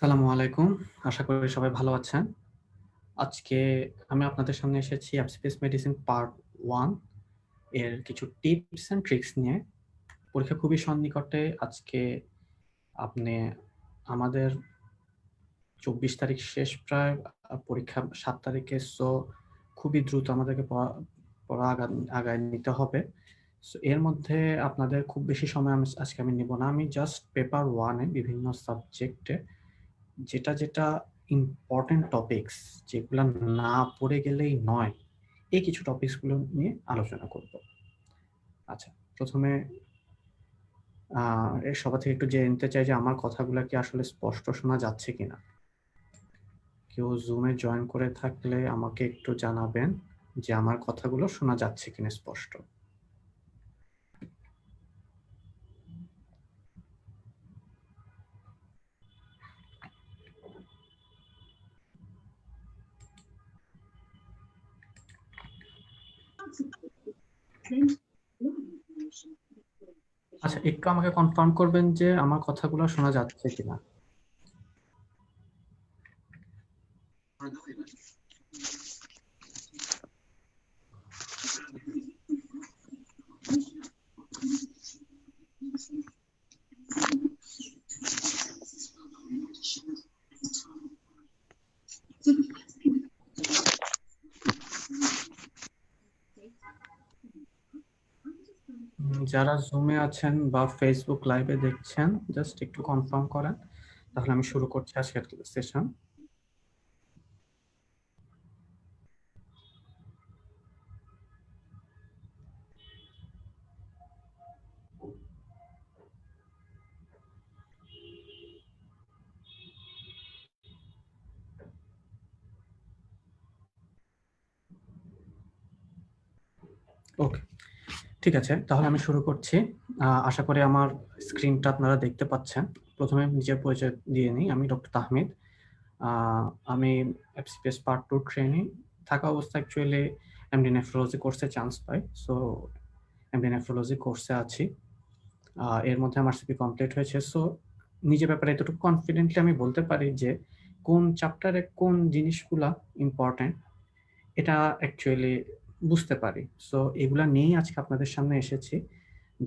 আসসালামু আলাইকুম। আশা করি সবাই ভালো আছেন। আজকে আমি আপনাদের সামনে এসেছি অ্যাবসিপিএস মেডিসিন পার্ট 1 এর কিছু টিপস অ্যান্ড ট্রিক্স নিয়ে। পরীক্ষা খুবই সন্নিকটে। আজকে আপনি আমাদের 24 তারিখ শেষ প্রায়, পরীক্ষা 7 তারিখে। সো খুবই দ্রুত আমাদেরকে পড়া আগায় নিতে হবে। সো এর মধ্যে আপনাদের খুব বেশি সময় আজকে আমি নিব না। আমি জাস্ট পেপার 1 এ বিভিন্ন সাবজেক্টে যেটা ইম্পর্টেন্ট টপিকস, যেগুলা না পড়ে গেলেই নয়, এই কিছু টপিকস গুলো নিয়ে আলোচনা করব। আচ্ছা, প্রথমে এর সবার থেকে একটু জেনে নিতে চাই যে আমার কথাগুলো কি আসলে স্পষ্ট শোনা যাচ্ছে কিনা। কেউ জুমে জয়েন করে থাকলে আমাকে একটু জানাবেন যে আমার কথাগুলো শোনা যাচ্ছে কিনা স্পষ্ট। আচ্ছা, একটু আমাকে কনফার্ম করবেন যে আমার কথাগুলো শোনা যাচ্ছে কিনা। যারা জুমে আছেন বা ফেসবুক লাইভে দেখছেন, জাস্ট একটু কনফার্ম করেন, তাহলে আমি শুরু করছি আজকের সেশন। ওকে, ঠিক আছে, তাহলে আমি শুরু করছি। আশা করি আমার স্ক্রিনটা আপনারা দেখতে পাচ্ছেন। প্রথমে নিজের পরিচয় দিয়ে নিই। আমি ডক্টর তাহমিদ। আমি এফসিপিএস পার্ট 2 ট্রেনিং থাকা অবস্থা অ্যাকচুয়ালি এমডি নেফ্রোলজি কোর্সে চান্স পাই। সো এমডি নেফ্রোলজি কোর্সে আছি। এর মধ্যে আমার সিপি কমপ্লিট হয়েছে। সো নিজের ব্যাপারে এতটুকু কনফিডেন্টলি আমি বলতে পারি যে কোন চ্যাপ্টারে কোন জিনিসগুলা ইম্পর্টেন্ট, এটা অ্যাকচুয়ালি বুঝতে পারি। সো এগুলা নিয়েই আজকে আপনাদের সামনে এসেছি,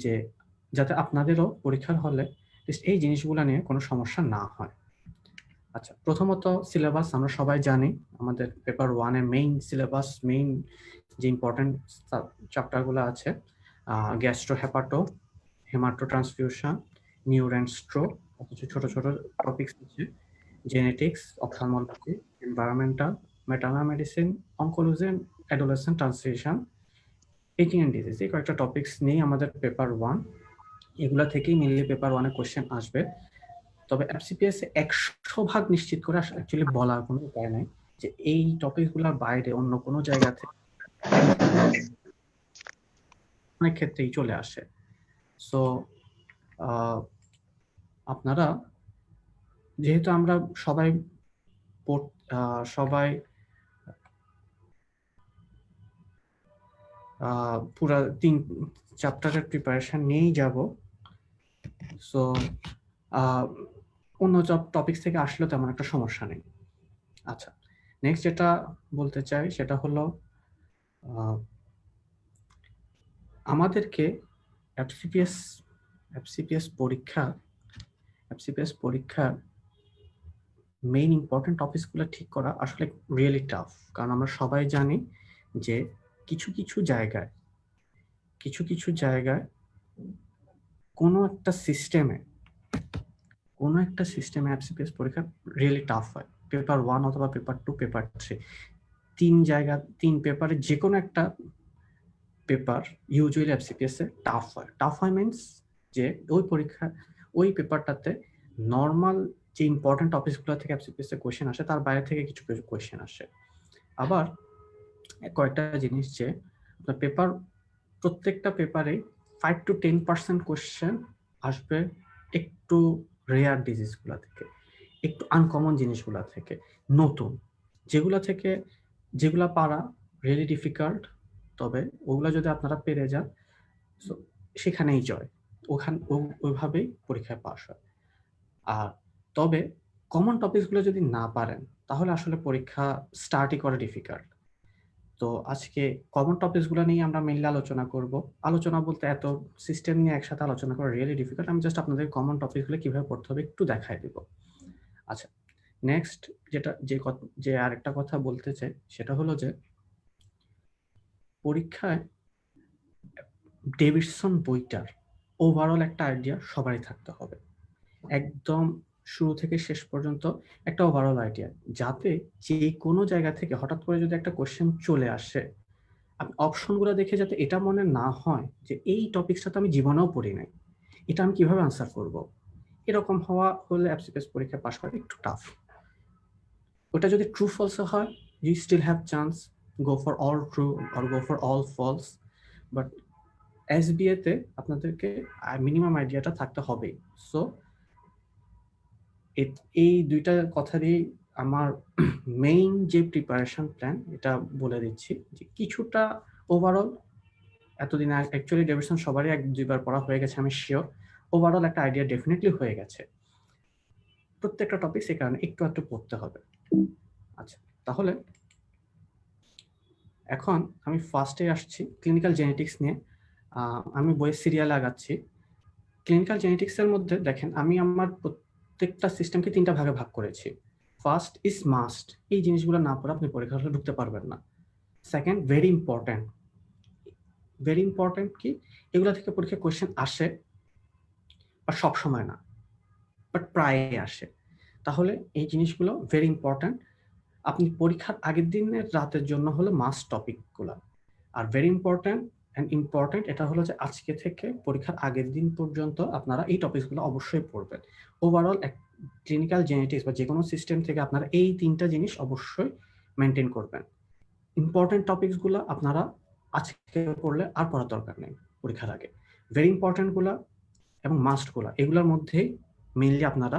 যে যাতে আপনাদেরও পরীক্ষার হলে এই জিনিসগুলা নিয়ে কোনো সমস্যা না হয়। আচ্ছা, প্রথমত সিলেবাস আমরা সবাই জানি। আমাদের পেপার 1 এর মেইন সিলেবাস, মেইন যে ইম্পর্টেন্ট চ্যাপ্টারগুলো আছে, gastro hepato, haemato transfusion, neuro and stroke, কিছু ছোট ছোট টপিকস আছে, genetics, ophthalmology, environmental, maternal medicine, oncology, adolescent translation, ageing and disease, এই কয়েকটা টপিকস নিয়ে আমাদের পেপার 1। এগুলা থেকেই মেনলি পেপার 1 এ কোশ্চেন আসবে। তবে এফসিপিএস 100% নিশ্চিত করে অ্যাকচুয়ালি বলার কোনো উপায় নাই যে এই টপিকগুলোর বাইরে অন্য কোনো জায়গা থেকে অনেক ক্ষেত্রেই চলে আসে। সো আপনারা যেহেতু আমরা সবাই সবাই পুরা 3 চ্যাপ্টারের প্রিপারেশন নিয়েই যাব, সো অন্য টপিক থেকে আসলেও তেমন একটা সমস্যা নেই। আচ্ছা, নেক্সট যেটা বলতে চাই সেটা হলো আমাদেরকে এফসিপিএস পরীক্ষার মেইন ইম্পর্টেন্ট টপিকসগুলো ঠিক করা আসলে রিয়েলি টাফ। কারণ আমরা সবাই জানি যে কিছু কিছু জায়গায় কোনো একটা সিস্টেমে এফসিপিএস পরীক্ষা রিয়েলি টাফ হয়। পেপার 1 অথবা পেপার 2, পেপার 3, 3 পেপারে যে কোনো একটা paper usually FCPS a tough হয়। টাফ হয় মিনস যে ওই পেপারটাতে নর্মাল যে ইম্পর্টেন্ট টপিকসগুলো থেকে এফসিপিএস এ কোয়েশ্চেন আসে তার বাইরে থেকে কিছু কিছু কোয়েশ্চেন আসে। আবার কয়েকটা জিনিস যে প্রত্যেকটা পেপারে 5 to 10% কোয়েশ্চেন আসবে একটু রেয়ার ডিজিজগুলো থেকে, একটু আনকমন জিনিসগুলো থেকে, নতুন যেগুলা পারা রিয়েলি ডিফিকাল্ট। তবে ওগুলা যদি আপনারা পেরে যান সেখানেই জয়, ওইভাবেই পরীক্ষায় পাস হয়। আর তবে কমন টপিকসগুলো যদি না পারেন তাহলে আসলে পরীক্ষা স্টার্টই করা ডিফিকাল্ট। তো আজকে কমন টপিকসগুলো নিয়ে আমরা মেইনলি আলোচনা করব। আলোচনা বলতে এত সিস্টেম নিয়ে একসাথে আলোচনা করা রিয়েলি ডিফিকাল্ট। আমি জাস্ট আপনাদের কমন টপিকসগুলো কিভাবে পড়তে হবে একটু দেখাই দিব। আচ্ছা, নেক্সট যে আরেকটা কথা বলতে চাই সেটা হলো যে পরীক্ষায় ডেভিডসন বইটার ওভারঅল একটা আইডিয়া সবারই থাকতে হবে, একদম শুরু থেকে শেষ পর্যন্ত একটা ওভারঅল আইডিয়া, যাতে যে কোনো জায়গা থেকে হঠাৎ করে যদি একটা কোশ্চেন চলে আসে অপশনগুলো দেখে যাতে এটা মনে না হয় যে এই টপিকসটা তো আমি জীবনেও পড়ি নাই, এটা আমি কিভাবে আনসার করব। এরকম হলে এফসিপিএস পরীক্ষা পাস করা একটু টাফ। ওটা যদি ট্রু ফলস হয়, you still have chance, go for all true or go for all false. But SBA তে আপনাদেরকে মিনিমাম আইডিয়াটা থাকতে হবে। সো এই দুইটা কথা দিয়ে আমার মেইন যে প্রিপারেশন প্ল্যান এটা বলে দিচ্ছি যে কিছুটা ওভারঅল এতদিন অ্যাকচুয়ালি ডেভিডসন সবারই 1-2 বার পড়া হয়ে গেছে আমি শিওর। ওভারঅল একটা আইডিয়া ডেফিনেটলি হয়ে গেছে। প্রত্যেকটা টপিক সে কারণে একটু একটু পড়তে হবে। আচ্ছা, তাহলে এখন আমি ফার্স্টে আসছি ক্লিনিক্যাল জেনেটিক্স নিয়ে। আমি বইয়ের সিরিয়াল আগাচ্ছি। ক্লিনিক্যাল জেনেটিক্সের মধ্যে দেখেন আমি আমার প্রত্যেকটা সিস্টেমকে 3টা ভাগে ভাগ করেছি। ফার্স্ট ইজ মাস্ট, এই জিনিসগুলো না পড়ে আপনি পরীক্ষা হলে ঢুকতে পারবেন না। সেকেন্ড, ভেরি ইম্পর্টেন্ট কি এগুলো থেকে পরীক্ষা কোয়েশ্চেন আসে, বা সব সময় না, বাট প্রায় আসে। তাহলে এই জিনিসগুলো ভেরি ইম্পর্টেন্ট। আপনি পরীক্ষার আগের দিনের রাতের জন্য হলো মাস্ট টপিকগুলো। আর ভেরি ইম্পর্টেন্ট এটা হলো যে আজকে থেকে পরীক্ষার আগের দিন পর্যন্ত আপনারা এই টপিকসগুলো অবশ্যই পড়বেন। ওভারঅল ক্লিনিক্যাল জেনেটিক্স বা যে কোনো সিস্টেম থেকে আপনারা এই 3টা জিনিস অবশ্যই মেনটেন করবেন। ইম্পর্টেন্ট টপিকসগুলো আপনারা আজকে পড়লে আর পড়ার দরকার নেই পরীক্ষার আগে। ভেরি ইম্পর্টেন্টগুলো এবং মাস্টগুলো এগুলোর মধ্যেই মেইনলি আপনারা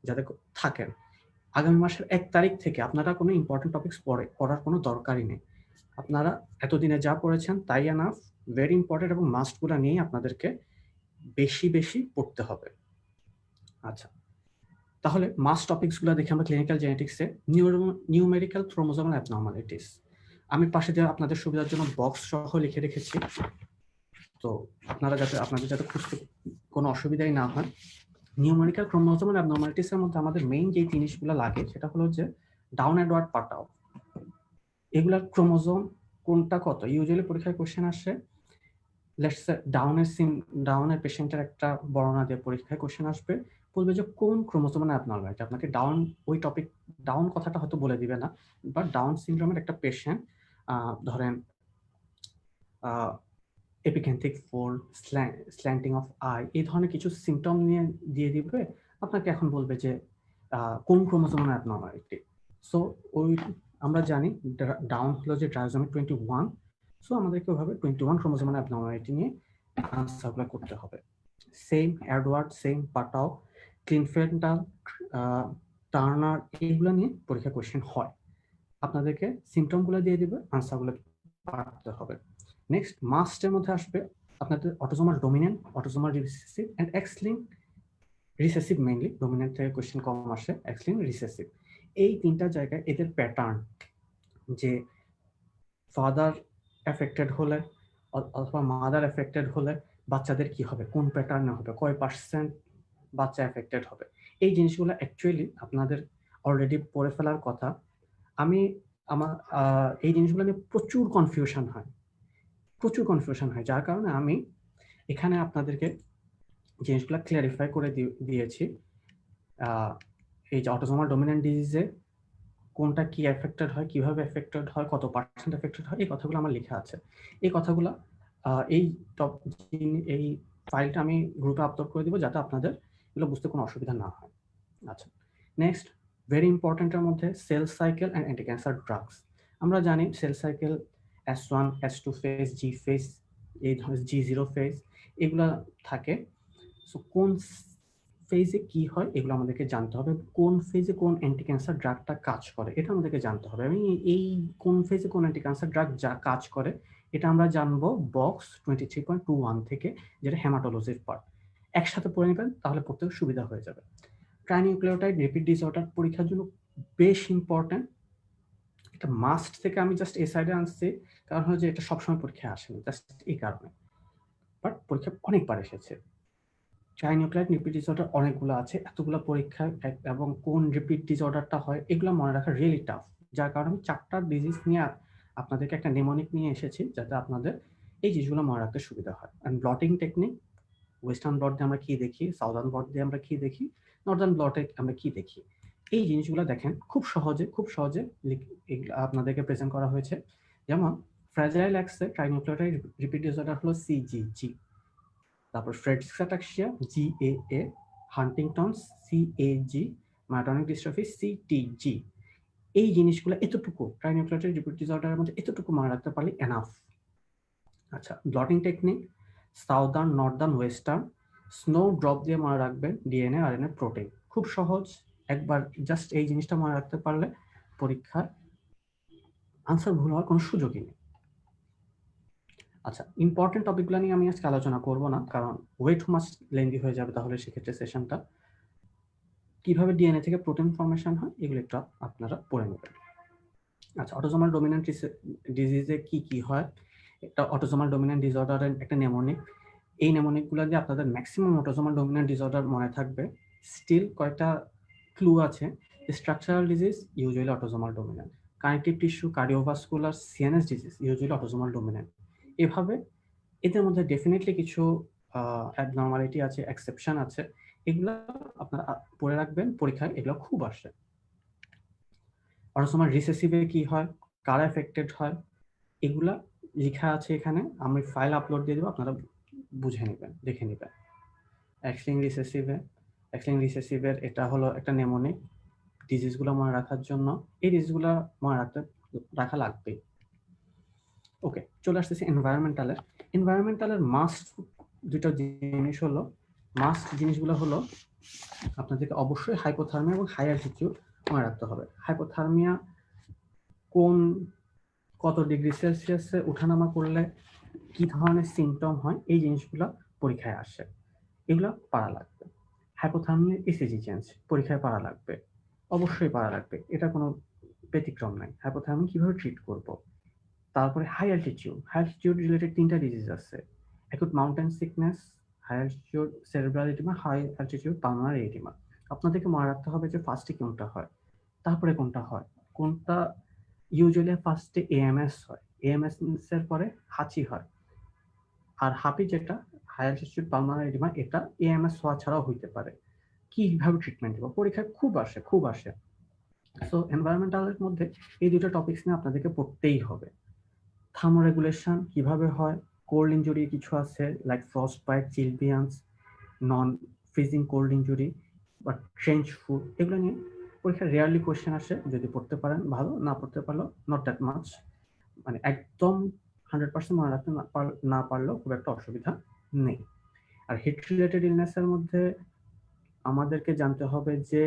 যাতে থাকেন। আগামী মাসের 1 তারিখ থেকে আপনারা কোনো ইম্পর্টেন্ট টপিকস পড়ার কোনো দরকারই নেই। আপনারা এতদিনে যা পড়েছেন তাই এনাফ। ভেরি ইম্পর্টেন্ট এবং মাস্টগুলো নিয়ে আপনাদেরকে বেশি পড়তে হবে। আচ্ছা, তাহলে মাস্ট টপিকসগুলো দেখে আমরা ক্লিনিক্যাল জেনেটিক্সে নিউমেরিক্যাল ক্রোমোজোমাল অ্যাবনর্মালিটিস, আমি পাশে দিয়ে আপনাদের সুবিধার জন্য বক্স সহ লিখে রেখেছি, তো আপনাদের যাতে খুঁজতে কোনো অসুবিধাই না হয়। নিউমেরিক্যাল ক্রোমোজোমাল অ্যাবনর্মালিটিসের মধ্যে আমাদের মেইন যে জিনিসগুলো লাগে সেটা হলো যে ডাউন এডওয়ার্ড পাটাও। এগুলা ক্রোমোজোম কোনটা কত ইউজুয়ালি পরীক্ষায় কোশ্চেন আসে। লেটস সে ডাউনের পেশেন্টের একটা বর্ণনা দিয়ে পরীক্ষায় কোশ্চেন আসবে, বলবে যে কোন ক্রোমোজোমাল অ্যাবনর্মালিটি। আপনাকে ডাউন কথাটা হয়তো বলে দিবে না, বাট ডাউন সিনড্রোমের একটা পেশেন্ট ধরেন এপিক্যান্থিক ফোল্ড, স্ল্যান্টিং অফ আই, এই ধরনের কিছু সিমটম নিয়ে দিয়ে দিবে আপনাকে। এখন বলবে যে কোন ক্রোমোজোমাল অ্যাবনর্মালিটি। সো আমরা জানি ডাউন হলো যে ট্রাইসোমি 21। সো আমাদেরকে ওইভাবে 21 ক্রোমোজোমাল অ্যাবনর্মালিটি নিয়ে আনসারগুলো করতে হবে। সেম এডওয়ার্ড, সেম পাটাও, ক্লিনফেন্টাল, টার্নার, এইগুলো নিয়ে পরীক্ষা কোয়েশ্চেন হয়। আপনাদেরকে সিমটমগুলো দিয়ে দিবে, আনসারগুলো পারতে হবে। নেক্সট মাস্টের মধ্যে আসবে আপনাদের autosomal dominant, autosomal recessive and X linked recessive, mainly dominant থেকে কোয়েশ্চেন কম আসে, এক্স লিঙ্ক রিসেসিভ। এই তিনটা জায়গায় এদের প্যাটার্ন, যে ফাদার এফেক্টেড হলে অথবা মাদার এফেক্টেড হলে বাচ্চাদের কি হবে, কোন প্যাটার্নে হবে, কয় % বাচ্চা এফেক্টেড হবে, এই জিনিসগুলো অ্যাকচুয়ালি আপনাদের অলরেডি পড়ে ফেলার কথা। আমি আমার এই জিনিসগুলো নিয়ে প্রচুর কনফিউশন হয়, যার কারণে আমি এখানে আপনাদেরকে জিনিসগুলো ক্লিয়ারিফাই করে দিয়েছি। এই যে অটোসোমাল ডমিনেন্ট ডিজিজে কোনটা কি এফেক্টেড হয়, কিভাবে এফেক্টেড হয়, কত % এফেক্টেড হয়, এই কথাগুলো আমার লেখা আছে। এই কথাগুলো এই ফাইলটা আমি গ্রুপে আপলোড করে দিব, যাতে আপনাদের এগুলো বুঝতে কোনো অসুবিধা না হয়। আচ্ছা, নেক্সট ভেরি ইম্পর্টেন্টের মধ্যে cell cycle and anti cancer drugs. আমরা জানি cell cycle S1, S2 phase, G phase, এই ধরনের G0 ফেজ এগুলা থাকে। সো কোন ফেজে কি হয় এগুলো আমাদেরকে জানতে হবে, কোন ফেজে কোন অ্যান্টি ক্যান্সার ড্রাগটা কাজ করে এটা আমাদেরকে জানতে হবে। আমি এই কোন ফেজে কোন অ্যান্টি ক্যান্সার ড্রাগ যা কাজ করে এটা আমরা জানবো বক্স 23.21 থেকে, যেটা হেমাটোলজির পার্ট। একসাথে পড়ে নেবেন, তাহলে পড়তে সুবিধা হয়ে যাবে। ট্রাইনিউক্লিওটাইড রিপিট ডিসঅর্ডার পরীক্ষার জন্য বেশ ইম্পর্টেন্ট। এটা মাস্ট থেকে আমি জাস্ট এই সাইডে আনছি, কারণ হচ্ছে এটা সবসময় পরীক্ষায় আসেনি, জাস্ট এই কারণে, বাট পরীক্ষা অনেকবার এসেছে। ট্রাইনিউক্লিওটাইড রিপিট ডিসঅর্ডার অনেকগুলো আছে, এতগুলো পরীক্ষা, এবং কোন রিপিট ডিসঅর্ডারটা হয় এগুলো মনে রাখা রিয়েলি টাফ। যার কারণে আমি 4টা ডিজিজ নিয়ে আপনাদেরকে একটা নেমোনিক নিয়ে এসেছি, যাতে আপনাদের এই জিনিসগুলো মনে রাখতে সুবিধা হয়। And bloating technique, western blot দিয়ে আমরা কি দেখি, সাউদার্ন ব্লট দিয়ে আমরা কি দেখি, নর্দার্ন ব্লটে আমরা কি দেখি, এই জিনিসগুলো দেখেন খুব সহজে আপনাদেরকে প্রেজেন্ট করা হয়েছে। যেমন ফ্র্যাজাইল এক্সে ট্রাইনিউক্লিওটাইড রিপিট ডিসঅর্ডার হলো CGG, তারপর Friedreich's ataxia GAA, Huntington's CAG, myotonic dystrophy CTG। এই জিনিসগুলো এতটুকু ট্রাইনিউক্লিওটাইড রিপিট ডিসঅর্ডারের মধ্যে এতটুকু মনে রাখতে পারলে এনাফ। আচ্ছা, bloating technique southern, Northern, western. Snow drop দিয়ে মনে রাখবেন DNA, RNA, প্রোটিন, খুব সহজ। একবার জাস্ট এই জিনিসটা মনে রাখতে পারলে পরীক্ষার আনসার ভুল হওয়ার কোনো সুযোগই নেই। আচ্ছা, ইম্পর্টেন্ট টপিকগুলো নিয়ে আমি আজকে আলোচনা করব না, কারণ ওয়ে টু মাচ লেন্দি হয়ে যাবে তাহলে সেক্ষেত্রে সেশনটা। কিভাবে DNA থেকে প্রোটিন ফর্মেশন হয় এগুলো একটু আপনারা পড়ে নেবেন। আচ্ছা, অটোসোমাল ডমিনেন্ট ডিজিজে কি কি হয়, একটা অটোসোমাল ডমিনেন্ট ডিসঅর্ডারের একটা নেমোনিক, এই নেমোনিকগুলো দিয়ে আপনাদের ম্যাক্সিমাম অটোসোমাল ডমিনেন্ট ডিসঅর্ডার মনে থাকবে। স্টিল কয়েকটা ক্লু আছে। Structural disease usually autosomal dominant, connective tissue, cardiovascular, CNS disease usually autosomal dominant. এভাবে এদের মধ্যে ডেফিনেটলি কিছু অ্যাবনর্মালিটি আছে, এক্সেপশন আছে, এগুলো আপনারা পড়ে রাখবেন, পরীক্ষায় এগুলো খুব আসে। অটোসোমাল রিসেসিভে কি হয়, কারা এফেক্টেড হয়, এগুলা লেখা আছে এখানে, আমি ফাইল আপলোড দিয়ে দেবো, আপনারা বুঝে নেবেন, দেখে নেবেন। এক্স লিঙ্ক রিসেসিভের এটা হলো একটা নেমোনিক, ডিজিজগুলো মনে রাখার জন্য এই ডিজিজগুলো মনে রাখা লাগবে। ওকে, চলে আসতেছি এনভায়রনমেন্টালের মাস্ট দুটো জিনিস হলো, মাস্ট জিনিসগুলো হলো আপনাদেরকে অবশ্যই হাইপোথার্মিয়া এবং হাই অ্যালটিটিউড মনে রাখতে হবে। হাইপোথার্মিয়া কত ডিগ্রি সেলসিয়াসে ওঠানামা করলে কি ধরনের সিমটম হয়, এই জিনিসগুলো পরীক্ষায় আসে, এগুলো পারা লাগবে। হাইপোথার্মিয়া ECG চেঞ্জ পরীক্ষায় পারা লাগবে, অবশ্যই পারা লাগবে, এটা কোনো ব্যতিক্রম নাই। হাইপোথার্মিয়া কিভাবে ট্রিট করব। তারপরে হাই অ্যালটিটিউড রিলেটেড 3টা ডিজিজ আছে, acute mountain sickness, high altitude cerebral oedema, high altitude pulmonary oedema. আপনাদেরকে মনে রাখতে হবে যে ফার্স্টে কোনটা হয়, তারপরে কোনটা হয়, কোনটা ইউজুয়ালি ফার্স্টে AMS হয়, AMS এর পরে হাঁচি হয়, আর হাঁপি যেটা হাই অ্যালটিটিউড পালমোনারি এডিমা, এটা AMS হওয়া ছাড়াও হইতে পারে। কিভাবে ট্রিটমেন্ট দেবো, পরীক্ষায় খুব আসে। সো এনভায়রনমেন্টালের মধ্যে এই দুটো টপিকস নিয়ে আপনাদেরকে পড়তেই হবে। থার্মোরেগুলেশন কিভাবে হয়, কোল্ড ইনজুরি কিছু আছে লাইক ফ্রস্ট বাইট, চিলবিয়ান্স, নন ফ্রিজিং কোল্ড ইনজুরি বা ট্রেঞ্চ ফুড, এগুলো নিয়ে পরীক্ষা রেয়ারলি কোয়েশ্চেন আসে। যদি পড়তে পারেন ভালো, না পড়তে পারলেও নট দ্যাট মাচ, মানে একদম 100% মনে রাখতে না পারলেও খুব একটা অসুবিধা নেই। আর হিট রিলেটেড ইলনেসের মধ্যে আমাদেরকে জানতে হবে যে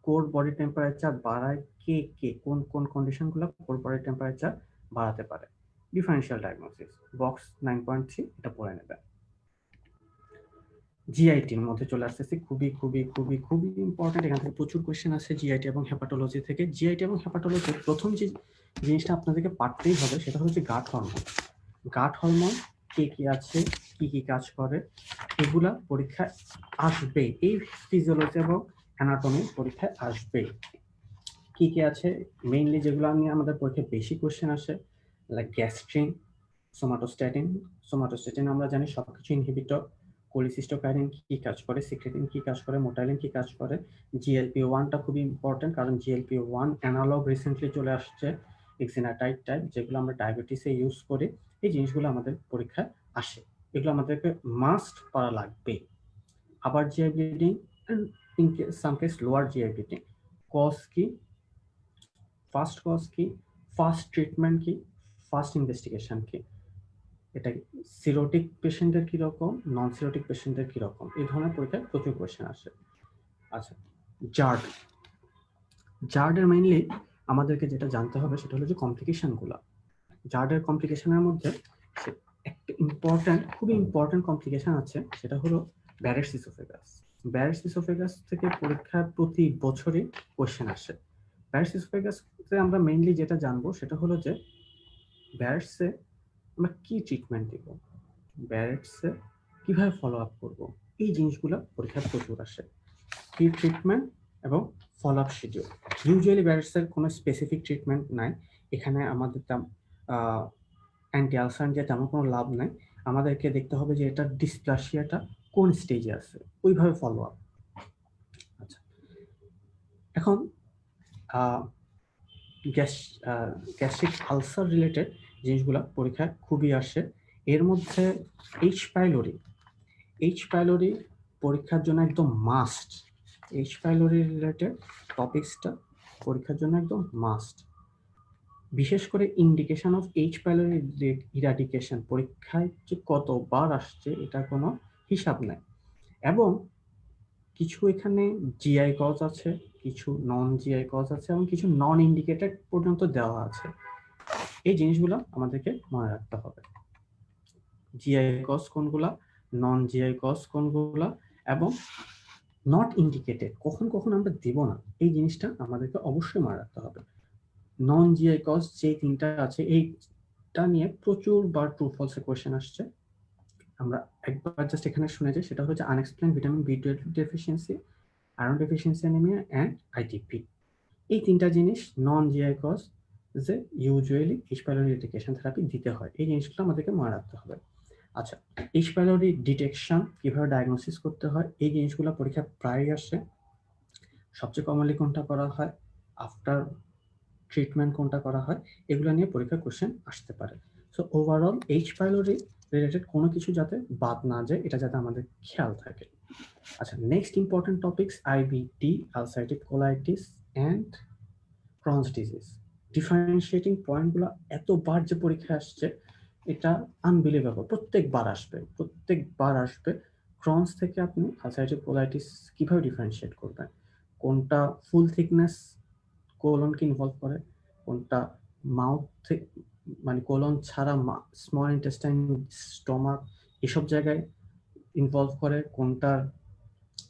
কোর বডি টেম্পারেচার বাড়ায় কে কে, কোন কোন কন্ডিশনগুলো কোর বডি টেম্পারেচার বাড়াতে পারে। ডিফারেন্সিয়াল ডায়াগনোসিস বক্স 9.3 এটা পড়ে নেবেন। জিআইটির মধ্যে চলে আসতেছি, খুবই খুবই খুবই খুবই ইম্পর্টেন্ট। এখান থেকে প্রচুর কোয়েশ্চেন আছে জিআইটি এবং হেপাটোলজি থেকে। জিআইটি এবং হেপাটোলজি প্রথম যে জিনিসটা আপনাদেরকে পারতেই হবে সেটা হচ্ছে গাট হরমোন। গাট হরমোন কে কি আছে, কি কি কাজ করে, এগুলা পরীক্ষায় আসবে। এই ফিজিওলজি এবং অ্যানাটমি পরীক্ষায় আসবে। কি কি আছে মেইনলি যেগুলো নিয়ে আমাদের পরীক্ষায় বেশি কোয়েশ্চেন আসে, লাইক গ্যাস্ট্রিন, সোমাটোস্ট্যাটিন আমরা জানি সবকিছু ইনহিবিটর। কোলিসিস্টোকাইনিন কি কাজ করে, সিক্রেটিন কি কাজ করে, মোটাইলিন কি কাজ করে। GLP-1টা খুবই ইম্পর্টেন্ট, কারণ GLP-1 অ্যানালগ রিসেন্টলি চলে আসছে এক্সিনাটাইড টাইপ, যেগুলো আমরা ডায়াবেটিসে ইউজ করি। এই জিনিসগুলো আমাদের পরীক্ষায় আসে, এগুলো আমাদেরকে মাস্ট পড়া লাগবে। আবার GI bleeding, in some case lower GI bleeding, cause কি, ফার্স্ট কজ কি, ফার্স্ট ট্রিটমেন্ট কি, ফার্স্ট ইনভেস্টিগেশন কি, এটা সিরোটিক পেশেন্টের কিরকম, নন সিরোটিক পেশেন্টের কিরকম, এই ধরনের পরীক্ষায় প্রচুর কোয়েশ্চেন আসে। আচ্ছা, জার্ডের মেইনলি আমাদেরকে যেটা জানতে হবে সেটা হলো যে কমপ্লিকেশনগুলো। জার্ডের কমপ্লিকেশনের মধ্যে একটা ইম্পর্টেন্ট, খুবই ইম্পর্টেন্ট কমপ্লিকেশন আছে, সেটা হলো ব্যারেটস ইসোফেগাস। ব্যারেটস ইসোফেগাস থেকে পরীক্ষায় প্রতি বছরই কোয়েশ্চেন আসে। ব্যারেটস ইসোফেগাসে আমরা মেইনলি যেটা জানবো সেটা হলো যে ব্যারেটসে আমরা কি ট্রিটমেন্ট দিব, ব্যারেটসে কিভাবে ফলো আপ করবো, এই জিনিসগুলো পরীক্ষায় প্রচুর আসে। কি ট্রিটমেন্ট এবং ফলো আপ শিডিউল। ইউজুয়ালি ব্যারেটসের কোনো স্পেসিফিক ট্রিটমেন্ট নাই এখানে, আমাদের অ্যান্টি আলসার দিয়ে তেমন কোনো লাভ নাই। আমাদেরকে দেখতে হবে যে এটা ডিসপ্লাসিয়াটা কোন স্টেজে আছে, ওইভাবে ফলো আপ। আচ্ছা, এখন গ্যাস্ট্রিক আলসার রিলেটেড জিনিসগুলো পরীক্ষায় খুবই আসে। এর মধ্যে এইচ পাইলোরি পরীক্ষার জন্য একদম মাস্ট। এইচ পাইলোরি রিলেটেড টপিক্সটা পরীক্ষার জন্য একদম মাস্ট। বিশেষ করে indication of H pylori eradication পরীক্ষায় যে কতবার আসছে এটা কোনো হিসাব নেই। এবং কিছু এখানে জিআই কজ আছে, কিছু নন জিআই কজ আছে এবং কিছু নন ইন্ডিকেটেড পর্যন্ত দেওয়া আছে। এই জিনিসগুলো আমাদেরকে মনে রাখতে হবে, জিআই কজ কোনগুলা, নন জিআই কজ কোনগুলা, এবং নট ইন্ডিকেটেড কখন কখন আমরা দিব না, এই জিনিসটা আমাদেরকে অবশ্যই মনে রাখতে হবে। নন জিআই কজ যে তিনটা আছে এইটা নিয়ে প্রচুর বার ট্রু ফলসে কোয়েশ্চেন আসছে। আমরা একবার জাস্ট এখানে শুনে যাই, সেটা হচ্ছে unexplained vitamin B12 deficiency, iron deficiency anaemia and ITP। এই তিনটা জিনিস নন জিআই কজ যে ইউজুয়ালি এইচ পাইলোরি ইরিডিকেশন থেরাপি দিতে হয়, এই জিনিসগুলো আমাদেরকে মনে রাখতে হবে। আচ্ছা, এইচ পাইলোরি ডিটেকশন কিভাবে ডায়াগনোসিস করতে হয়, এই জিনিসগুলো পরীক্ষা প্রায়ই আসে। সবচেয়ে কমনলি কোনটা করা হয়, আফটার ট্রিটমেন্ট কোনটা করা হয়, এগুলো নিয়ে পরীক্ষা কোশ্চেন আসতে পারে। So overall H pylori related কোনো কিছু যাতে বাদ না যায়, এটা যাতে আমাদের খেয়াল থাকে। আচ্ছা, next important topics IBD, ulcerative colitis and Crohn's disease. Differentiating পয়েন্টগুলো এতবার যে পরীক্ষায় আসছে এটা আনবিলিভেবল, প্রত্যেকবার আসবে। ক্রনস থেকে আপনি আলসারেটিভ কোলাইটিস কিভাবে ডিফারেন্সিয়েট করবেন, কোনটা ফুল থিকনেস কোলনকে ইনভলভ করে, কোনটা মাউথ থেকে মানে কোলন ছাড়া স্মল ইন্টেস্টাইন, স্টমাক এসব জায়গায় ইনভলভ করে, কোনটার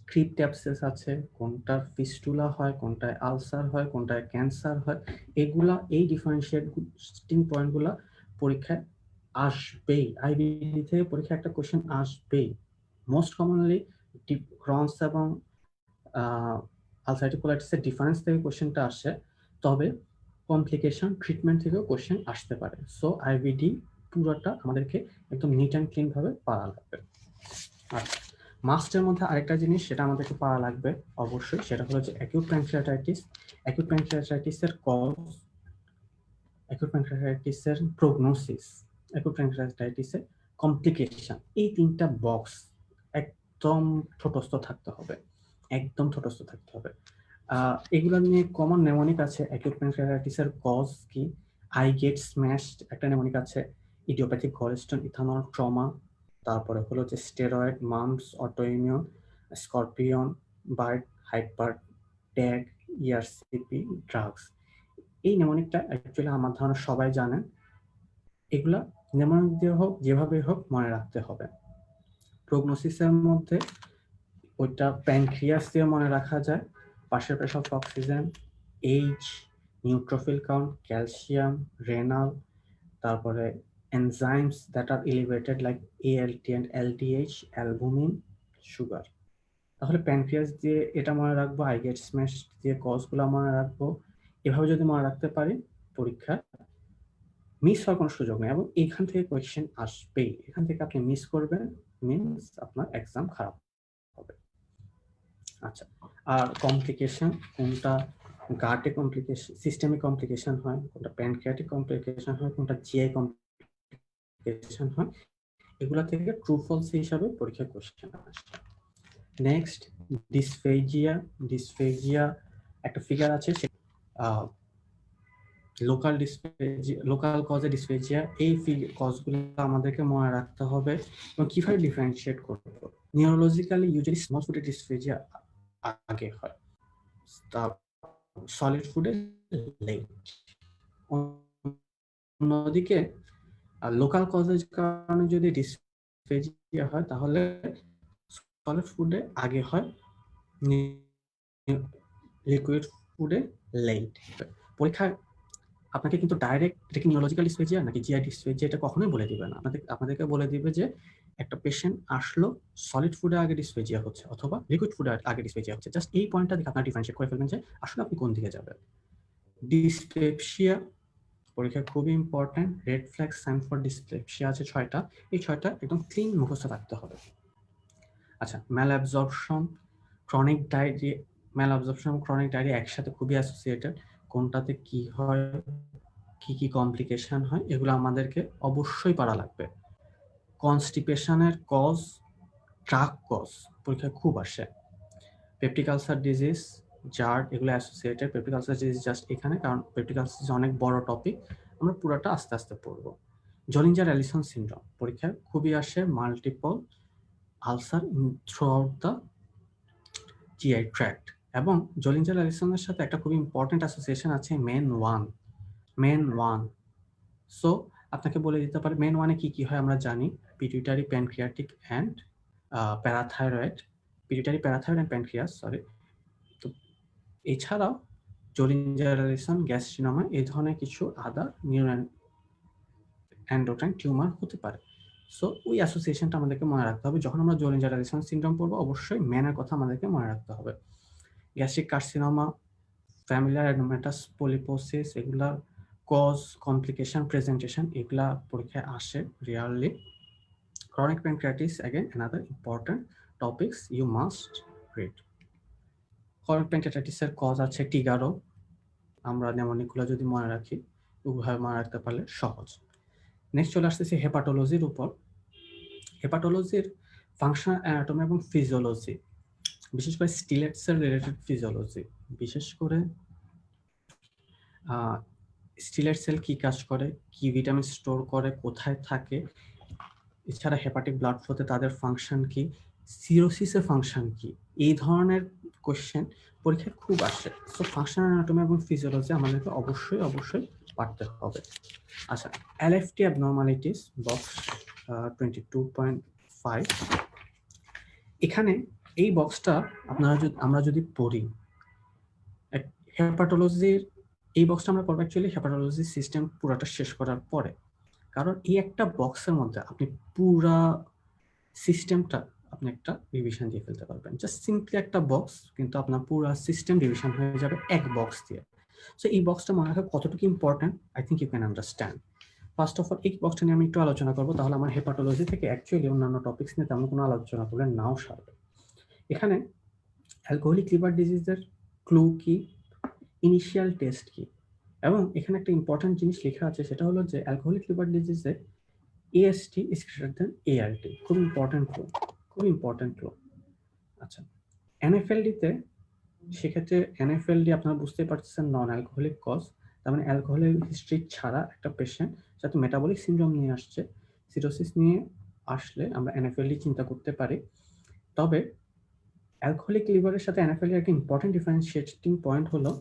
ক্রিপ্ট অ্যাবসেস আছে, কোনটার ফিস্টুলা হয়, কোনটায় আলসার হয়, কোনটায় ক্যান্সার হয়, এগুলা এই ডিফারেন্সিয়েটিং পয়েন্টগুলা পরীক্ষায় আসবেই। IBD থেকে পরীক্ষায় একটা কোশ্চেন আসবেই। মোস্ট কমনলি ক্রনস এবং আলসারেটিভ কোলাইটিসের ডিফারেন্স থেকে কোশ্চেনটা আসে, তবে কমপ্লিকেশন ট্রিটমেন্ট থেকেও কোশ্চেন আসতে পারে। সো IBD পুরোটা আমাদেরকে একদম নিট অ্যান্ড ক্লিন ভাবে পড়া লাগবে। আচ্ছা, মাস্টের মধ্যে আরেকটা জিনিস সেটা আমাদেরকে পড়া লাগবে অবশ্যই, সেটা হলো যে অ্যাকিউট প্যানক্রিয়াটাইটিস, অ্যাকিউট প্যানক্রিয়াটাইটিসের কজ, অ্যাকিউট প্যানক্রিয়াটাইটিসের প্রগনোসিস, অ্যাকিউট প্যানক্রিয়াটাইটিসের কমপ্লিকেশন। এই তিনটা বক্স একদম ঠোঁটস্থ থাকতে হবে, একদম ঠোঁটস্থ থাকতে হবে। এগুলো নিয়ে কমন নেমোনিক আছে। অ্যাকিউট প্যানক্রিয়াটাইটিসের কজ কি, আই গেট স্ম্যাশড একটা নেমোনিক আছে, ইডিওপ্যাথিক গলস্টোন, ইথানল ট্রমা, তারপরে হলো যে steroid, mumps, autoimmune, scorpion, bird, hyper, tag, ERCP, drugs. এই নেমোনিকটা অ্যাকচুয়ালি আমার ধারণা সবাই জানেন। এগুলা নেমোনিক দিয়ে হোক যেভাবে হোক মনে রাখতে হবে। প্রগনোসিসের মধ্যে ওইটা প্যানক্রিয়াস দিয়ে মনে রাখা যায়, পাশের পেশ of oxygen, age, neutrophil count, calcium, renal, তারপরে enzymes that are elevated like ALT and LDH, albumin, sugar. তাহলে প্যানক্রিয়াস দিয়ে এটা মনে রাখবো, আইগেট স্ম্যাশ দিয়ে কজগুলো মনে রাখবো। এভাবে যদি মনে রাখতে পারি, পরীক্ষা মিস হওয়ার কোনো সুযোগ নেই এবং এখান থেকে কোয়েশ্চেন আসবেই। এখান থেকে আপনি মিস করবেন মিন্স আপনার এক্সাম খারাপ হবে। আচ্ছা, আর কমপ্লিকেশন কোনটা গাটে কমপ্লিকেশন, সিস্টেমিক কমপ্লিকেশন হয়, কোনটা প্যানক্রিয়াটিক কমপ্লিকেশন হয়, কোনটা জিআই কমপ্লিকেশন হয়, এগুলা থেকে ট্রু ফলস হিসাবে পরীক্ষা কোশ্চেন আসে। Next dysphagia. ডিসফেজিয়া একটা ফিগার আছে, লোকাল ডিসফেজিয়া, লোকাল কজে ডিসফেজিয়া, এই কজগুলো আমাদেরকে মনে রাখতে হবে এবং কিভাবে ডিফারেন্সিয়েট করব। নিউরোলজিক্যালি ইউজুয়ালি স্মল ফুডে ডিসফেজিয়া আগে হয়, সলিড ফুডে লেট। অন্যদিকে লোকাল কজের কারণে যদি ডিসফেজিয়া হয় তাহলে সলিড ফুডে আগে হয়, লিকুইড ফুডে লেট। পরীক্ষায় আপনাকে কিন্তু ডাইরেক্ট এটা কি নিউরোলজিক্যাল ডিসফেজিয়া নাকি জিআই ডিসফেজিয়া এটা কখনোই বলে দিবে না। আপনাদেরকে বলে দিবে যে একটা পেশেন্ট আসলো সলিড ফুডে আগে ডিসফেজিয়া হচ্ছে অথবা লিকুইড ফুডে আগে ডিসফেজিয়া হচ্ছে। জাস্ট এই পয়েন্টটা দেখে আপনারা ডিফারেন্সিয়েট করে ফেলবেন যে আসলে আপনি কোন দিকে যাবেন। ডিসপেপসিয়া পরীক্ষা খুবই important. Red flag sign for dyspepsia আছে 6টা, এই 6টা একদম ক্লিন মুখস্থ রাখতে হবে। আচ্ছা, ম্যাল অ্যাবজর্পশন, ক্রনিক ডায়রিয়া। ম্যাল অ্যাবজর্পশন এবং ক্রনিক ডায়রিয়া একসাথে খুবই অ্যাসোসিয়েটেড। কোনটাতে কি হয়, কি কি কমপ্লিকেশন হয়, এগুলো আমাদেরকে অবশ্যই পারা লাগবে। কনস্টিপেশনের কজ, ট্রাক কজ পরীক্ষায় খুব আসে। পেপটিক আলসার ডিজিজ, জার্ড, এগুলো associated. Peptic ulcer disease just এখানে, কারণ পেপটিক আলসার অনেক বড় টপিক, আমরা পুরোটা আস্তে আস্তে পড়বো। জলিঞ্জার অ্যালিসন সিনড্রোম পরীক্ষায় খুবই আসে, multiple ulcer through out the GI tract. এবং জলিঞ্জার অ্যালিসনের সাথে একটা খুবই ইম্পর্টেন্ট অ্যাসোসিয়েশন আছে মেন ওয়ান। সো আপনাকে বলে দিতে পারে মেন ওয়ানে কি কি হয় আমরা জানি, pituitary, pancreatic and parathyroid, pituitary, parathyroid and pancreas, sorry. তো এছাড়াও জলিঞ্জার অ্যালিসন, গ্যাস্ট্রিনোমা, এই ধরনের কিছু আদার নিউরো এন্ডোক্রাইন টিউমার হতে পারে। সো ওই অ্যাসোসিয়েশনটা আমাদেরকে মনে রাখতে হবে। যখন আমরা জলিঞ্জার অ্যালিসন সিনড্রোম পড়বো অবশ্যই মেনের কথা আমাদেরকে মনে রাখতে হবে। Gastric carcinoma, familial adenomatous polyposis, এগুলা কজ, কমপ্লিকেশন, প্রেজেন্টেশন, এগুলা পরীক্ষায় আসে rarely. Chronic pancreatitis, again another important topics you must read. Chronic প্যানক্রিয়াটিসের কজ আছে টিগারো, আমরা নেমোনিকগুলো যদি মনে রাখি, ওভাবে মনে রাখতে পারলে সহজ। নেক্সট চলে আসতেছি হেপাটোলজির উপর। হেপাটোলজির ফাংশনাল অ্যানাটমি এবং ফিজিওলজি, বিশেষ করে স্টিলেটসের রিলেটেড ফিজিওলজি, বিশেষ করে স্টিলেট সেল কি কাজ করে, কি ভিটামিন স্টোর করে, কোথায় থাকে, এছাড়া হেপাটিক ব্লাড ফ্লোতে তাদের ফাংশন কি, সিরোসিসের ফাংশন কি, এই ধরনের কোশ্চেন পরীক্ষায় খুব আসে। সো ফাংশনাল অ্যানাটমি এবং ফিজিওলজি আমাদেরকে অবশ্যই পারতে হবে। আচ্ছা, এলএফটি অ্যাবনর্মালিটিস বক্স 22.5, এখানে এই বক্সটা আমরা যদি পড়ি, হেপাটোলজির এই বক্সটা আমরা পড়বো অ্যাকচুয়ালি হেপাটোলজি সিস্টেম পুরোটা শেষ করার পরে, কারণ এই একটা বক্সের মধ্যে আপনি পুরা সিস্টেমটা আপনি একটা রিভিশন দিয়ে ফেলতে পারবেন। জাস্ট সিম্পলি একটা বক্স, কিন্তু আপনার পুরো সিস্টেম রিভিশন হয়ে যাবে এক বক্স দিয়ে। সো এই বক্সটা মনে রাখা কতটুকু important, I think you can understand. First of all এই বক্সটা নিয়ে আমি একটু আলোচনা করবো, তাহলে আমার হেপাটোলজি থেকে অ্যাকচুয়ালি অন্যান্য টপিক্স নিয়ে তেমন কোনো আলোচনা করলে নাও সারবে। এখানে অ্যালকোহলিক লিভার ডিজিজের ক্লু কি, ইনিশিয়াল টেস্ট কি, এবং এখানে একটা ইম্পর্টেন্ট জিনিস লেখা আছে, সেটা হলো যে অ্যালকোহলিক লিভার ডিজিজে AST is greater than ALT, খুব ইম্পর্টেন্ট ক্লু। আচ্ছা, NFLD-তে সেক্ষেত্রে NFLD আপনারা বুঝতে পারছেন নন অ্যালকোহলিক কজ, তার মানে অ্যালকোহলিক হিস্ট্রি ছাড়া একটা পেশেন্ট যাতে মেটাবলিক সিনড্রোম নিয়ে আসছে, সিরোসিস নিয়ে আসলে আমরা NFLD চিন্তা করতে পারি। তবে অ্যালকোহলিক লিভারের সাথে অ্যানাফিলির একটা ইম্পর্টেন্ট ডিফারেন্সিয়েটিং পয়েন্ট হলো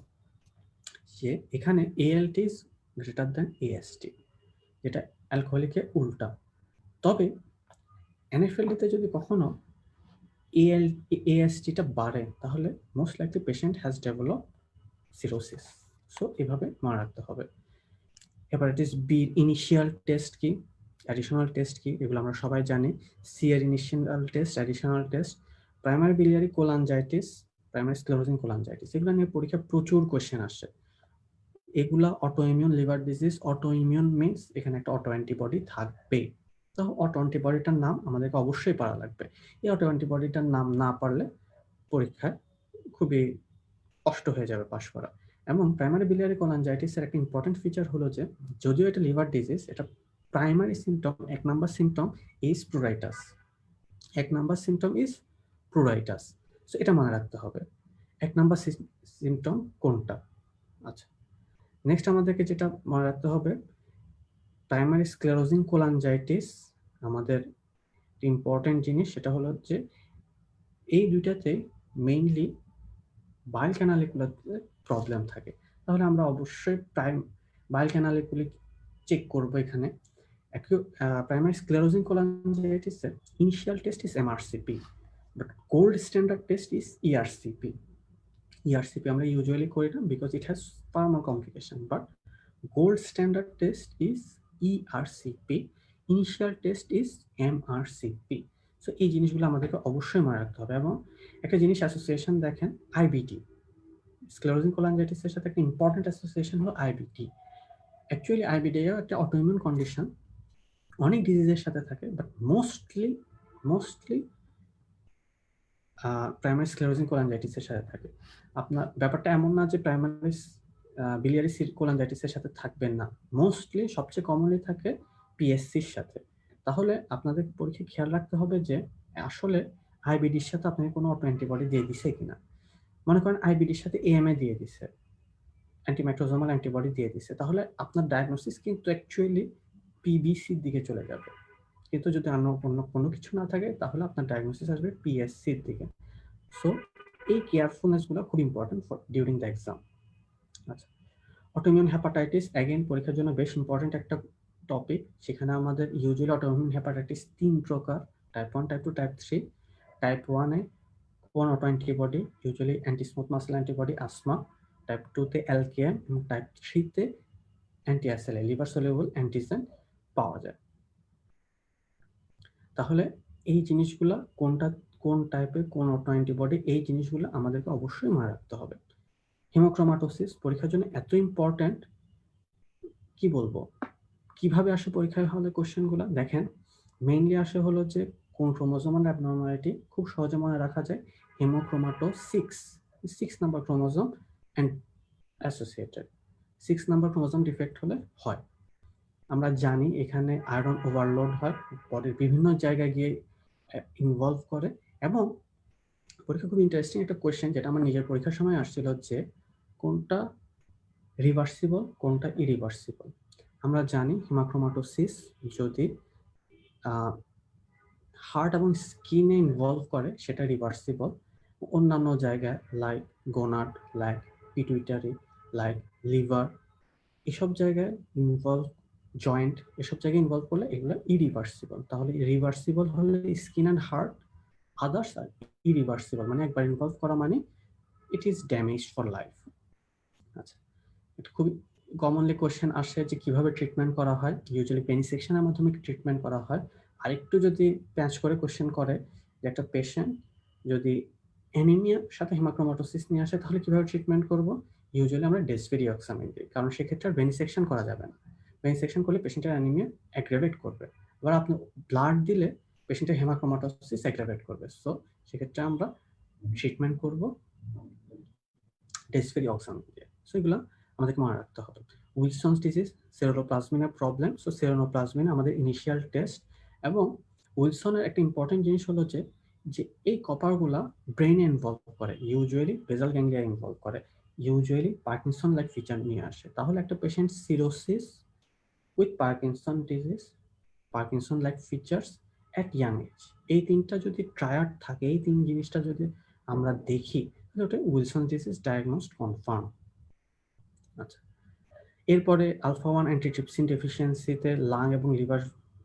যে এখানে ALT is greater than AST, যেটা অ্যালকোহলিকের উল্টা। তবে অ্যানাফিলিতে যদি কখনো ASTটা বাড়ে তাহলে most likely patient has develop cirrhosis. So এভাবে মনে রাখতে হবে। হেপাটাইটিস বি ইনিশিয়াল টেস্ট কি, অ্যাডিশনাল টেস্ট কি, এগুলো আমরা সবাই জানি। সি এর initial test, additional test, primary biliary cholangitis, primary sclerosing cholangitis, এগুলো নিয়ে পরীক্ষা প্রচুর কোয়েশ্চেন আসে। এগুলা auto immune liver disease. Auto immune means এখানে একটা অটো অ্যান্টিবডি থাকবে। তো অটো অ্যান্টিবডিটার নাম আমাদেরকে অবশ্যই পারা লাগবে। এই অটো অ্যান্টিবডিটার নাম না পারলে পরীক্ষায় খুবই কষ্ট হয়ে যাবে পাশ করা। এবং প্রাইমারি বিলিয়ারি কোলাঞ্জাইটিসের একটা ইম্পর্টেন্ট ফিচার হলো যে যদিও এটা লিভার ডিজিজ, এটা primary symptom, 1 number symptom is pruritus. 1 number symptom is pruritus. So এটা মনে রাখতে হবে 1 নাম্বার সিমটম কোনটা। আচ্ছা, নেক্সট আমাদেরকে যেটা মনে রাখতে হবে, প্রাইমারি স্ক্লেরোজিং কোলাঞ্জাইটিস আমাদের ইম্পর্টেন্ট জিনিস, সেটা হলো যে এই দুইটাতে মেইনলি বাইল ক্যানালিকুলাতে প্রবলেম থাকে। তাহলে আমরা অবশ্যই বাইল ক্যানালিকুলি চেক করবো এখানে। প্রাইমারি স্ক্লেরোজিং কোলাঞ্জাইটিসের initial test is MRCP, but gold standard test is ERCP. ERCP আমরা ইউজুয়ালি করি না because it has far more complication, but gold standard test is ERCP, initial test is MRCP. So এই জিনিসগুলো আমাদেরকে অবশ্যই মনে রাখতে হবে। এবং একটা জিনিস অ্যাসোসিয়েশন দেখেন, IBD, স্ক্লেরোজিং কোলাঞ্জাইটিসের সাথে একটা ইম্পর্টেন্ট অ্যাসোসিয়েশন হলো IBD। অ্যাকচুয়ালি IBD একটা অটোইমিউন কন্ডিশন, অনেক ডিজিজের সাথে থাকে, বাট মোস্টলি প্রাইমারি স্ক্লেরোজিং কোলাঞ্জাইটিসের সাথে থাকে। আপনার ব্যাপারটা এমন না যে প্রাইমারি বিলিয়ারি কোলাঞ্জাইটিসের সাথে থাকবেন না, মোস্টলি সবচেয়ে কমনলি থাকে PSCর সাথে। তাহলে আপনাদের পরীক্ষায় খেয়াল রাখতে হবে যে আসলে IBDর সাথে আপনাকে কোনো অটো অ্যান্টিবডি দিয়ে দিছে কিনা। মনে করেন IBDর সাথে AMA দিয়ে দিছে, অ্যান্টিমাইক্রোজোমাল অ্যান্টিবডি দিয়ে দিছে, তাহলে আপনার ডায়াগনোসিস কিন্তু অ্যাকচুয়ালি PBCর দিকে চলে যাবে। কিন্তু যদি অন্য কোনো কিছু না থাকে তাহলে আপনার ডায়াগনোসিস আসবে PSCর দিকে। সো এই কেয়ারফুলনেসগুলো খুব important for during the exam. আচ্ছা, অটোইমিউন হেপাটাইটিস অ্যাগেন পরীক্ষার জন্য বেশ ইম্পর্টেন্ট একটা টপিক। সেখানে আমাদের ইউজুয়ালি অটোইমিউন হেপাটাইটিস 3 প্রকার, টাইপ 1, টাইপ 2, টাইপ 3। টাইপ 1-এ কোন auto antibody, usually anti smooth muscle antibody, ASMA. Type 2-তে LKM এবং টাইপ 3-তে anti SLA, liver soluble antigen পাওয়া যায়। তাহলে এই জিনিসগুলো কোনটা কোন টাইপের কোন অটো অ্যান্টিবডি, এই জিনিসগুলো আমাদেরকে অবশ্যই মনে রাখতে হবে। হিমোক্রোমাটোসিস পরীক্ষার জন্য এত ইম্পর্টেন্ট, কি বলবো। কিভাবে আসে পরীক্ষায় হলে কোশ্চেনগুলো দেখেন, মেইনলি আসে হলো যে কোন ক্রোমোজোমাল অ্যাবনর্মালিটি, খুব সহজে মনে রাখা যায় হেমোক্রোমাটো 6 number chromosome and associated. 6 number chromosome defect হলে হয়। আমরা জানি এখানে আয়রন ওভারলোড হয়, বডির বিভিন্ন জায়গায় গিয়ে ইনভলভ করে। এবং পরীক্ষা খুব ইন্টারেস্টিং একটা কোয়েশ্চেন, যেটা আমার নিজের পরীক্ষার সময় আসছিল, যে কোনটা রিভার্সিবল কোনটা ইরিভার্সিবল। আমরা জানি হিমাক্রোমাটোসিস যদি হার্ট এবং স্কিনে ইনভলভ করে সেটা রিভার্সিবল। অন্যান্য জায়গায় like gonad, like pituitary, like liver, এসব জায়গায় ইনভলভ, জয়েন্ট, এসব জায়গায় ইনভলভ করলে এগুলো ইরিভার্সিবল। তাহলে রিভার্সিবল হলে স্কিন অ্যান্ড হার্ট, আদার্স আর ইরিভার্সিবল মানে একবার ইনভলভ করা মানে it is damage for life. আচ্ছা, এটা খুবই কমনলি কোশ্চেন আসে যে কিভাবে ট্রিটমেন্ট করা হয়। ইউজুয়ালি পেনিসেকশনের মাধ্যমে ট্রিটমেন্ট করা হয়। আরেকটু যদি প্যাচ করে কোশ্চেন করে যে একটা পেশেন্ট যদি অ্যানিমিয়ার সাথে হিমাক্রোমাটোসিস নিয়ে আসে তাহলে কিভাবে ট্রিটমেন্ট করব। ইউজুয়ালি আমরা ডেসভেরিওক্সামিন দিই, কারণ সেক্ষেত্রে আর ভেনিসেকশন করা যাবে না। ভেনিসেকশন করলে পেশেন্টের অ্যানিমিয়া অ্যাগ্রাভেট করবে। এবার আপনি ব্লাড দিলে পেশেন্টের হেমাক্রোমাটোসিস অ্যাগ্রাভেট করবে। সো সেক্ষেত্রে আমরা ট্রিটমেন্ট করব ডেসভেরিওক্সামিন দিয়ে। সো এগুলো আমাদেরকে মনে রাখতে হবে। উইলসনস ডিজিজ, সেরোপ্লাজমিনের প্রবলেম। সো সেরোপ্লাজমিন আমাদের ইনিশিয়াল টেস্ট। এবং উইলসনের একটা ইম্পর্টেন্ট জিনিস হলো যে এই কপারগুলা ব্রেইনে ইনভলভ করে, ইউজুয়ালি বেসাল গ্যাংলিয়া ইনভলভ করে, ইউজুয়ালি পার্কিনসন লাইক ফিচার নিয়ে আসে। তাহলে একটা patient cirrhosis with Parkinson disease, Parkinson like features at young age, এই তিনটা যদি ট্রায়াড থাকে, এই তিন জিনিসটা যদি আমরা দেখি ওটা উইলসন ডিজিজ ডায়াগনোসড কনফার্ম। আচ্ছা, এরপরে আলফা 1 অ্যান্টিট্রিপসিন ডেফিসিয়েন্সিতে লাং এবং লিভার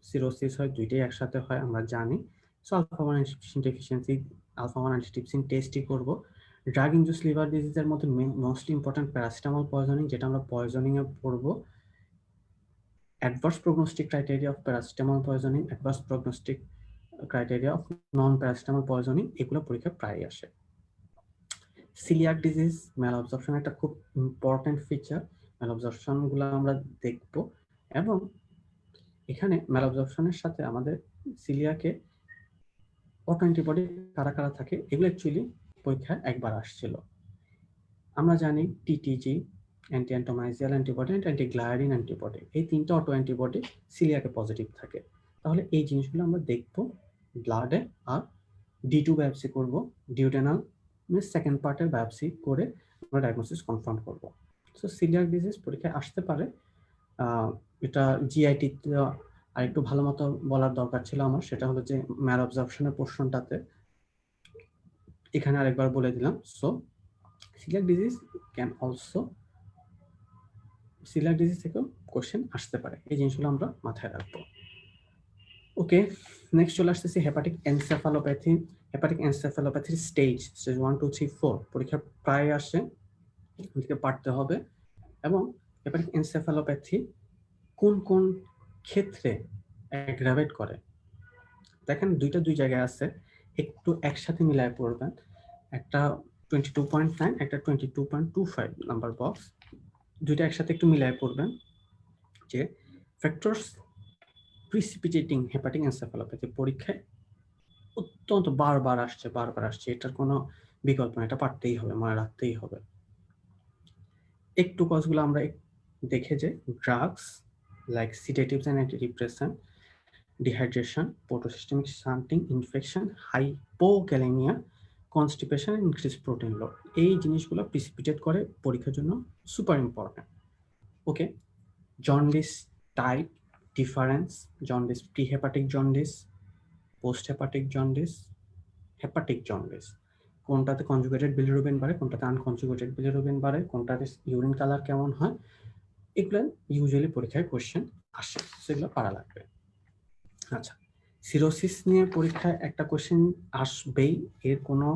সিরোসিস হয়, দুইটাই একসাথে হয় আমরা জানি। So alpha 1 antitrypsin deficiency alpha 1 antitrypsin টেস্টই করব। ড্রাগ ইনডিউসড লিভার ডিজিজের মধ্যে মোস্টলি ইম্পর্টেন্ট প্যারাসিটামল পয়জনিং, যেটা আমরা পয়জনিংয়ে পড়ব। Adverse prognostic criteria of paracetamol poisoning, adverse prognostic criteria of non paracetamol poisoning, এগুলো পরীক্ষা প্রায় আসে। সিলিয়াক ডিজিজ ম্যাল অবজর্পশন একটা খুব ইম্পর্টেন্ট ফিচার, ম্যাল অবজর্পশনগুলো আমরা দেখব। এবং এখানে ম্যাল অবজর্পশনের সাথে আমাদের সিলিয়াকে অটো অ্যান্টিবডি কারা কারা থাকে, এগুলো অ্যাকচুয়ালি পরীক্ষায় একবার আসছিল। আমরা জানি টিটিজি, অ্যান্টি অ্যান্টোমাইজিয়াল অ্যান্টিবডি অ্যান্ড অ্যান্টিগ্লায়ারিন অ্যান্টিবডি, এই তিনটা অটো অ্যান্টিবডি সিলিয়াকে পজিটিভ থাকে। তাহলে এই জিনিসগুলো আমরা দেখব ব্লাডে। আর D2 বায়োপসি করব, ডিউডেনাল সেকেন্ড পার্টের বায়োপসি করে আমরা ডায়াগনোসিস কনফার্ম করব। সো সিলিয়াক ডিজিজ পরীক্ষায় আসতে পারে। এটা জিআইটি আর একটু ভালো মতো বলার দরকার ছিল আমার, সেটা হলো যে ম্যাল অবজর্পশনের পোর্শনটাতে এখানে আরেকবার বলে দিলাম। So coeliac disease can also, coeliac disease থেকেও কোশ্চেন আসতে পারে, এই জিনিসগুলো আমরা মাথায় রাখবো। ওকে, নেক্সট চলে আসতেছি হেপাটিক এনসেফালোপ্যাথি। হেপাটিক এনসেফালোপ্যাথির স্টেজ 1, 2, 3, 4 পরীক্ষা প্রায় আসে, এদিকে পারতে হবে। এবং হেপাটিক এনসেফালোপ্যাথি কোন কোন ক্ষেত্রে অ্যাগ্রাভেট করে দেখেন, দুই জায়গায় আছে, একটু একসাথে মিলায় পড়বেন। একটা 22.9, একটা 22.25 নাম্বার বক্স, দুইটা একসাথে একটু মিলায় পড়বেন যে ফ্যাক্টরস প্রিসিপিটেটিং হেপাটিক এনসেফালোপ্যাথি পরীক্ষায় অত্যন্ত বারবার আসছে, এটার কোনো বিকল্প না, এটা পারতেই হবে, মনে রাখতেই হবে। একটু কজগুলো আমরা দেখে যে drugs like sedatives and antidepressant, dehydration, portosystemic shunting, infection, hypokalaemia, constipation, increase protein load, এই জিনিসগুলো প্রিসিপিটেট করে পরীক্ষার জন্য super important. Okay, jaundice type difference, jaundice pre hepatic jaundice, post hepatic jaundice, hepatic jaundice, কোনটাতে কনজুগেটেড বিলিরুবিন বাড়ে, কোনটাতে unconjugated bilirubin বাড়ে, কোনটাতে ইউরিন কালার কেমন হয়, এগুলো ইউজুয়ালি পরীক্ষায় কোশ্চেন আসে, সেগুলো পারা লাগবে। আচ্ছা, সিরোসিস নিয়ে পরীক্ষায় একটা কোশ্চেন আসবেই, এর কোনো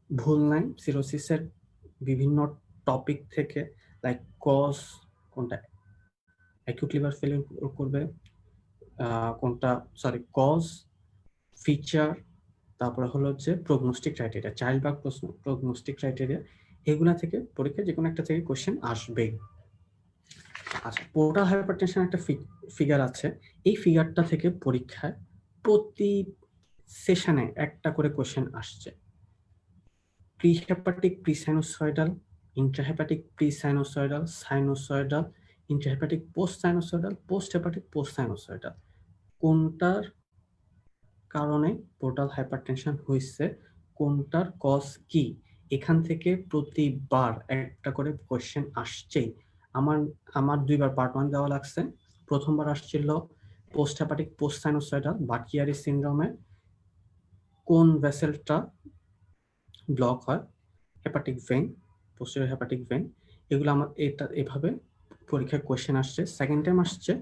ভুল নাই। সিরোসিসের বিভিন্ন টপিক থেকে লাইক কজ, কোনটা অ্যাকিউট লিভার ফেলিউর করবে, কোনটা কজ, ফিচার, তারপরে হলো হচ্ছে prognostic criteria, child birth prognostic criteria, এগুলা থেকে পরীক্ষায় যে কোনো একটা থেকে কোশ্চেন আসবেই। আচ্ছা, পোর্টাল হাইপারটেনশন একটা ফিগার আছে, এই ফিগারটা থেকে পরীক্ষায় প্রতি সেশনে একটা করে কোশ্চেন আসছে। Pre hepatic pre sinusoidal, intrahepatic pre sinusoidal, sinusoidal, intrahepatic post sinusoidal, post hepatic post sinusoidal, কোনটার কারণে পোর্টাল হাইপারটেনশন হয়েছে, কোনটার কজ কি, এখান থেকে প্রতিবার একটা করে কোশ্চেন আসছেই। আমার দুইবার পার্ট 1 দেওয়া লাগছে। প্রথমবার আসছিল পোস্ট হেপাটিক পোস্ট সাইনোসয়েডাল বাকিয়ারি সিনড্রোমে কোন ভেসেলটা ব্লক হয়, hepatic vein, posterior hepatic vein, এগুলো আমার এটা এভাবে পরীক্ষায় কোশ্চেন আসছে। সেকেন্ড টাইম আসছে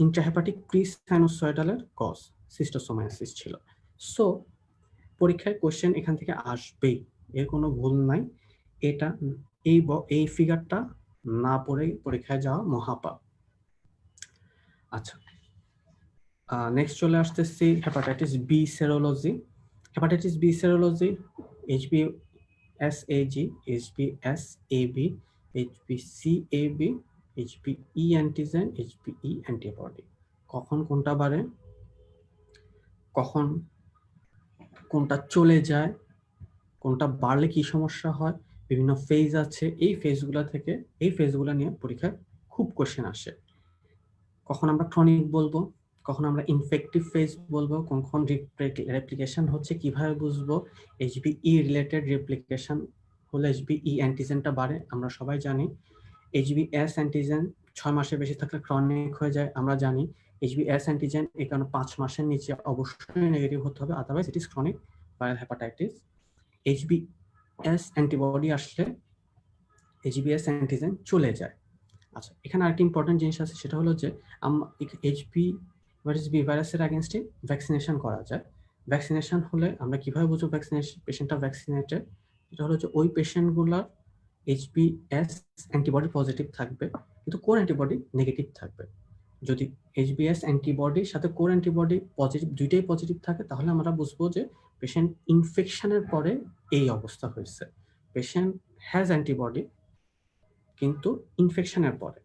ইন্ট্রাহেপাটিক প্রি সাইনোসয়েডালের কজ সিস্টোসোমায়াসিস ছিল। সো পরীক্ষায় কোশ্চেন এখান থেকে আসবেই, এর কোনো ভুল নাই। এটা এই ফিগারটা না পড়েই পরীক্ষায় যাওয়া মহাপাপ। আচ্ছা, নেক্সট চলে আসতেছি hepatitis B serology. Hepatitis B serology HBsAg, HBsAb, HBcAb, HBe antigen, HBe antibody, কখন কোনটা বাড়ে, কখন কোনটা চলে যায়, কোনটা বাড়লে কি সমস্যা হয়, বিভিন্ন ফেজ আছে, এই ফেজগুলো নিয়ে পরীক্ষায় খুব কোশ্চেন আসে। কখন আমরা ক্রনিক বলবো, কখন আমরা ইনফেক্টিভ ফেজ বলবো, কখন রেপ্লিকেশন হচ্ছে কিভাবে বুঝবো, HBe রিলেটেড রেপ্লিকেশন হলে HBe অ্যান্টিজেনটা বাড়ে, আমরা সবাই জানি। HBs অ্যান্টিজেন 6 মাসের বেশি থাকলে ক্রনিক হয়ে যায়, আমরা জানি। HBs অ্যান্টিজেন এই কারণে 5 মাসের নিচে অবশ্যই নেগেটিভ হতে হবে, otherwise it is chronic viral hepatitis. HBs antibody আসলে HBs অ্যান্টিজেন চলে যায়। আচ্ছা, এখানে আরেকটি ইম্পর্টেন্ট জিনিস আছে, সেটা হলো যে HBV ভাইরাসের এগেনস্টে ভ্যাকসিনেশন করা যায়। ভ্যাকসিনেশন হলে আমরা কিভাবে বুঝবো পেশেন্টটা ভ্যাকসিনেটেড? এটা হলো যে ওই পেশেন্টগুলার HBs অ্যান্টিবডি পজিটিভ থাকবে, কিন্তু কোর অ্যান্টিবডি নেগেটিভ থাকবে। যদি HBs অ্যান্টিবডির সাথে কোর অ্যান্টিবডি পজিটিভ, দুইটাই পজিটিভ থাকে, তাহলে আমরা বুঝবো যে পেশেন্ট ইনফেকশনের পরে এই অবস্থা হয়েছে। পেশেন্ট হ্যাজ অ্যান্টিবডি কিন্তু ইনফেকশনের পরে,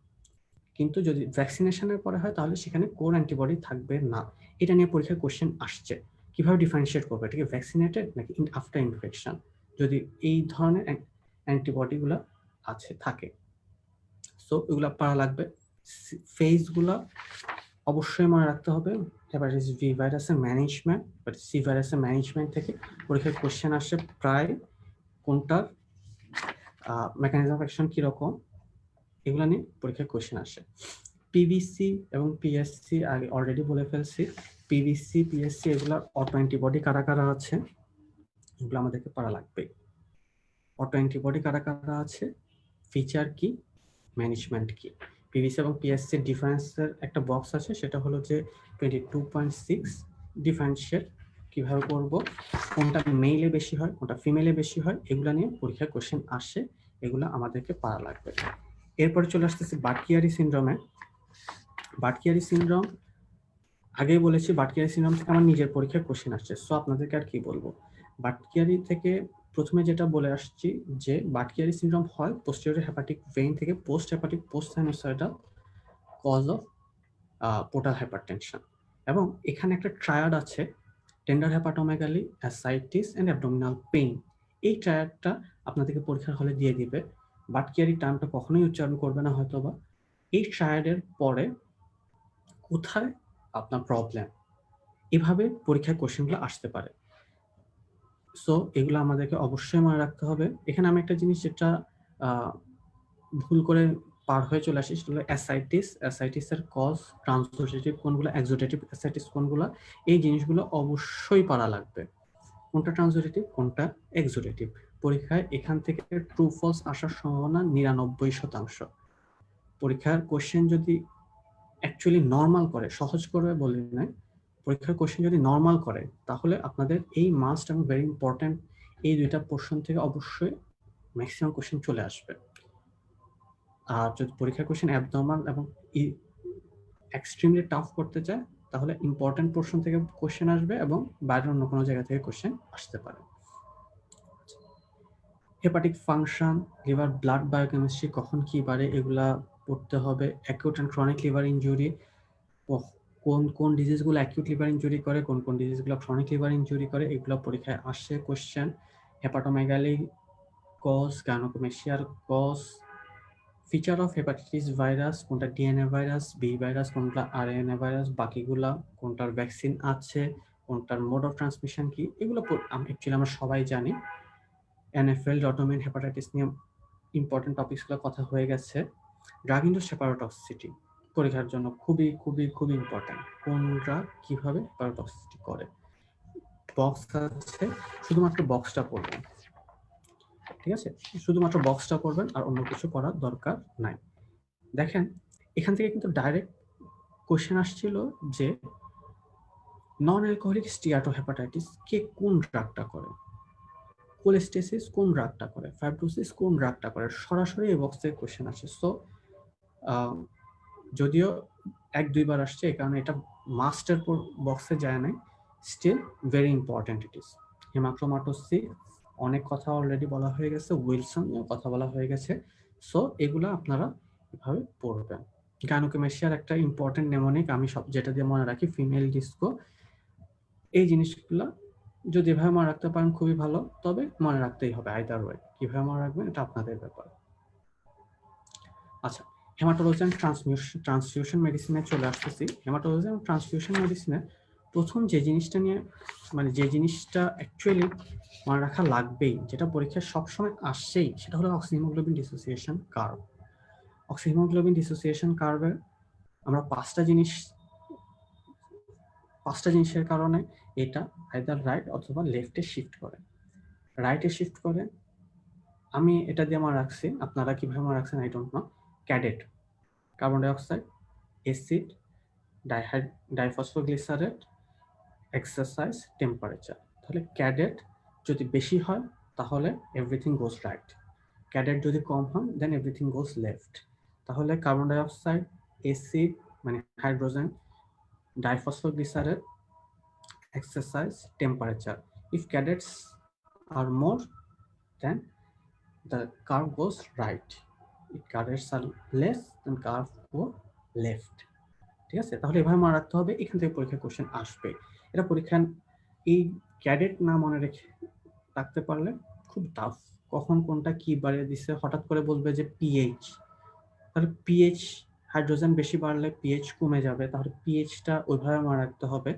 কিন্তু যদি ভ্যাকসিনেশনের পরে হয় তাহলে সেখানে কোর অ্যান্টিবডি থাকবে না। এটা নিয়ে পরীক্ষায় কোশ্চেন আসছে, কিভাবে ডিফারেন্সিয়েট করবে এটা কি ভ্যাকসিনেটেড নাকি আফটার ইনফেকশন, যদি এই ধরনের অ্যান্টিবডিগুলো থাকে। সো এগুলো পারা লাগবে। ফেজগুলো অবশ্যই মনে রাখতে হবে। হেপাটাইটিস বি ভাইরাসের ম্যানেজমেন্ট, হেপাটাইটিস সি ভাইরাসের ম্যানেজমেন্ট থেকে পরীক্ষায় কোশ্চেন আসে প্রায়, কোনটার মেকানিজম অফ অ্যাকশন কীরকম, এগুলো নিয়ে পরীক্ষায় কোশ্চেন আসে। পিভিসি এবং পিএসসি আগে অলরেডি বলে ফেলছি। পিভিসি, পিএসসি এগুলো অটো অ্যান্টিবডি কারা কারা আছে এগুলো আমাদেরকে পড়া লাগবে। অটো অ্যান্টিবডি কারা কারা আছে, ফিচার কি, ম্যানেজমেন্ট কি। পিভিসি এবং পিএসসির ডিফারেন্সের একটা বক্স আছে, সেটা হলো যে 22.6 ডিফারেন্সিয়েট কিভাবে করব, কোনটা মেইলে বেশি হয় কোনটা ফিমেলে বেশি হয়, এগুলো নিয়ে পরীক্ষায় কোশ্চেন আসে, এগুলো আমাদেরকে পারা লাগবে। এরপরে চলে আসতেছে বাটকিয়ারি সিনড্রোমে। বাটকিয়ারি সিনড্রোম আগেই বলেছি, বাটকিয়ারি সিনড্রোম থেকে আমার নিজের পরীক্ষায় কোশ্চেন আসছে, সো আপনাদেরকে আর কি বলবো। বাটকিয়ারি থেকে প্রথমে যেটা বলে আসছি যে বাটকিয়ারি সিনড্রোম হয় পোস্টেরিয়র হেপাটিক ভেইন থেকে post hepatic post sinusoidal cause of portal hypertension, এবং এখানে একটা ট্রায়াড আছে, tender hepatomegaly, ascites and abdominal pain. এই ট্রায়াডটা আপনাদেরকে পরীক্ষার হলে দিয়ে দিবে। বাটকিয়ারি টার্মটা কখনোই উচ্চারণ করবে না হয়তোবা। এই ট্রায়াডের পরে কোথায় আপনার প্রবলেম, এভাবে পরীক্ষায় কোশ্চেনগুলো আসতে পারে। সো এগুলো আমাদেরকে অবশ্যই মনে রাখতে হবে। এখানে আমি একটা জিনিস যেটা ভুল করে পার হয়ে চলে আসি, সেটা হলো অ্যাসাইটিস। অ্যাসাইটিসের কজ ট্রান্সোসেটিভ কোনগুলো, এক্সোডেটিভ অ্যাসাইটিস কোনগুলো, এই জিনিসগুলো অবশ্যই পারা লাগবে। কোনটা ট্রান্সোডেটিভ কোনটা এক্সোডেটিভ, পরীক্ষায় এখান থেকে ট্রু ফলস আসার সম্ভাবনা 99%। পরীক্ষার কোশ্চেন যদি অ্যাকচুয়ালি নর্মাল করে, সহজ করে বলি নাই, পরীক্ষার কোশ্চেন যদি নর্মাল করে তাহলে আপনাদের এই মাস্ট এবং ভেরি ইম্পর্টেন্ট এই দুইটা পোর্শন থেকে অবশ্যই ম্যাক্সিমাম কোশ্চেন চলে আসবে। আর যদি পরীক্ষার কোশ্চেন অ্যাবনর্মাল এবং এক্সট্রিমলি টাফ করতে চায় তাহলে ইম্পর্টেন্ট পোর্শন থেকে কোশ্চেন আসবে এবং বাইরের অন্য কোনো জায়গা থেকে কোশ্চেন আসতে পারে। Hepatic function, liver blood biochemistry কখন কি বাড়ে এগুলা পড়তে হবে। Acute and chronic liver injury, কোন কোন ডিজিজগুলো অ্যাকিউট লিভার ইনজুরি করে, কোন কোন ডিজিজগুলো ক্রনিক লিভার ইনজুরি করে, এগুলো পরীক্ষায় আসে কোশ্চেন। হেপাটোমেগালি কজ, গাইনোকোমেশিয়ার cause, feature of hepatitis virus, কোনটা ডিএনএ ভাইরাস, বি ভাইরাস, কোনটা আরএনএ ভাইরাস, বাকিগুলা কোনটার ভ্যাকসিন আছে, কোনটার মোড অফ ট্রান্সমিশন কি, এগুলো অ্যাকচুয়ালি আমরা সবাই জানি। এনএফএল, অটোইমিউন হেপাটাইটিস নিয়ে ইম্পর্টেন্ট টপিকসগুলো কথা হয়ে গেছে। ড্রাগ ইনডিউসড হেপাটোটক্সিসিটি পরীক্ষার জন্য খুবই খুবই খুবই ইম্পর্টেন্ট, কোন ড্রাগ কিভাবে হেপাটোটক্সিসিটি করে। বক্স আছে, শুধুমাত্র বক্সটা পড়বেন, ঠিক আছে, শুধুমাত্র বক্সটা পড়বেন আর অন্য কিছু করার দরকার নাই। দেখেন এখান থেকে কিন্তু ডাইরেক্ট কোশ্চেন আসছিল যে নন অ্যালকোহলিক স্টিয়াটোহেপাটাইটিস কে কোন ড্রাগটা করে, কোলেস্টেসিস কোন ড্রাগটা করে, ফাইব্রোসিস কোন ড্রাগটা করে, সরাসরি এই বক্স থেকে কোশ্চেন আসে। সো যদিও 1-2 বার আসছে, এই কারণে এটা মাস্টার বক্সে যায় নাই, still very important it is. Haemochromatosis অনেক কথা অলরেডি বলা হয়ে গেছে, উইলসন নিয়েও কথা বলা হয়ে গেছে, সো এগুলা আপনারা এভাবে পড়বেন। গাইনোকোমেশিয়ার একটা ইম্পর্টেন্ট নেমোনিক, আমি সব যেটা দিয়ে মনে রাখি ফিমেল ডিস্কো। এই জিনিসগুলা যদি এভাবে মনে রাখতে পারেন খুবই ভালো, তবে মনে রাখতেই হবে আইদার ওয়ে, কিভাবে মনে রাখবেন এটা আপনাদের ব্যাপার। আচ্ছা, হেমাটোলজি অ্যান্ড ট্রান্সফিউশন মেডিসিনে চলে আসতেছি। হেমাটোলজি এবং ট্রান্সফিউশন মেডিসিনে প্রথম যে জিনিসটা নিয়ে যে জিনিসটা অ্যাকচুয়ালি মনে রাখা লাগবেই, যেটা পরীক্ষায় সবসময় আসছেই, সেটা হলো oxyhaemoglobin dissociation curve. Oxyhaemoglobin dissociation কার্ভে আমরা পাঁচটা জিনিসের কারণে এটা আইদার রাইট অথবা লেফটে শিফট করে। রাইটে শিফট করে আমি এটা দিয়ে আমার রাখছি, আপনারা কিভাবে আমার রাখছেন I don't know. CADET carbon dioxide, acid, diphosphoglycerate, exercise, temperature. তাহলে ক্যাডেট যদি বেশি হয় তাহলে এভরিথিং গোজ রাইট, ক্যাডেট যদি কম হয় দেন এভরিথিং গোজ লেফট। তাহলে কার্বন ডাইঅক্সাইড, অ্যাসিড মানে hydrogen, ডাইফসফোগ্লিসারেট, exercise, temperature. If cadets are more, then the curve goes right. If cadets are less, then curve go left. ঠিক আছে, তাহলে এভাবে মনে রাখতে হবে, এখান থেকে পরীক্ষা কোশ্চেন আসবে। এটা পরীক্ষা এই ক্যাডেট না মনে রেখে রাখতে পারলে খুব টাফ। কখন কোনটা কি বাড়িয়ে দিচ্ছে, হঠাৎ করে বলবে যে পিএইচ, তাহলে পিএইচ হাইড্রোজেন বেশি বাড়লে পিএইচ কমে যাবে, তাহলে পিএইচটা ওইভাবে মনে রাখতে হবে।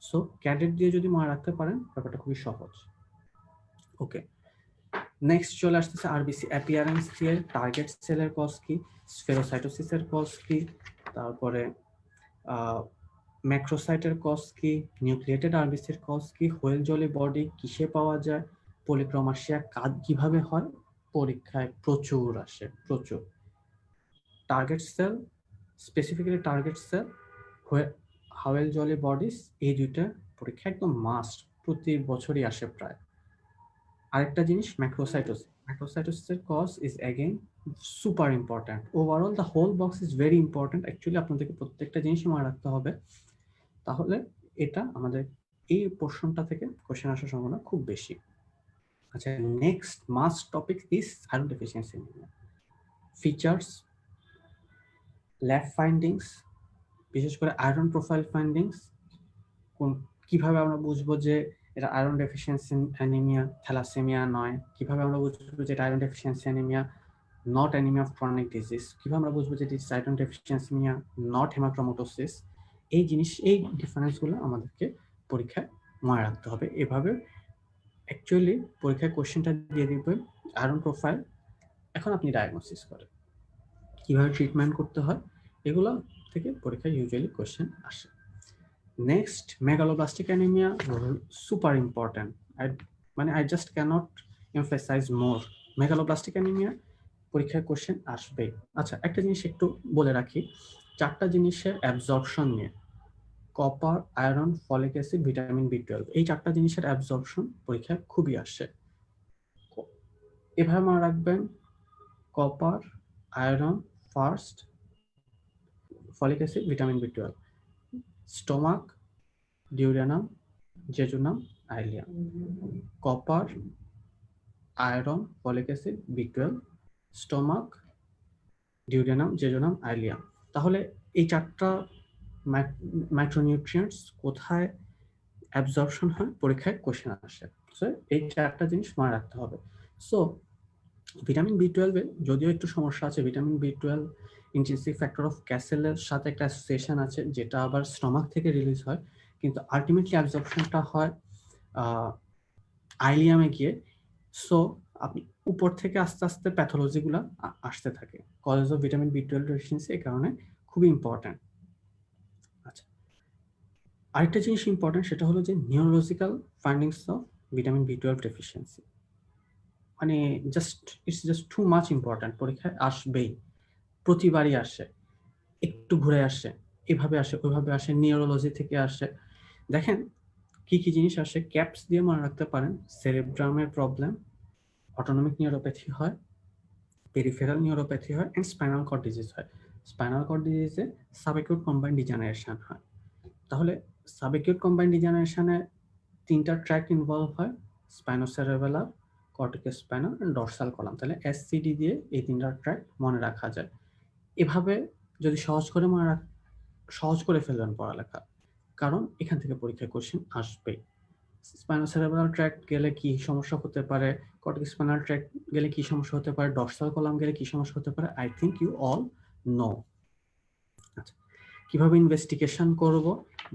সো ক্যাডেট দিয়ে যদি মনে রাখতে পারেন ব্যাপারটা খুবই সহজ। ওকে, নেক্সট চলে আসতেছে আরবিসি অ্যাপিয়ারেন্স দিয়ে টার্গেট সেলের কজ কি, স্ফেরোসাইটোসিসের কজ কি, তারপরে ম্যাক্রোসাইটের কজ কি, নিউক্লিয়েটেড আরবিসির কজ কি, হোয়েল জলি বডি কিসে পাওয়া যায়, পলিক্রোমাসিয়া কাজ কিভাবে হয়, পরীক্ষায় প্রচুর আসে, প্রচুর। Target cell, specifically target cell, Howell Jolly bodies, এই দুইটা পরীক্ষা একদম মাস্ট, প্রতি বছরই আসে প্রায়। আরেকটা জিনিস ম্যাক্রোসাইটোসিস, ম্যাক্রোসাইটোসিসের cause is again super important. Overall the whole box is very important. Actually আপনাদেরকে প্রত্যেকটা জিনিসই মনে রাখতে হবে, তাহলে এটা আমাদের এই পোর্শনটা থেকে কোশ্চেন আসার সম্ভাবনা খুব বেশি। আচ্ছা, next must topic is iron deficiency anaemia. Features, lab findings, বিশেষ করে আয়রন প্রোফাইল ফাইন্ডিংস, কোন কিভাবে আমরা বুঝবো যে এটা আয়রন ডেফিসিয়েন্সি অ্যানিমিয়া, থ্যালাসেমিয়া নয়, কিভাবে আমরা বুঝবো যে এটা iron deficiency anaemia, not anaemia of chronic disease, কিভাবে আমরা বুঝবো যে এটা আয়রন ডেফিসিয়েন্সি অ্যানিমিয়া, নট হেমাক্রোমাটোসিস। এই জিনিস, এই ডিফারেন্সগুলো আমাদেরকে পরীক্ষায় মনে রাখতে হবে। এভাবে অ্যাকচুয়ালি পরীক্ষায় কোশ্চেনটা দিয়ে দিবে আয়রন প্রোফাইল, এখন আপনি ডায়াগনোসিস করেন, কিভাবে ট্রিটমেন্ট করতে হয়, এগুলো থেকে পরীক্ষায় ইউজুয়ালি কোশ্চেন আসে। Next, megaloblastic anaemia, super important. I just cannot emphasize more. Megaloblastic anaemia পরীক্ষায় কোশ্চেন আসবেই। আচ্ছা, একটা জিনিস একটু বলে রাখি, চারটা জিনিসের অ্যাবজর্পশন নিয়ে, copper, iron, folic acid, vitamin বি12, এই চারটা জিনিসের অ্যাবজর্পশন পরীক্ষায় খুবই আসে। এভাবে মনে রাখবেন, copper, iron first, folic acid, vitamin বি12, stomach, ডিউরেনাম, jejunum, ileum. Copper, iron, folic acid, বি12, stomach, ডিউরেনাম, jejunum, ileum. তাহলে এই চারটা মাইক্রোনিউট্রিয়েন্টস কোথায় অ্যাবজর্পশন হয়, পরীক্ষায় কোশ্চেন আসে। সো এই চারটা জিনিস মনে রাখতে হবে। সো ভিটামিন বি12 এ যদিও একটু সমস্যা আছে, ভিটামিন বি12 ইন্ট্রিনসিক ফ্যাক্টর অফ ক্যাসেলের সাথে একটা অ্যাসোসিয়েশন আছে, যেটা আবার স্টমাক থেকে রিলিজ হয়, কিন্তু আলটিমেটলি অ্যাবজর্পশনটা হয় আইলিয়ামে গিয়ে। সো আপনি উপর থেকে আস্তে আস্তে প্যাথোলজিগুলো আসতে থাকে, কজ অফ ভিটামিন বি12 ডেফিসিয়েন্সি, এই কারণে খুবই ইম্পর্ট্যান্ট। আচ্ছা, আরেকটা জিনিস ইম্পর্ট্যান্ট, সেটা হলো যে নিউরোলজিক্যাল ফাইন্ডিংস অফ ভিটামিন বি12 ডেফিসিয়েন্সি, মানে it's just too much important, পরীক্ষায় আসবেই, প্রতিবারই আসে, একটু ঘুরে আসে, এভাবে আসে, ওইভাবে আসে, নিউরোলজি থেকে আসে। দেখেন কি কি জিনিস আসে, ক্যাপস দিয়ে মনে রাখতে পারেন, সেরেব্রামের প্রবলেম, অটোনমিক নিউরোপ্যাথি হয়, পেরিফেরাল নিউরোপ্যাথি হয়, এন্ড স্পাইনাল কর্ড ডিজিজ হয়। স্পাইনাল কর্ড ডিজিজে সাবঅ্যাকিউট কম্বাইন্ড ডিজেনারেশন হয়। তাহলে সাবঅ্যাকিউট কম্বাইন্ড ডিজেনারেশনে তিনটা ট্র্যাক ইনভলভ হয়, spinocerebellar, corticospinal and dorsal column. তাহলে এসসিডি দিয়ে এই তিনটা ট্র্যাক মনে রাখা যায়। এভাবে যদি সহজ করে ফেলবেন পড়ালেখা, কারণ এখান থেকে পরীক্ষায় কোশ্চেন আসবেই। স্পাইনোসেরেব্রাল ট্র্যাক্ট গেলে কি সমস্যা হতে পারে, কর্টিকাস স্পাইনাল ট্র্যাক্ট গেলে কি সমস্যা হতে পারে, ডরসাল কলাম গেলে কি সমস্যা হতে পারে, I think you all know. আচ্ছা, কিভাবে ইনভেস্টিগেশন করব,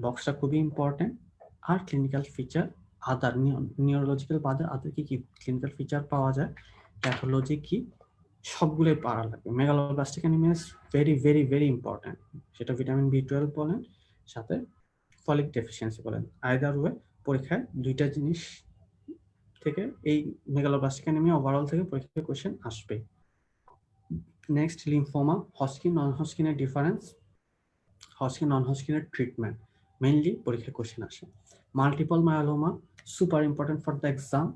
বক্সটা খুবই ইম্পর্টেন্ট। আর ক্লিনিক্যাল ফিচার, আদার নিউরোলজিক্যাল বাদে আদার কি কি ক্লিনিক্যাল ফিচার পাওয়া যায়, প্যাথোলজি কি, সবগুলোই পারা লাগবে। Megaloblastic anaemia is very very very important, সেটা ভিটামিন বি12 বলেন, সাথে ফলিক ডেফিসিয়েন্সি বলেন, আইদার ওয়ে পরীক্ষায় দুইটা জিনিস থেকে এই মেগালোব্লাস্টিক অ্যানিমিয়া ওভারঅল থেকে পরীক্ষায় কোশ্চেন আসবে। নেক্সট লিম্ফোমা, হজকিন নন হজকিনের ডিফারেন্স, হজকিন নন হজকিনের ট্রিটমেন্ট মেইনলি পরীক্ষায় কোশ্চেন আসে। Multiple myeloma, super important for the exam.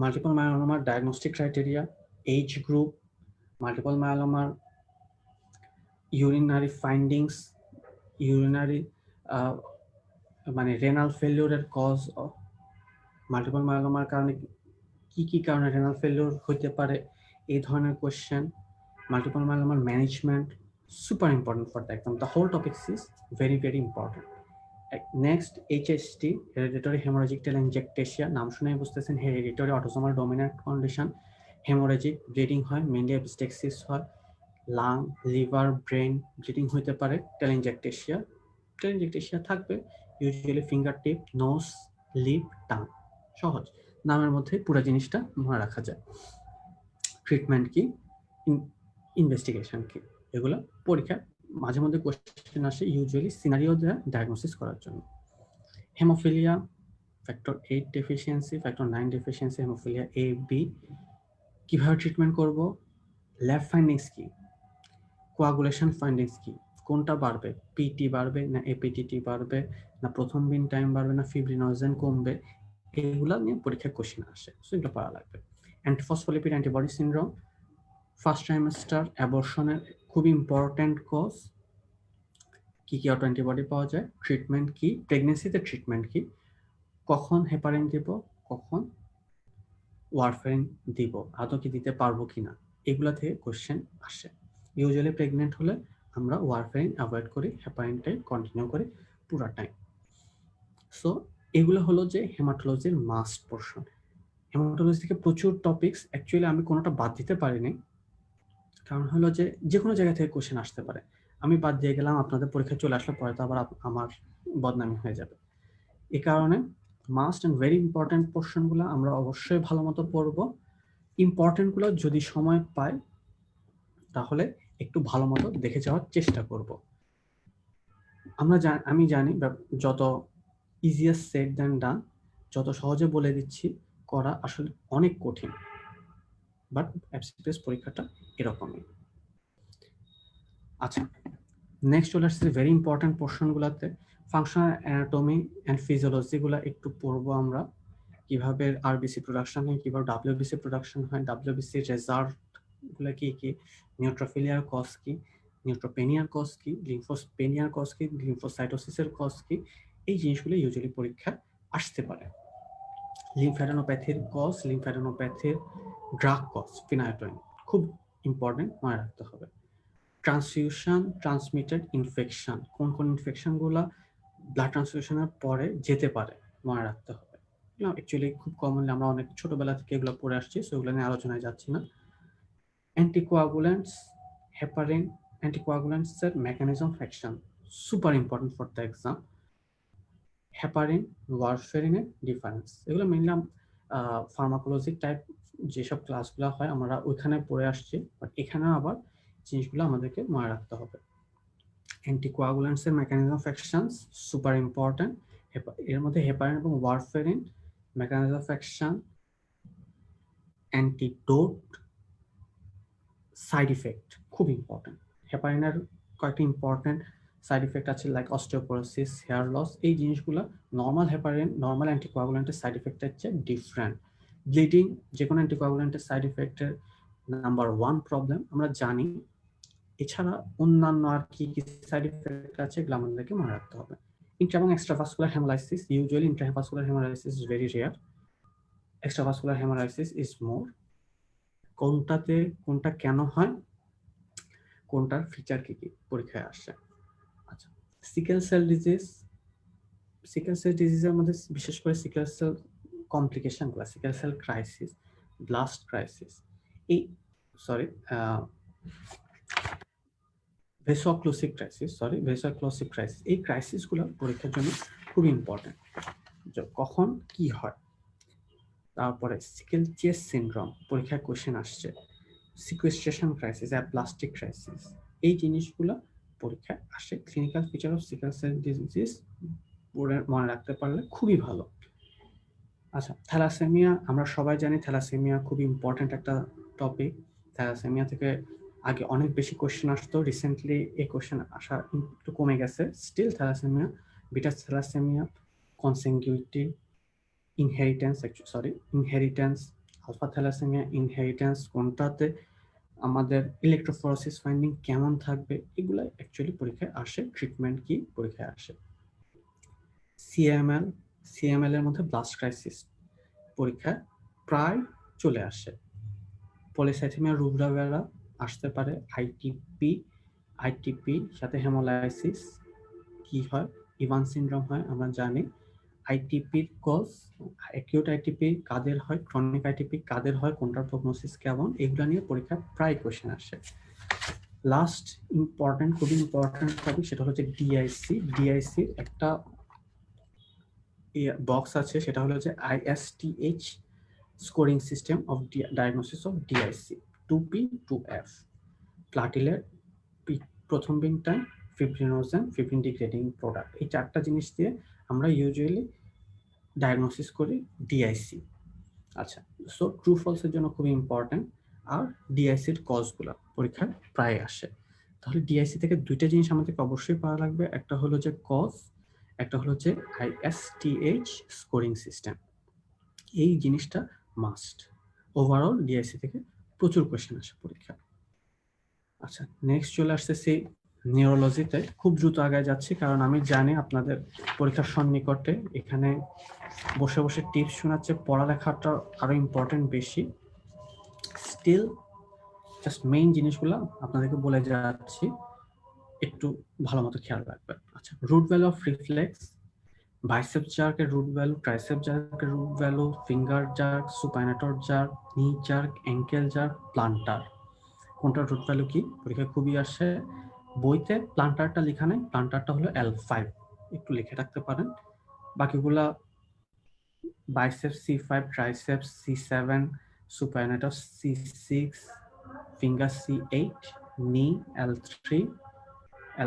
Multiple মায়োলোমার diagnostic criteria, age group, multiple মায়োলোমার ইউরিনারি ফাইন্ডিংস, ইউরিনারি মানে রেনাল ফেলিওরের কজ, মাল্টিপল মায়োলোমার কারণে কি কি কারণে রেনাল ফেলিওর হতে পারে, এই ধরনের কোয়েশ্চেন। মাল্টিপল মায়োলোমার management, super important for the exam. The whole topics is very very important. Next HST, hereditary haemorrhagic telangiectasia, নাম শুনেই বুঝতেছেন hereditary autosomal dominant condition. Haemorrhagic bleeding হয়, মেইনলি এপিস্টেক্সিস হয়, লাং, লিভার, ব্রেন ব্লিডিং হতে পারে। টেলেনজেক্টেশিয়া, টেলেনজেক্টেশিয়া থাকবে usually finger টিপ, nose, lip, tongue. সহজ, নামের মধ্যে পুরো জিনিসটা মনে রাখা যায়। ট্রিটমেন্ট কি, ইনভেস্টিগেশন কি, এগুলো পরীক্ষা মাঝে মধ্যে কোশ্চেন আসে ইউজুয়ালি সিনারিও দেওয়া ডায়াগনোসিস করার জন্য। Haemophilia, factor 8 deficiency, factor 9 deficiency, haemophilia A B, কিভাবে ট্রিটমেন্ট করব, ল্যাব ফাইন্ডিংস কি, কোয়াগুলেশন ফাইন্ডিংস কি, কোনটা বাড়বে, পিটি বাড়বে না এপিটিটি বাড়বে না প্রথম বিন টাইম বাড়বে না ফিব্রিনোজেন কমবে, এগুলো নিয়ে পরীক্ষায় কোশ্চেন আসে, সো এগুলো পড়া লাগবে। Antiphospholipid antibody syndrome, first trimester অ্যাবর্শনের খুব ইম্পর্টেন্ট কজ। কি কি অটো অ্যান্টিবডি পাওয়া যায়, ট্রিটমেন্ট কি, প্রেগনেন্সিতে ট্রিটমেন্ট কি, কখন হেপারিন দিব, কখন ওয়ারফেরিন দিব, আদৌ কি দিতে পারবো কিনা, এগুলা থেকে কোশ্চেন আসে। ইউজুয়ালি প্রেগনেন্ট হলে আমরা ওয়ারফেরিন অ্যাভয়েড করি, হেপারিনটাই কন্টিনিউ করি পুরো টাইম। সো এগুলো হলো যে হেমাটোলজির মাস্ট পোর্শন। হেমাটোলজি থেকে প্রচুর টপিকস, অ্যাকচুয়ালি আমি কোনোটা বাদ দিতে পারিনি, কারণ হলো যে কোনো জায়গা থেকে কোশ্চেন আসতে পারে। আমি বাদ দিয়ে গেলাম, আপনাদের পরীক্ষা চলে আসলে পরে তো আবার আমার বদনামি হয়ে যাবে। এই কারণে মাস্ট অ্যান্ড ভেরি ইম্পর্টেন্ট পোর্শনগুলো আমরা অবশ্যই ভালো মতো পড়বো। ইম্পর্টেন্টগুলো যদি সময় পাই তাহলে একটু ভালো মতো দেখে যাওয়ার চেষ্টা করব। আমি জানি যত ইজিয়েস্ট সেড দ্যান ডান, যত সহজে বলে দিচ্ছি করা আসলে অনেক কঠিন, বাট এফসিপিএস পরীক্ষাটা এরকমই। আচ্ছা, নেক্সট চলে আসছে ভেরি ইম্পর্টেন্ট পোর্শনগুলোতে, ফাংশনাল অ্যানাটমি অ্যান্ড ফিজিওলজিগুলো একটু পড়বো আমরা, কিভাবে আরবিসি প্রোডাকশন হয়, কিভাবে ডাব্লিউবিসি প্রোডাকশন হয়, ডাব্লিউবিসি রেজাল্টগুলো কি কি, নিউট্রোফিলিয়ার কজ কি, নিউট্রোপেনিয়ার কজ কি, লিম্ফোপেনিয়ার কজ কি, লিম্ফোসাইটোসিসের কজ কি, এই জিনিসগুলো ইউজুয়ালি পরীক্ষা আসতে পারে। লিম্ফ্যাডেনোপ্যাথির কজ, লিম্ফ্যাডেনোপ্যাথির ড্রাগ কজ, ফিনাইটোইন খুব ইম্পর্টেন্ট, মনে রাখতে হবে। ট্রান্সফিউশন ট্রান্সমিটেড ইনফেকশন, কোন কোন ইনফেকশনগুলো ব্লাড ট্রান্সফিউশনের পরে যেতে পারে, মনে রাখতে হবে। অ্যাকচুয়ালি খুব কমনলি আমরা অনেক ছোটবেলা থেকে এগুলো পড়ে আসছি, সো এগুলো নিয়ে আলোচনায় যাচ্ছি না। অ্যান্টিকোয়াগুলেন্টস, হেপারিন, অ্যান্টিকোয়াগুলেন্টসের mechanism of action super important for the exam. Heparin, ওয়ারফেরিনের ডিফারেন্স, এগুলো মেইনলি ফার্মাকোলজি টাইপ যেসব ক্লাসগুলো হয় আমরা ওইখানে পড়ে আসছি, বাট এখানে আবার জিনিসগুলো আমাদেরকে মনে রাখতে হবে। অ্যান্টিকোয়াগুলেন্টসের mechanism of action super important. এর মধ্যে হেপারিন এবং warfarin, mechanism of action, antidote, side effect খুব ইম্পর্টেন্ট। হেপারিনের কয়েকটি ইম্পর্টেন্ট সাইড ইফেক্ট আছে, লাইক অস্টিওপোরোসিস, হেয়ার লস, এই জিনিসগুলো নর্মাল হেপারিন, নর্মাল অ্যান্টিকোয়াগুলেন্টের সাইড ইফেক্টের চেয়ে ডিফারেন্ট। ব্লিডিং যে কোনো অ্যান্টিকোয়াগুলেন্টের সাইড ইফেক্টের নাম্বার 1 প্রবলেম আমরা জানি, এছাড়া অন্যান্য আর কি কি সাইড ইফেক্ট আছে এগুলো আমাদেরকে মনে রাখতে হবে। ইন্ট্রা এবং extravascular haemolysis, usually intravascular haemolysis is very rare, extravascular haemolysis is more. কোনটাতে কোনটা কেন হয়, কোনটার ফিচার কি কি পরীক্ষায় আসছে। আচ্ছা, sickle cell disease, sickle cell ডিজিজের মধ্যে বিশেষ করে সিকেল সেল কমপ্লিকেশনগুলো, sickle cell crisis, blast crisis, এই ভেসোক্লোসিক ক্রাইসিস, এই ক্রাইসিসগুলো পরীক্ষার জন্য খুব ইম্পর্টেন্ট, কখন কি হয়। তারপরে সিকেল চেস সিনড্রোম পরীক্ষায় কোশ্চেন আসছে, সিকুয়েস্ট্রেশন ক্রাইসিস, অ্যাপ্লাস্টিক ক্রাইসিস, এই জিনিসগুলো পরীক্ষায় আসে। Clinical feature of sickle cell disease মনে রাখতে পারলে খুবই ভালো। আচ্ছা, থ্যালাসেমিয়া আমরা সবাই জানি থ্যালাসেমিয়া খুব ইম্পর্ট্যান্ট একটা টপিক। থ্যালাসেমিয়া থেকে আগে অনেক বেশি কোয়েশ্চেন আসতো, রিসেন্টলি এই কোয়েশ্চেন আসা একটু কমে গেছে। Still thalassaemia, beta thalassaemia, consanguinity, inheritance, alpha thalassaemia, inheritance, কোনটাতে আমাদের ইলেকট্রোফোরেসিস ফাইন্ডিং কেমন থাকবে, এগুলো অ্যাকচুয়ালি পরীক্ষায় আসে। ট্রিটমেন্ট কি পরীক্ষায় আসে। সিএমএল এর মধ্যে ব্লাস্ট ক্রাইসিস পরীক্ষায় প্রায় চলে আসে। পলিসাইথেমিয়া রুব্রা আসতে পারে। আইটিপি সাথে হেমোলাইসিস কি হয়, ইভান সিনড্রোম হয়, আমরা জানি। আইটিপির কজ, অ্যাকিউট আইটিপি কাদের হয়, ক্রনিক আইটিপি কাদের হয়, কোনটার প্রগনোসিস কেমন, এগুলো নিয়ে পরীক্ষায় প্রায় কোশ্চেন আসে। লাস্ট ইম্পর্টেন্ট, খুবই ইম্পর্টেন্ট টপিক, সেটা হচ্ছে ডিআইসি। ডিআইসির একটা বক্স আছে, সেটা হলো যে ISTH scoring system of diagnosis of DIC, 2P 2F, platelet, প্রথম বিনটাইম, ফিব্রিনোজেন, ফিব্রিন ডিগ্রেডিং প্রোডাক্ট। এই চারটা জিনিস দিয়ে আমরা ইউজুয়ালি ডায়াগনোসিস করি ডিআইসি। আচ্ছা, সো ট্রু ফলসের জন্য খুবই ইম্পর্টেন্ট। আর ডিআইসির কজগুলো পরীক্ষায় প্রায় আসে। তাহলে ডিআইসি থেকে দুইটা জিনিস আমাদেরকে অবশ্যই পাওয়া লাগবে, একটা হলো যে কজ, একটা হলো যে ISTH স্কোরিং সিস্টেম। এই জিনিসটা মাস্ট। ওভারঅল ডিআইসি থেকে প্রচুর কোয়েশ্চেন আসে পরীক্ষা। আচ্ছা, নেক্সট চলে আসতেছি নিউরোলজিতে। খুব দ্রুত আগায় যাচ্ছি কারণ আমি জানি আপনাদের পরীক্ষার সন্নিকটে। এখানে বসে বসে টিপস শোনাচ্ছে, পড়ালেখাটা আরো ইম্পর্টেন্ট বেশি। স্টিল জাস্ট মেইন জিনিসগুলো আপনাদেরকে বলে যাচ্ছি, একটু ভালো মতো খেয়াল রাখবেন। আচ্ছা, root value of reflex, bicep জার্কের রুট ভ্যালু, ট্রাইসেপ জার্কের root value, finger jerk, supinator jerk, knee jerk, ankle jerk, plantar, কোনটার রুট ভ্যালু কি পরীক্ষা খুবই আসে। বইতে প্লান্টারটা লেখা নেই, প্লান্টারটা হলো L5, একটু লিখে রাখতে পারেন। বাকিগুলা bicep C5, tricep C7, supinator C6, finger C8, knee L3,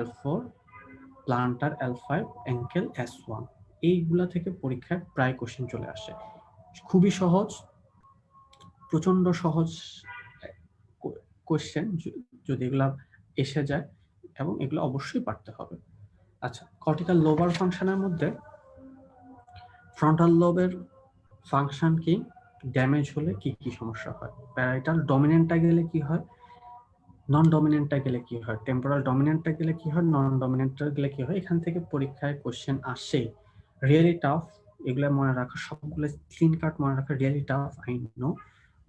L4, planter L5, ankle S1। এইগুলা থেকে পরীক্ষায় প্রায় কোশ্চেন চলে আসে। খুবই সহজ, প্রচন্ড সহজ কোশ্চেন যদি এগুলা এসে যায়, এবং এগুলো অবশ্যই পারতে হবে। আচ্ছা, কর্টিক্যাল লোবার ফাংশনের মধ্যে ফ্রন্টাল লোবের ফাংশন কি, ড্যামেজ হলে কি কি সমস্যা হয়, প্যারাইটাল ডমিনেন্টটা গেলে কি হয়, নন ডমিনেন্টটা গেলে কি হয়, টেম্পোরাল ডমিনেন্টটা গেলে কি হয়, নন ডমিনেন্টটা গেলে কি হয়। এখান থেকে পরীক্ষায় কোশ্চেন আসে, রিয়েলি টাফ। এগুলো মনে রাখা, সবগুলো ক্লিন কাট মনে রাখা really tough, I know,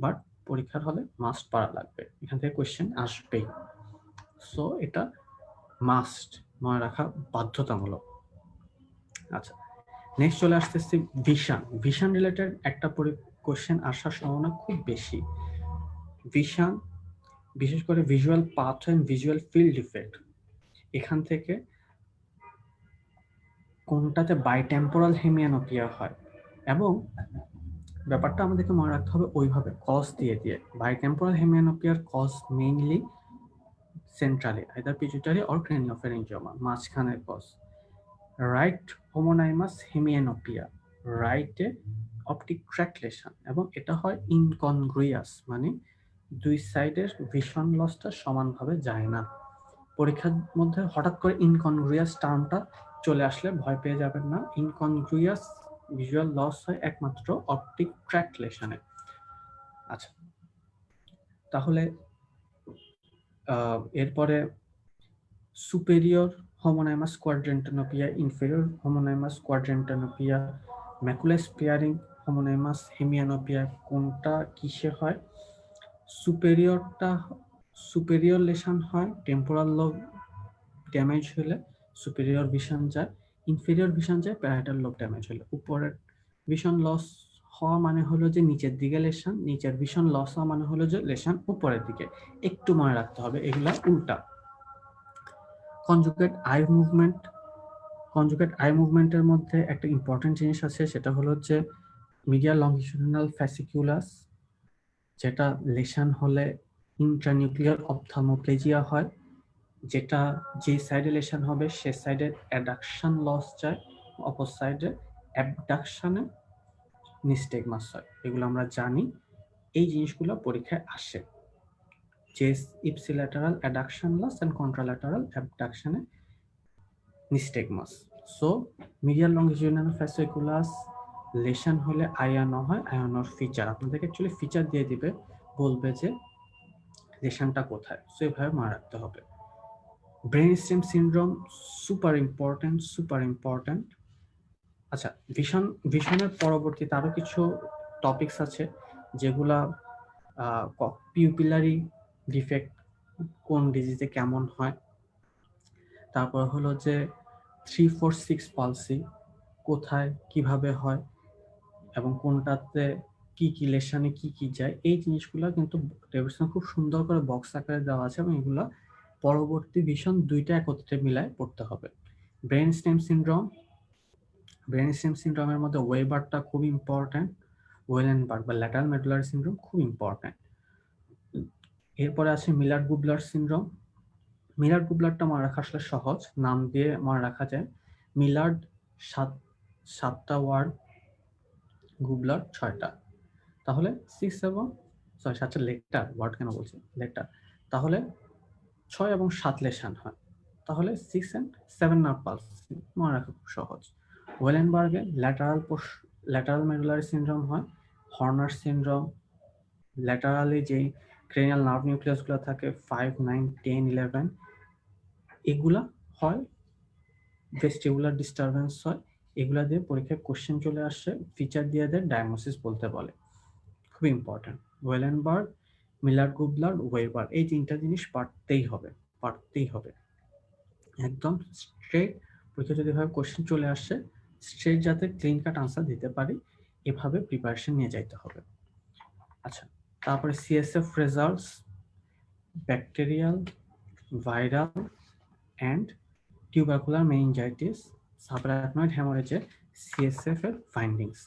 but পরীক্ষার হলে মাস্ট পারা লাগবে, এখান থেকে কোশ্চেন আসবেই। সো এটা মাস্ট মনে রাখা বাধ্যতামূলক। আচ্ছা, নেক্সট চলে আসতেছি ভিশন। ভিশন রিলেটেড একটা কোশ্চেন আসার সম্ভাবনা খুব বেশি। ভিশন, বিশেষ করে visual path and visual field defect, এখান থেকে কোনটাতে বাইটেম্পোরাল হেমিয়ানোপিয়া হয়, এবং ব্যাপারটা আমাদেরকে মনে রাখতে হবে ওইভাবে কজ দিয়ে দিয়ে। বাইটেম্পোরাল হেমিয়ানোপিয়ার cause mainly centrally, either pituitary or craniopharyngioma, মাঝখানের কজ। রাইট হোমোনাইমাস হেমিয়ানোপিয়া, রাইটে অপটিক ট্র্যাক লেশন, এবং এটা হয় ইনকনগ্রুয়াস, মানে দুই সাইডের ভিশন লসটা সমানভাবে যায় না। পরীক্ষার মধ্যে হঠাৎ করে ইনকনগ্রুয়াস টার্মটা চলে আসলে ভয় পেয়ে যাবেন না। ইনকনগ্রুয়াস ভিজুয়াল লস হয় একমাত্র অপটিক ট্র্যাক লেশনে। আচ্ছা, তাহলে এরপরে সুপেরিয়র হোমোনাইমাস কোয়াড্রেন্টানোপিয়া, ইনফেরিয়র হোমোনাইমাস কোয়াড্রেন্টানোপিয়া, ম্যাকুলার স্পেয়ারিং হোমোনাইমাস হেমিয়ানোপিয়া, কোনটা কিসে হয়? সুপেরিয়র লেশন হয়, টেম্পোরাল লোব ড্যামেজ হলে সুপেরিয়র ভিশন যায়, ইনফেরিয়র ভিশন যায় প্যারাইটাল লোব ড্যামেজ হলে। উপরের ভিশন লস হওয়া মানে হলো যে নিচের দিকে লেশন, নিচের ভিশন লস হওয়া মানে হলো যে লেশন উপরের দিকে। একটু মনে রাখতে হবে, এগুলা উল্টা। কনজুগেট আই মুভমেন্টের মধ্যে একটা ইম্পর্টেন্ট জিনিস আছে, সেটা হলো যে মিডিয়াল লংজিটিউডিনাল ফ্যাসিকুলাস, যেটা লেশন হলে ইন্ট্রানিউক্লিয়ার অপথ্যালমোপ্লেজিয়া হয়, যেটা যে সাইডে লেশন হবে সে সাইডে অ্যাডাকশন লস যায়, অপর সাইডে অ্যাবডাকশনে নিস্টেগমাস হয়, এগুলো আমরা জানি। এই জিনিসগুলো পরীক্ষায় আসে, যে ipsilateral adduction loss and contralateral অ্যাবডাকশনে nystagmus. So medial longitudinal fasciculus lesion হলে আয়ানো হয়, আয়ানোর ফিচার আপনাদেরকে অ্যাকচুয়ালি ফিচার দিয়ে দিবে, বলবে যে লেশনটা কোথায়, সো এভাবে মনে রাখতে হবে। Brain stem syndrome super important. আচ্ছা, ভিশনের পরবর্তীতে আরো কিছু টপিকস আছে যেগুলা পিউপিলারি ডিফেক্ট কোন ডিজিজে কেমন হয়, তারপর হলো যে 3-4-6 পালসি কোথায় কিভাবে হয় এবং কোনটাতে কি কি লেশনে কি কি যায়, এই জিনিসগুলো কিন্তু ডেভিডসন খুব সুন্দর করে বক্স আকারে দেওয়া আছে এবং এগুলো পরবর্তী ভিশন দুইটা একত্রে মিলায় পড়তে হবে। ব্রেন স্টেম সিনড্রোমের মধ্যে ওয়েবারটা খুব ইম্পর্ট্যান্ট, ওয়েলেনবার্গ বা ল্যাটারাল মেডুলারি সিনড্রোম খুব ইম্পর্ট্যান্ট। এরপরে আছে মিলার্ড গুবলার সিনড্রোম। মিলার্ড গুবলারটা মনে রাখা আসলে সহজ, নাম দিয়ে মনে রাখা যায়। মিলার্ড 7টা ওয়ার্ড, গুবলার 6টা, তাহলে 7টা লেটার, ওয়ার্ড কেন বলছি লেটার, তাহলে 6 এবং 7 লেশন হয়, তাহলে 6 and 7 নার্ভ পালস মনে রাখা খুব সহজ। ওয়েলেনবার্গে ল্যাটারাল মেডুলারি সিনড্রোম হয়, হর্নার সিনড্রোম, ল্যাটারালি যে ক্রেনিয়াল নার্ভ নিউক্লিয়াসগুলো থাকে 5, 9, 10, 11 এগুলা হয়, ভেস্টিবুলার ডিস্টারবেন্স হয়, এগুলা দিয়ে পরীক্ষায় কোশ্চেন চলে আসছে, ফিচার দিয়ে দেয়, ডায়াগনোসিস বলতে বলে, খুব ইম্পর্টেন্ট। ওয়েলেনবার্গ, মিলার গুবলার, ওয়েবার, এই তিনটা জিনিস পারতেই হবে একদম স্ট্রেট। পরীক্ষা যদি ভাবে কোশ্চেন চলে আসছে, স্ট্রেট যাতে ক্লিন কাট আনসার দিতে পারি এভাবে প্রিপারেশন নিয়ে যাইতে হবে। আচ্ছা, তারপরে CSF results, bacterial, viral and tubercular meningitis, subarachnoid হ্যামারেজে সিএসএফ এর ফাইন্ডিংস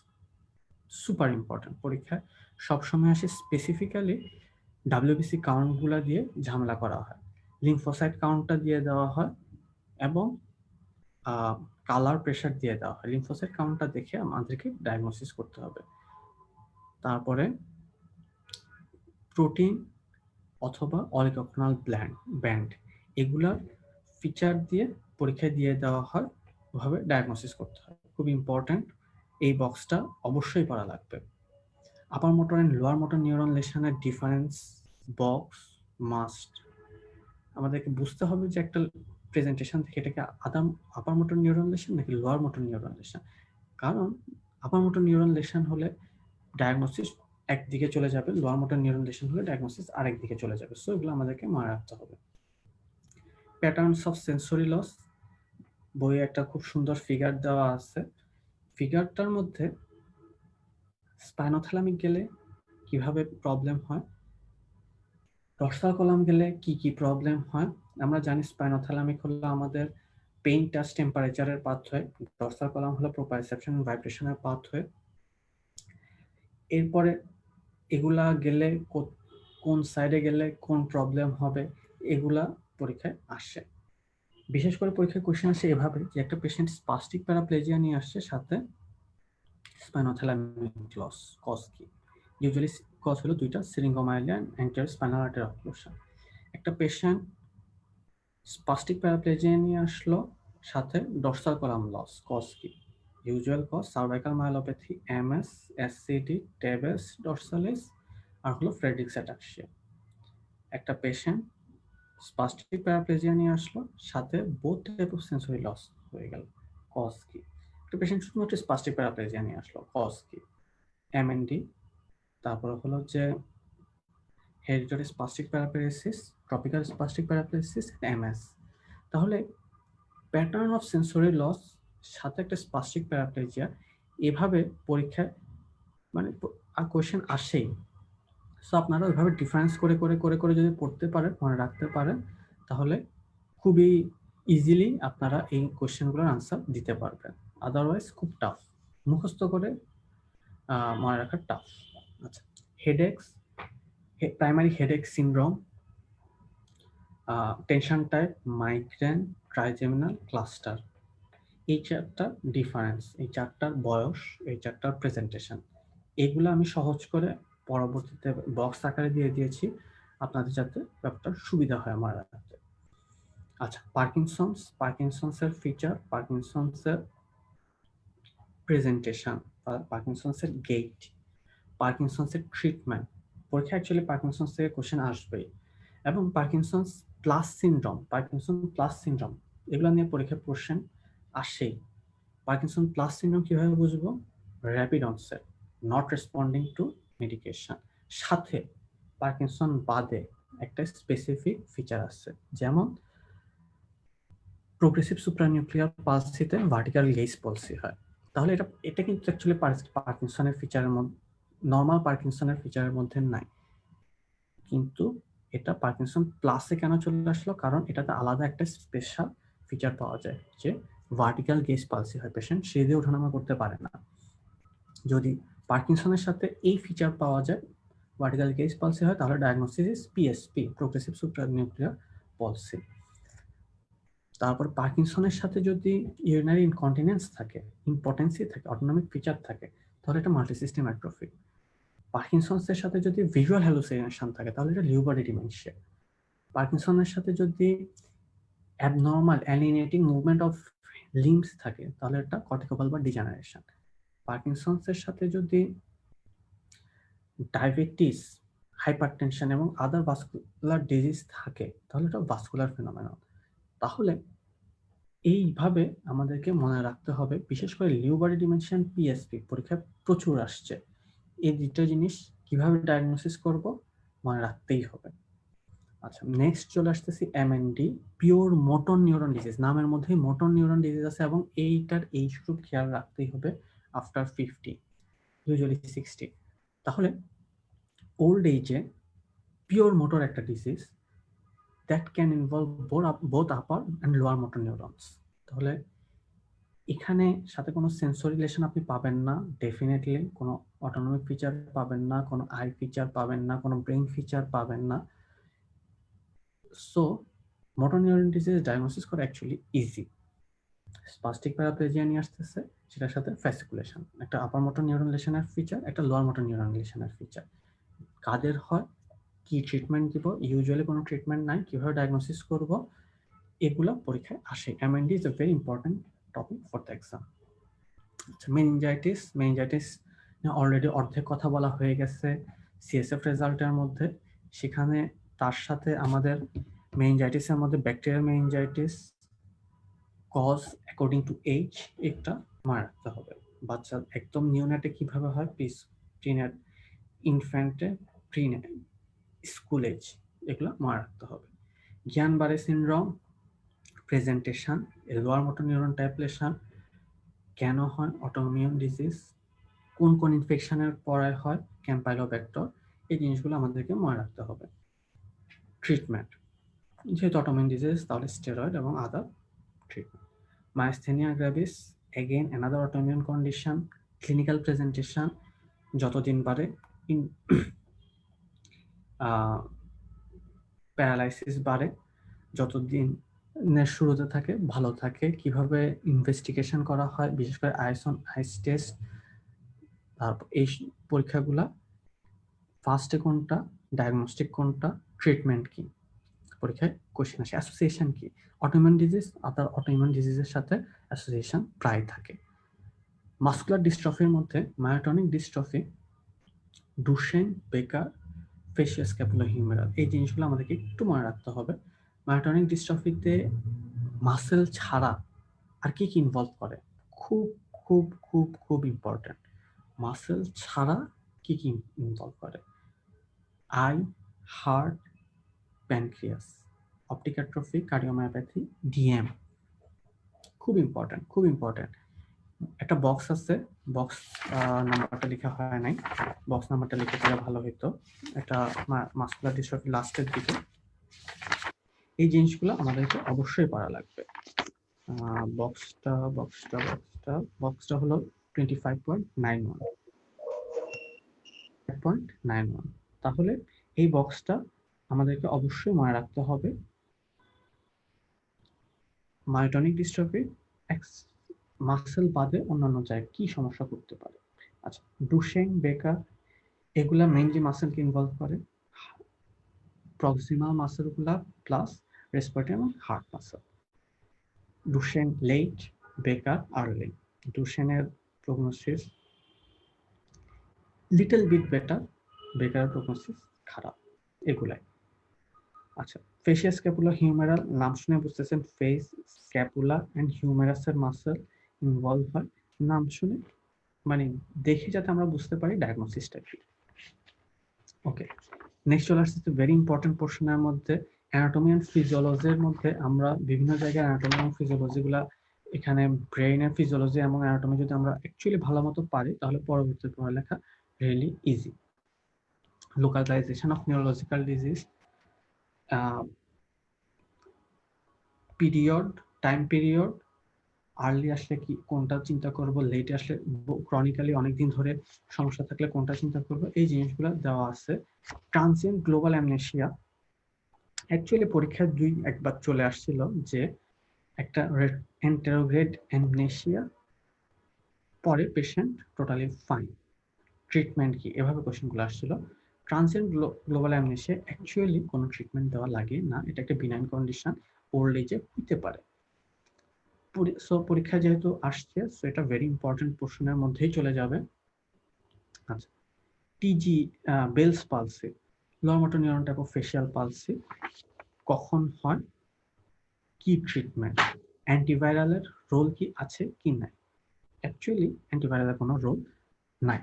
সুপার ইম্পর্টেন্ট। পরীক্ষায় সবসময় আসে স্পেসিফিক্যালি ডাব্লিউবিসি কাউন্টগুলো দিয়ে ঝামেলা করা হয়, লিম্ফোসাইট কাউন্টটা দিয়ে দেওয়া হয় এবং কালার প্রেশার দিয়ে দেওয়া হয়। লিম্ফোসাইট কাউন্টটা দেখে আমাদেরকে ডায়াগনোসিস করতে হবে। তারপরে প্রোটিন অথবা অলিগোকোনাল ব্যান্ড, এগুলার ফিচার দিয়ে পরীক্ষায় দিয়ে দেওয়া হয়, ওভাবে ডায়াগনোসিস করতে হয়, খুব ইম্পর্টেন্ট। এই বক্সটা অবশ্যই পড়া লাগবে। Upper motor and lower motor neuron লেশনের ডিফারেন্স বক্স মাস্ট আমাদেরকে বুঝতে হবে, যে একটা প্রেজেন্টেশন থেকে এটাকে আপার মোটর নিউরন লেশন নাকি লোয়ার মোটর নিউরন লেশন, কারণ আপার মোটর নিউরন লেশন হলে ডায়াগনোসিস একদিকে চলে যাবে, লোয়ার মোটর নিউরন লেশন হলে ডায়াগনোসিস আরেক দিকে চলে যাবে। সো এগুলো আমাদেরকে মনে রাখতে হবে। প্যাটার্নস অফ সেন্সরি লস, বইয়ে একটা খুব সুন্দর ফিগার দেওয়া আছে। ফিগারটার মধ্যে স্পাইনোথ্যালামিক গেলে কিভাবে প্রবলেম হয়, ডর্সাল কলাম গেলে কি কি প্রবলেম হয়। আমরা জানি স্পাইনোথ্যালামিক হলো আমাদের পেইন টাচ টেম্পারেচারের পাথওয়ে, ডর্সাল কলাম হলো প্রোপ্রাইসেপশন এন্ড ভাইব্রেশনের পাথওয়ে। এরপরে এগুলা গেলে কোন সাইডে গেলে কোন প্রবলেম হবে, এগুলা পরীক্ষায় আসে। বিশেষ করে পরীক্ষায় কোশ্চেন আসে এভাবে, যে একটা পেশেন্ট স্পাস্টিক প্যারাপ্লেজিয়া নিয়ে আসছে, সাথে স্পাইনোথ্যালামিক লস, কজ কি? ইউজুয়ালি কজ হলো দুইটা, syringomyelia and anterior spinal artery occlusion. একটা পেশেন্ট স্পাস্টিক প্যারাপ্লেজিয়া নিয়ে আসলো, সাথে ডর্সাল কলাম লস, কজ কি? Usual cause cervical myelopathy, MS, SCD, tabes dorsalis, আর হলো ফ্রেডরিক্স অ্যাটাক্সিয়া। একটা পেশেন্ট স্পাস্টিক প্যারাপ্লেজিয়া নিয়ে আসলো, সাথে both type of sensory loss হয়ে গেল, কজ কি? একটা পেশেন্ট শুধুমাত্র স্পাস্টিক প্যারাপ্লেজিয়া নিয়ে আসলো, কজ কি? এমএনডি। তারপর হলো যে hereditary spastic paraplegia, tropical spastic paraplegia, MS. তাহলে প্যাটার্ন অফ সেন্সরি লস সাথে একটা স্পাস্টিক প্যারাপ্লেজিয়া, এভাবে পরীক্ষায় মানে কোয়েশ্চেন আসেই। সো আপনারা ওইভাবে ডিফারেন্স করে করে করে করে যদি পড়তে পারেন, মনে রাখতে পারেন, তাহলে খুবই ইজিলি আপনারা এই কোয়েশ্চেনগুলোর আনসার দিতে পারবেন। আদারওয়াইজ খুব টাফ, মুখস্থ করে মনে রাখা টাফ। আচ্ছা, headaches, primary headache syndrome, tension type, migraine, trigeminal cluster, এই চারটা ডিফারেন্স, এই চারটার বয়স, এই চারটার প্রেজেন্টেশন, এগুলো আমি সহজ করে পরবর্তীতে বক্স আকারে দিয়ে দিয়েছি আপনাদের যাতে ব্যাপারটা সুবিধা হয় আমার রাখতে। আচ্ছা, পার্কিনসন্সের ফিচার, পার্কিনসন্সের প্রেজেন্টেশন, পার্কিনসন্সের গেট, পার্কিনসন্সের ট্রিটমেন্ট। পরীক্ষা অ্যাকচুয়ালি পার্কিনসন্স থেকে কোশ্চেন আসবেই, এবং পার্কিনসন্স প্লাস সিনড্রোম এগুলো নিয়ে পরীক্ষায় কোশ্চেন আসেই। পার্কিনসন প্লাস সিনড্রোম কিভাবে বুঝবো? Rapid onset, not responding two medication, সাথে পার্কিনসন বাদে একটা স্পেসিফিক ফিচার আছে, যেমন প্রোগ্রেসিভ সুপ্রানিউক্লিয়ার পালসিতে ভার্টিক্যাল গেজ পলসি হয়। তাহলে এটা কিন্তু অ্যাকচুয়ালি পার্কিনসনের ফিচারের মধ্যে, নর্মাল পার্কিনসনের ফিচারের মধ্যে নাই, কিন্তু এটা পার্কিনসন প্লাসে কেন চলে আসলো? কারণ এটাতে আলাদা একটা স্পেশাল ফিচার পাওয়া যায়, যে ভার্টিক্যাল গেজ পালসি হয়, পেশেন্ট সিঁড়ি দিয়ে ওঠানামা করতে পারে না। যদি পার্কিনসনের সাথে এই ফিচার পাওয়া যায়, ভার্টিক্যাল গেজ পালসি হয়, তাহলে diagnosis is PSP, progressive supranuclear palsy. তারপর পার্কিনসনের সাথে যদি ইউরিনারি ইনকন্টিনেন্স থাকে, ইম্পটেন্সি থাকে, অটোনমিক ফিচার থাকে, তাহলে এটা মাল্টিসিস্টেম অ্যাট্রফি। পার্কিনসনের সাথে যদি ভিজুয়াল হ্যালুসিনেশন থাকে, তাহলে এটা লিউ বডি ডিমেনশিয়া। পার্কিনসনের সাথে যদি অ্যাবনর্মাল অ্যালিনেটিং মুভমেন্ট অফ লিম্বস থাকে, তাহলে এটা কর্টিকোভালভার ডিজেনারেশন। পার্কিনসন্সের সাথে যদি ডায়াবেটিস, হাইপারটেনশন এবং আদার ভাস্কুলার ডিজিজ থাকে, তাহলে এটা ভাস্কুলার ফেনোমেনন। তাহলে এইভাবে আমাদেরকে মনে রাখতে হবে, বিশেষ করে লিউ বডি ডিমেনশন, পিএসপি পরীক্ষায় প্রচুর আসছে। এই দুটো জিনিস কিভাবে ডায়াগনোসিস করব মনে রাখতেই হবে। আচ্ছা, নেক্সট চলে আসতেছি MND, pure motor neuron disease. নামের মধ্যেই মোটর নিউরন ডিজিজ আছে, এবং এইটার এইজ গ্রুপ খেয়াল রাখতেই হবে আফটার 50, ইউজুয়ালি 60। তাহলে ওল্ড এজে পিওর মোটর একটা disease that can involve both upper and lower motor neurons. তাহলে এখানে সাথে কোনো সেন্সরি রিলেশন আপনি পাবেন না, ডেফিনেটলি কোনো অটোনমিক ফিচার পাবেন না, কোনো আই ফিচার পাবেন না, কোনো ব্রেন ফিচার পাবেন না। So motor neuron disease diagnosis করা অ্যাকচুয়ালি ইজি। স্পাস্টিক প্যারাপ্লেজিয়া নিয়ে আসতেছে, সেটার সাথে ফ্যাসিকুলেশন, একটা আপার মোটর নিউরন লেশনের ফিচার, একটা লোয়ার মোটর নিউরন লেশনের ফিচার। কাদের হয়, কি ট্রিটমেন্ট দিব, ইউজুয়ালি কোনো ট্রিটমেন্ট নাই, কিভাবে ডায়াগনোসিস করব, এগুলো পরীক্ষায় আসে। MND is a very important topic for the exam. Meningitis already অর্ধেক কথা বলা হয়ে গেছে সিএসএফ রেজাল্টের মধ্যে। সেখানে তার সাথে আমাদের মেনিনজাইটিসের মধ্যে bacterial meningitis cause according to age, একটা মনে রাখতে হবে। বাচ্চা একদম নিউনেটে কিভাবে হয়, প্রিনেট, ইনফ্যান্টে, প্রিনেট, স্কুল এজ, এগুলো মনে রাখতে হবে। Guillain Barre syndrome, presentation, lower motor neuron type lesion, কেন হয়, অটোইমিউন ডিজিজ, কোন কোন ইনফেকশনের পরে হয়, ক্যাম্পাইলোব্যাক্টর, এই জিনিসগুলো আমাদেরকে মনে রাখতে হবে। ট্রিটমেন্ট, যেহেতু অটোইমিউন ডিজিজ, তাহলে স্টেরয়েড এবং other treatment. Myasthenia gravis, again another autoimmune condition, clinical presentation যতদিন বাড়ে, প্যারালাইসিস বাড়ে, যতদিন শুরুতে থাকে ভালো থাকে, কিভাবে ইনভেস্টিগেশন করা হয়, বিশেষ করে আইস টেস্ট। তারপর এই পরীক্ষাগুলা ফার্স্টে কোনটা, ডায়াগনস্টিক কোনটা, ট্রিটমেন্ট কি, পরীক্ষায় কোশ্চেন আসে। অ্যাসোসিয়েশন কি, অটোইমিউন ডিজিজ আদার অটোইমিউন ডিজিজের সাথে অ্যাসোসিয়েশন প্রায় থাকে। মাসকুলার ডিস্ট্রফির মধ্যে মায়োটনিক ডিস্ট্রফি, ডুশেন, বেকার, ফেসিওস্ক্যাপুলোহিউমেরাল, এই জিনিসগুলো আমাদেরকে একটু মনে রাখতে হবে। মায়োটনিক ডিস্ট্রফিতে মাসেল ছাড়া আর কি কি ইনভলভ করে, খুব খুব খুব খুব ইম্পর্টেন্ট। মাসেল ছাড়া কি কি ইনভলভ করে, I, heart, pancreas, optic atrophy, cardiomyopathy, DM, খুব ইম্পর্টেন্ট, খুব ইম্পর্টেন্ট। একটা বক্স আছে, বক্স নাম্বারটা লেখা হয় নাই, বক্স নাম্বারটা লিখে দিলে ভালো হইতো। একটা মাসকুলার ডিস্ট্রফি লাস্টের দিকে, এই জিনিসগুলো আমাদেরকে অবশ্যই পড়া লাগবে। বক্সটা হলো 25.91, তাহলে এই বক্সটা আমাদেরকে অবশ্যই মনে রাখতে হবে। মায়োটনিক ডিস্ট্রফি মাসেল বাদে অন্যান্য জায়গায় কি সমস্যা করতে পারে। আচ্ছা, ডুশেন, বেকার এগুলা মেইনলি মাসেলকে ইনভলভ করে, প্রক্সিমাল মাসেলগুলা প্লাস রেসপিরেটরি এবং heart muscle. Duchenne late, Becker early. ডুশেনের প্রগনোসিস লিটল বিট বেটার, বেকারের প্রগনোসিস খারাপ, এগুলাই। আচ্ছা, ফেসিয়াল স্ক্যাপুলা হিউমেরাল, নাম শুনে বুঝতেছেন ফেস, স্ক্যাপুলা এন্ড হিউমেরাসের মাসেল ইনভলভ হয়, নাম শুনে মানে দেখে যাতে আমরা বুঝতে পারি ডায়াগনোসিসটা কি। ওকে, নেক্সট চলে আসছে ভেরি ইম্পর্টেন্ট পোর্শনের মধ্যে অ্যানাটমি এন্ড ফিজিওলজির মধ্যে আমরা বিভিন্ন জায়গায় অ্যানাটমি এবং ফিজিওলজি গুলা, এখানে ব্রেইনের ফিজিওলজি এবং অ্যানাটমি যদি আমরা অ্যাকচুয়ালি ভালো মতো পারি তাহলে পরবর্তী পড়ালেখা really easy. Localisation of neurological disease, period, time period, early আসলে কি কোনটা চিন্তা করব, লেটে আসলে ক্রনিক্যালি অনেকদিন ধরে সমস্যা থাকলে কোনটা চিন্তা করব, এই জিনিসগুলো দেওয়া আছে। ট্রানজিয়েন্ট গ্লোবাল অ্যামনেশিয়া, অ্যাকচুয়ালি পরীক্ষায় একবার চলে আসছিল যে একটা এন্টেরোগ্রেড অ্যামনেশিয়া, পরে পেশেন্ট টোটালি ফাইন, ট্রিটমেন্ট কি, এভাবে কোশ্চেনগুলো আসছিল। ট্রানজিয়েন্ট গ্লোবাল অ্যামনেশিয়া অ্যাকচুয়ালি কোনো ট্রিটমেন্ট দেওয়া লাগে না, এটা একটা বিনাইন কন্ডিশন, ওল্ড এজে হইতে পারে। সো পরীক্ষা যেহেতু আসছে, সো এটা ভেরি ইম্পর্টেন্ট পোর্শনের মধ্যেই চলে যাবে। আচ্ছা, টিজি bells palsy, lower motor neuron type of facial palsy কখন হয়, কি ট্রিটমেন্ট, অ্যান্টিভাইরালের রোল কি আছে কি নাই? অ্যাকচুয়ালি অ্যান্টিভাইরালের কোনো রোল নাই,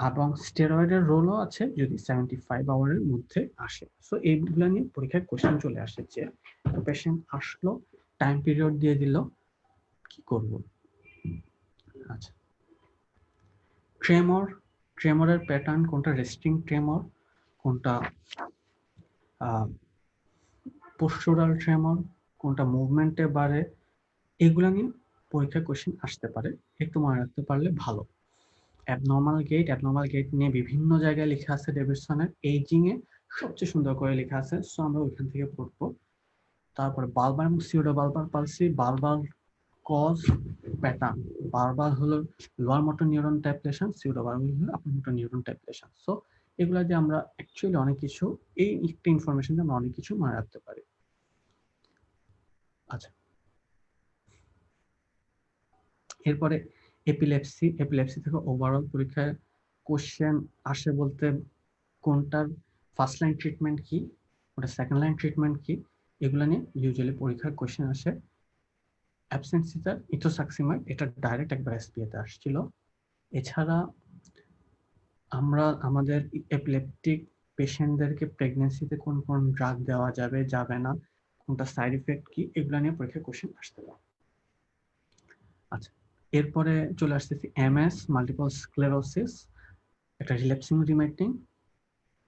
এবং স্টেরয়েডের রোলও আছে যদি 75 আওয়ারের মধ্যে আসে। সো এইগুলো নিয়ে পরীক্ষায় কোশ্চেন চলে আসে যে পেশেন্ট আসলো, টাইম পিরিয়ড দিয়ে দিল, কি করব? আচ্ছা, ট্রেমর, ট্রেমরের প্যাটার্ন কোনটা রেস্টিং ট্রেমর, কোনটা পোস্টুরাল ট্রেমর, কোনটা মুভমেন্টে বাড়ে, এগুলা নিয়ে পরীক্ষা কোশ্চেন আসতে পারে, একটু মনে রাখতে পারলে ভালো। অ্যাবনর্মাল গেট নিয়ে বিভিন্ন জায়গায় লেখা আছে ডেভিডসনের, এইজিং এ সবচেয়ে সুন্দর করে লেখা আছে, সো আমরা ওইখান থেকে পড়বো। তারপরে বালবার এবং pseudo bulbar palsy, bulbar cause pattern, bulbar হলো lower motor neuron type lesion, pseudo bulbar হলো upper motor neuron type lesion. So এগুলা দিয়ে আমরা অ্যাকচুয়ালি অনেক কিছু, এই একটা ইনফরমেশন দিয়ে আমরা অনেক কিছু মনে রাখতে পারি। আচ্ছা, এরপরে এপিলেপসি, এপিলেপসি থেকে ওভারঅল পরীক্ষায় কোশ্চেন আসে বলতে কোনটার ফার্স্ট লাইন ট্রিটমেন্ট কি, ওটা সেকেন্ড লাইন ট্রিটমেন্ট কি, এগুলো নিয়ে ইউজুয়ালি পরীক্ষার কোশ্চেন আসে। অ্যাবসেন্ট সিজার, ইথোসাক্সিমাইড, এটা ডাইরেক্ট একবার এসপিএতে আসছিল। এছাড়া আমরা আমাদের এপিলেপটিক পেশেন্টদেরকে প্রেগন্যান্সিতে কোন কোন ড্রাগ দেওয়া যাবে যাবে না, কোনটা সাইড ইফেক্ট কি, এগুলো নিয়ে পরীক্ষার কোশ্চেন আসতে পারে। আচ্ছা, এরপরে চলে আসতেছি এমএস, মাল্টিপল স্ক্লেরোসিস, একটা রিল্যাপসিং রিমেটিং,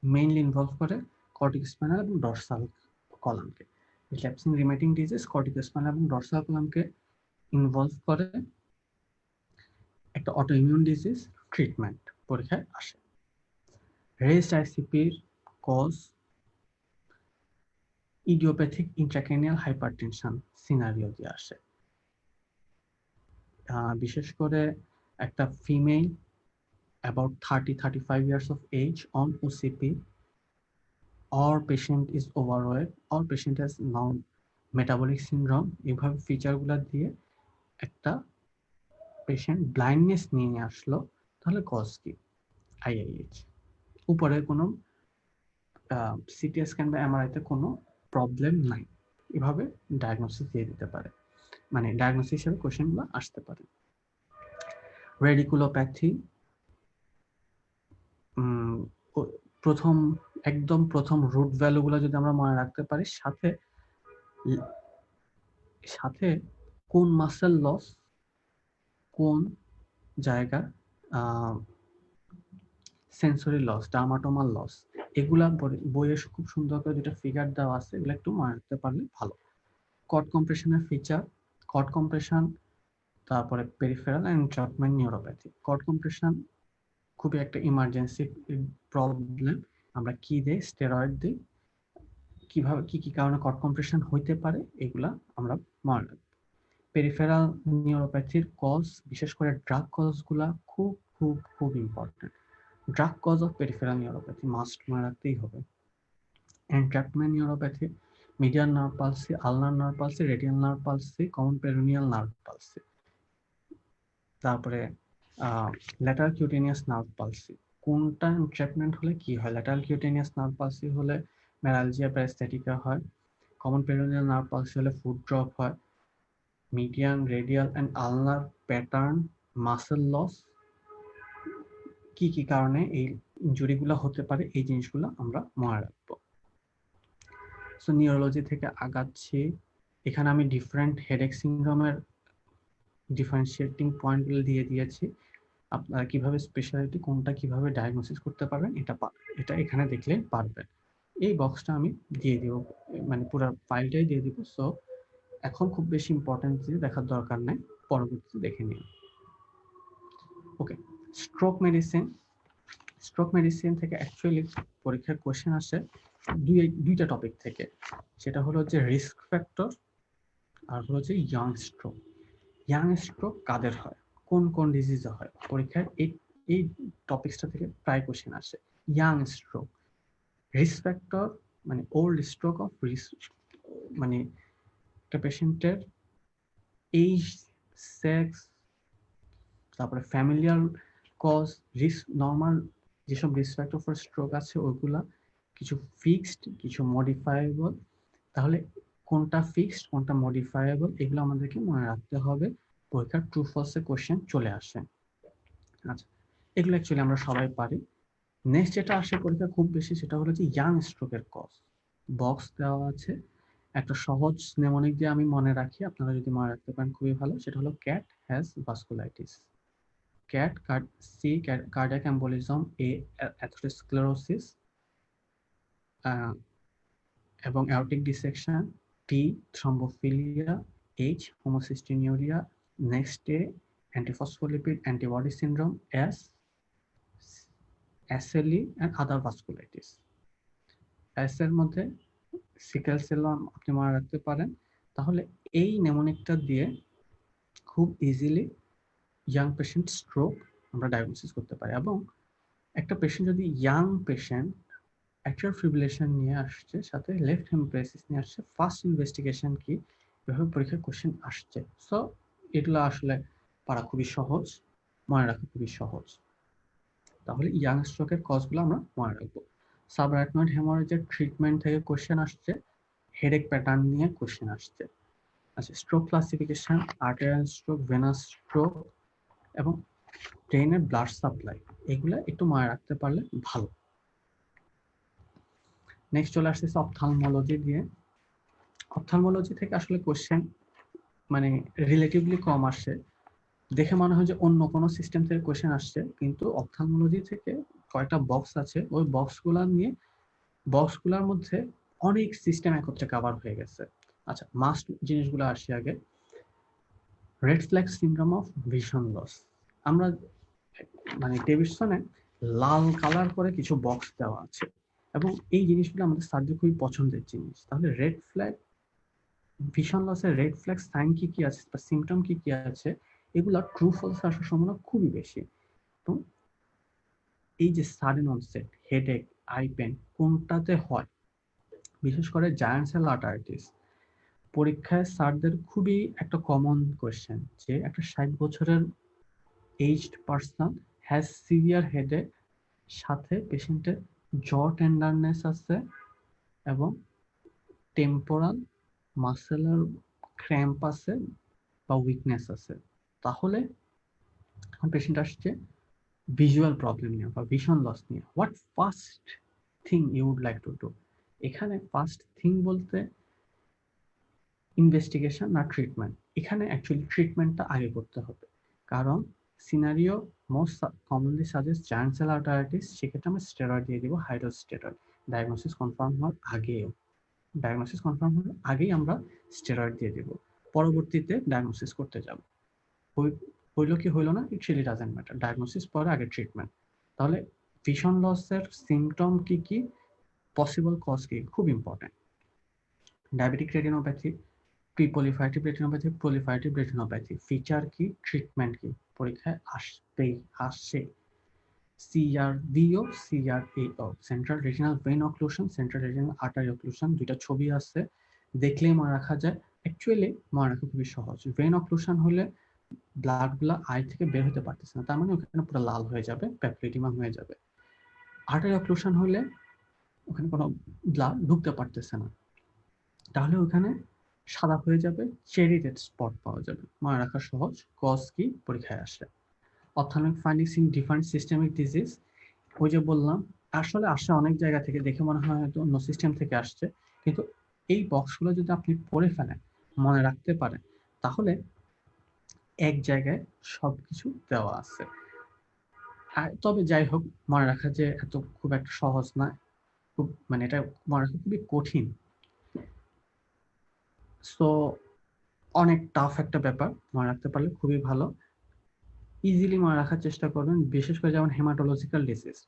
মেইনলি ইনভলভ করে কর্টিকোস্পাইনাল এবং ডরসাল কলামকে। রিল্যাপসিং রিমেটিং ডিজিজ কর্টিকোস্পাইনাল এবং ডরসাল কলামকে ইনভলভ করে, একটা অটোইমিউন ডিজিজ, ট্রিটমেন্ট পরীক্ষায় আসে। রেজড আইসিপির cause idiopathic intracranial hypertension scenario দিয়ে আসে। বিশেষ করে একটা female about 30-35 years of age on OCP, or patient is overweight, or patient has non-metabolic syndrome, এইভাবে ফিচারগুলো দিয়ে একটা পেশেন্ট ব্লাইন্ডনেস নিয়ে আসলো, তাহলে কজ কি, আইআইএইচ। উপরে কোনো সিটি স্ক্যান বা এমআরআইতে কোনো প্রবলেম নাই, এভাবে ডায়াগনোসিস দিয়ে দিতে পারে, মানে ডায়াগনোসিস হিসেবে কোশ্চেনগুলো আসতে পারে। রেডিকুলোপ্যাথি, একদম প্রথম রুট ভ্যালুগুলো যদি আমরা মনে রাখতে পারি, সাথে সাথে কোন মাসেল লস, কোন জায়গা সেন্সরি লস, ডার্মাটোমাল লস, এগুলা বইয়ে খুব সুন্দর করে দুটো ফিগার দেওয়া আছে, এগুলো একটু মনে রাখতে পারলে ভালো। কর্ড কম্প্রেশনের ফিচার, কর্ড কম্প্রেশন, তারপরে peripheral and entrapment neuropathy. Cord compression খুবই একটা ইমার্জেন্সি প্রবলেম, আমরা কি দেই, স্টেরয়েড দিই, কিভাবে কি কি কারণে কর্ড কম্প্রেশন হইতে পারে, এগুলা আমরা মনে রাখবো। পেরিফেরাল নিউরোপ্যাথির কজ, বিশেষ করে ড্রাগ কজগুলা খুব খুব খুব important. Drug cause of peripheral neuropathy must মনে রাখতেই হবে। Entrapment neuropathy, median nerve palsy, ulnar nerve palsy, radial nerve palsy, common peroneal nerve palsy. তারপরে ল্যাটারাল কিউটেনিয়াস নার্ভ পালসি। কোনটা এনট্র্যাপমেন্ট হলে কি হয়? ল্যাটারাল কিউটেনিয়াস নার্ভ পালসি হলে meralgia paraesthetica হয়, কমন পেরিনিয়াল নার্ভ পালসি হলে ফুট ড্রপ হয়, median, radial and ulnar pattern muscle loss. কি কি কারণে এই ইনজুরিগুলো হতে পারে, এই জিনিসগুলো আমরা মনে রাখবো। সো নিউরোলজি থেকে আগাচ্ছি। এখানে আমি ডিফারেন্ট হেডেক সিনড্রোমের ডিফারেন্সিয়েটিং পয়েন্টগুলো দিয়ে দিয়েছি। আপনারা কিভাবে স্পেশালিটি কোনটা কিভাবে ডায়াগনোসিস করতে পারবেন এটা এখানে দেখলে পারবেন। এই বক্সটা আমি দিয়ে দিব, মানে পুরো ফাইলটাই দিয়ে দিব। সো এখন খুব বেশি ইম্পর্টেন্ট দিয়ে দেখার দরকার নাই, পরবর্তীতে দেখে নিন। ওকে, স্ট্রোক মেডিসিন। স্ট্রোক মেডিসিন থেকে অ্যাকচুয়ালি পরীক্ষার কোশ্চেন আসে দুইটা টপিক থেকে। সেটা হলো যে রিস্ক ফ্যাক্টর আর হলো যে ইয়াং স্ট্রোক। ইয়াং স্ট্রোক কাদের হয়, কোন কোন ডিজিজে হয়, পরীক্ষায় এই টপিকসটা থেকে প্রায় কোশ্চেন আসে। ইয়াং স্ট্রোক, রিস্ক ফ্যাক্টর মানে ওল্ড স্ট্রোক অফ রিস্ক, মানে একটা পেশেন্টের এইজ, সেক্স, তারপরে ফ্যামিলিয়ার কজ, রিস্ক, নর্মাল যেসব রিস্ক ফ্যাক্টর ফর স্ট্রোক আছে ওইগুলা কিছু ফিক্সড, কিছু মডিফায়েবল। তাহলে কোনটা ফিক্সড কোনটা মডিফায়েবল এগুলো আমাদেরকে মনে রাখতে হবে, পরীক্ষার ট্রু ফলসে কোশ্চেন চলে আসে। আচ্ছা, এগুলো অ্যাকচুয়ালি আমরা সবাই পারি। নেক্সট যেটা আসে পরীক্ষা খুব বেশি, সেটা হলো যে ইয়াং স্ট্রোকের কজ। বক্স দেওয়া আছে, একটা সহজ নেমোনিক দিয়ে আমি মনে রাখি, আপনারা যদি মনে রাখতে পারেন খুবই ভালো। সেটা হলো cat has vasculitis, CAT, C, cardiac embolism, A, atherosclerosis, এবং aortic dissection, T, thrombophilia, H, homocystinuria, next A, antiphospholipid antibody syndrome, S, SLE and other vasculitis. S এর মধ্যে সিকেল সেল আপনি মনে রাখতে পারেন। তাহলে এই নেমোনিকটা দিয়ে খুব ইজিলি ইয়াং পেশেন্ট স্ট্রোক আমরা ডায়াগনোসিস করতে পারি। এবং একটা পেশেন্ট যদি ইয়াং পেশেন্ট অ্যাট্রিয়াল ফিব্রিলেশন নিয়ে আসছে, সাথে লেফট হেমিপ্রেসিস নিয়ে আসছে, ফার্স্ট ইনভেস্টিগেশন কি, এভাবে পরীক্ষার কোশ্চেন আসছে। সো এগুলো আসলে পারা খুবই সহজ, মনে রাখা খুবই সহজ। তাহলে ইয়াং স্ট্রোকের কজগুলো আমরা মনে রাখবো। সাবআরাকনয়েড হেমোরেজের ট্রিটমেন্ট থেকে কোশ্চেন আসছে, হেডেক প্যাটার্ন নিয়ে কোশ্চেন আসছে। আচ্ছা, stroke classification, arterial stroke, venous stroke এবং ব্রেনের ব্লাড সাপ্লাই, এগুলো একটু মনে রাখতে পারলে ভালো। নেক্সট চলে আসছে অপথ্যালমোলজি দিয়ে। অপথ্যালমোলজি থেকে আসলে কোশ্চেন মানে রিলেটিভলি কম আসে, দেখে মনে হয় যে অন্য কোনো সিস্টেম থেকে কোশ্চেন আসছে, কিন্তু অপথ্যালমোলজি থেকে কয়েকটা বক্স আছে, ওই বক্সগুলোর মধ্যে অনেক সিস্টেম একত্রে কভার হয়ে গেছে। আচ্ছা, মাস্ট জিনিসগুলো আসি আগে। Red flag syndrome of vision loss. আমরা মানে ডেভিডসনে লাল কালার করে কিছু বক্স দেওয়া আছে, এবং এই জিনিসগুলো আমাদের স্যারদের খুবই পছন্দের জিনিস। তাহলে রেড ফ্ল্যাগ ভিশন লসের রেড ফ্ল্যাগ সাইন কি কি আছে বা সিমটম কি কি আছে, এগুলো ট্রু ফলস আসার সম্ভাবনা খুবই বেশি। তো এই যে sudden onset, headache, eye pain কোনটাতে হয়, বিশেষ করে জায়ান্ট সেল আর্টারাইটিস। পরীক্ষায় স্যারদের খুবই একটা কমন কোয়েশ্চেন যে একটা 60 বছরের aged person has severe headache, সাথে পেশেন্টের জ টেন্ডারনেস আছে এবং টেম্পোরাল মাসেলার ক্র্যাম্প আছে বা উইকনেস আছে। তাহলে এখন পেশেন্ট আসছে ভিজুয়াল প্রবলেম নিয়ে বা ভিশন লস নিয়ে। What first thing you would like to do? এখানে ফার্স্ট থিং বলতে ইনভেস্টিগেশন না ট্রিটমেন্ট? এখানে অ্যাকচুয়ালি ট্রিটমেন্টটা আগে করতে হবে, কারণ scenario most commonly suggest giant cell arteritis. সেক্ষেত্রে আমরা স্টেরয়েড দিয়ে দিব, হাইড্রোজ স্টেরয়েড। ডায়াগনোসিস কনফার্ম হওয়ার আগেই আমরা স্টেরয়েড দিয়ে দিব, পরবর্তীতে ডায়াগনোসিস করতে যাব। হইলো কি হইলো না, it really doesn't matter, diagnosis পরে আগে ট্রিটমেন্ট। তাহলে ভিশন লসের সিমটম কি কি, পসিবল কজ কি, খুব important. Diabetic retinopathy, preproliferative retinopathy, proliferative retinopathy, feature কি, ট্রিটমেন্ট কি, পরীক্ষায় আসে। CRVO, CRAO, central retinal vein occlusion, central retinal artery occlusion, দুইটা ছবি আছে, দেখলেই মনে রাখা যায়। অ্যাকচুয়ালি মনে রাখা খুবই সহজ। ভেইন অক্লুশন হলে ব্লাড গুলা আই থেকে বের হতে পারতেছে না, তার মানে ওখানে পুরো লাল হয়ে যাবে, প্যাপিলিডিমা হয়ে যাবে। আর্টারি অক্লুশন হলে ওখানে কোনো ব্লাড ঢুকতে পারতেছে না, তাহলে ওখানে সাদা হয়ে যাবে, চেরি রেড স্পট পাওয়া যাবে। মনে রাখা সহজ। কজ কি, পরীক্ষায় আসে। Ophthalmic findings in different systemic disease, ওই যে বললাম, আসলে আসে অনেক জায়গা থেকে, দেখে মনে হয় হয়তো অন্য সিস্টেম থেকে আসছে, কিন্তু এই বক্সগুলো যদি আপনি পড়ে ফেলেন, মনে রাখতে পারেন, তাহলে এক জায়গায় সবকিছু দেওয়া আছে। তবে যাই হোক, মনে রাখা যে এত খুব একটা সহজ না, খুব মানে এটা মনে রাখা খুবই কঠিন। সো অনেক টাফ একটা ব্যাপার, মনে রাখতে পারলে খুবই ভালো। ইজিলি মনে রাখার চেষ্টা করবেন, বিশেষ করে যেমন হেমাটোলজিক্যাল ডিজিজ,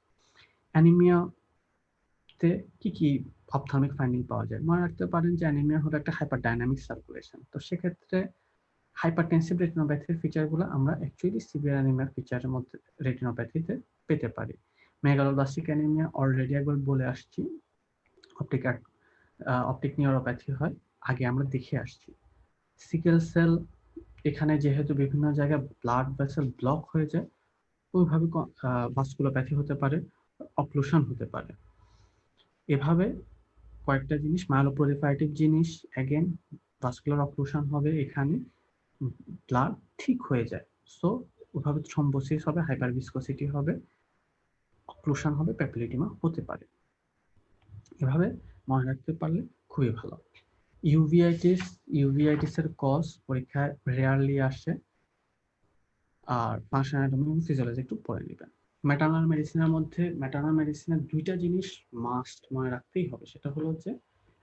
অ্যানিমিয়াতে কি কি অপথ্যালমিক ফাইন্ডিং পাওয়া যায়। মনে রাখতে পারেন যে অ্যানিমিয়া হলো একটা হাইপারডাইনামিক সার্কুলেশন। তো সেক্ষেত্রে হাইপারটেনসিভ রেটিনোপ্যাথির ফিচারগুলো আমরা অ্যাকচুয়ালি সিভিয়ার অ্যানিমিয়ার ফিচারের মধ্যে রেটিনোপ্যাথিতে পেতে পারি। মেগালোব্লাস্টিক অ্যানিমিয়া অলরেডি একবার বলে আসছি, অপটিক নিউরোপ্যাথি হয়, আগে আমরা দেখে আসছি। সিকেল সেল, এখানে যেহেতু বিভিন্ন জায়গায় ব্লাড ভেসেল ব্লক হয়ে যায়, ওইভাবে ভাস্কুলোপ্যাথি হতে পারে, অক্লুশন হতে পারে। এভাবে কয়েকটা জিনিস, মায়োপ্রলিফারেটিভ জিনিস, অ্যাগেন ভাস্কুলার অক্লুশন হবে, এখানে ব্লাড ঠিক হয়ে যায়। সো ওভাবে থ্রম্বোসিস হবে, হাইপারভিসকোসিটি হবে, অক্লুশন হবে, প্যাপিলিডিমা হতে পারে। এভাবে মনে রাখতে পারলে খুবই ভালো। ইউভিআইটিস এর কজ পরীক্ষায় রেয়ারলি আসে, আর ফাংশনাল অ্যানাটমি এবং ফিজিওলজি একটু পড়ে নেবেন। ম্যাটার্নাল মেডিসিনের দুইটা জিনিস মাস্ট মনে রাখতেই হবে, সেটা হলো যে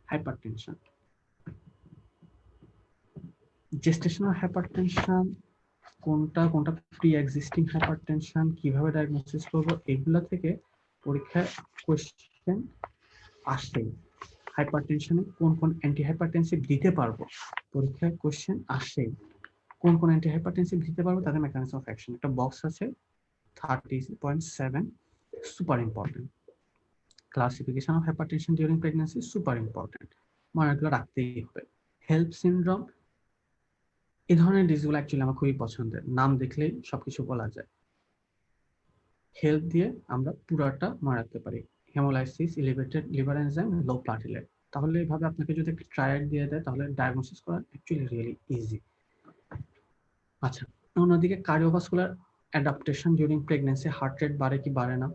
হাইপারটেনশন, জেস্টেশনাল হাইপারটেনশন কোনটা কোনটা প্রি এক্সিস্টিং হাইপারটেনশন, কিভাবে ডায়াগনোসিস করব, এগুলা থেকে পরীক্ষায় কোশ্চেন আসে। হাইপারটেনশনে কোন কোন অ্যান্টি হাইপারটেনসিভ দিতে পারবো, পরীক্ষায় কোশ্চেন আসে। কোন কোন অ্যান্টি হাইপারটেনসিভ দিতে পারবো, তাদের মেকানিজম অফ অ্যাকশন একটা বক্স আছে 30.7, super important. Classification of hypertension during pregnancy, super important, মনে রাখতেই হবে। হেল্প সিনড্রোম, এই ধরনের ডিজিজগুলো অ্যাকচুয়ালি আমার খুবই পছন্দের, নাম দেখলেই সবকিছু বলা যায়। হেল্প দিয়ে আমরা পুরাটা মনে রাখতে পারি। হেমোলাইসিস, এলিভেটেড লিভার এনজাইম, লো প্লাটিলেট। তাহলে এইভাবে আপনাকে যদি একটা ট্রায়াড দিয়ে দেয়, তাহলে ডায়াগনোসিস করা অ্যাকচুয়ালি রিয়েলি ইজি। আচ্ছা, অন্যদিকে cardiovascular adaptation during pregnancy, heart rate বাড়ে কি বাড়ে না,